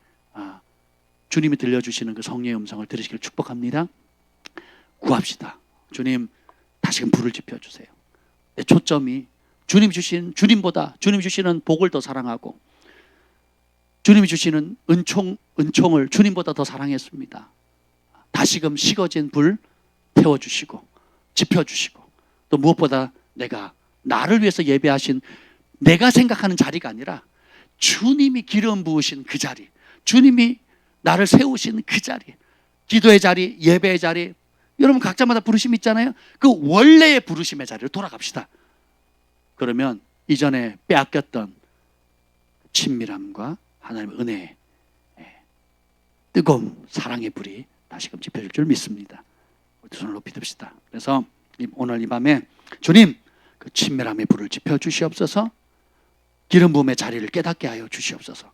주님이 들려주시는 그 성령의 음성을 들으시길 축복합니다. 구합시다. 주님, 다시금 불을 지펴주세요. 내 초점이 주님보다 주님이 주시는 복을 더 사랑하고, 주님이 주시는 은총을 주님보다 더 사랑했습니다. 다시금 식어진 불 태워주시고 지펴주시고, 또 무엇보다 나를 위해서 예배하신, 내가 생각하는 자리가 아니라 주님이 기름 부으신 그 자리, 주님이 나를 세우신 그 자리, 기도의 자리, 예배의 자리, 여러분 각자마다 부르심이 있잖아요. 그 원래의 부르심의 자리로 돌아갑시다. 그러면 이전에 빼앗겼던 친밀함과 하나님의 은혜의 뜨거움, 사랑의 불이 다시금 지펴질 줄 믿습니다. 두 손을 높이 듭시다. 그래서 오늘 이 밤에 주님 그 친밀함의 불을 지펴 주시옵소서. 기름 부음의 자리를 깨닫게 하여 주시옵소서.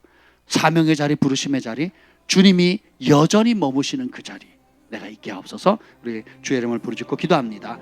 사명의 자리, 부르심의 자리, 주님이 여전히 머무시는 그 자리 내가 있게 하옵소서. 우리 주의 이름을 부르짖고 기도합니다.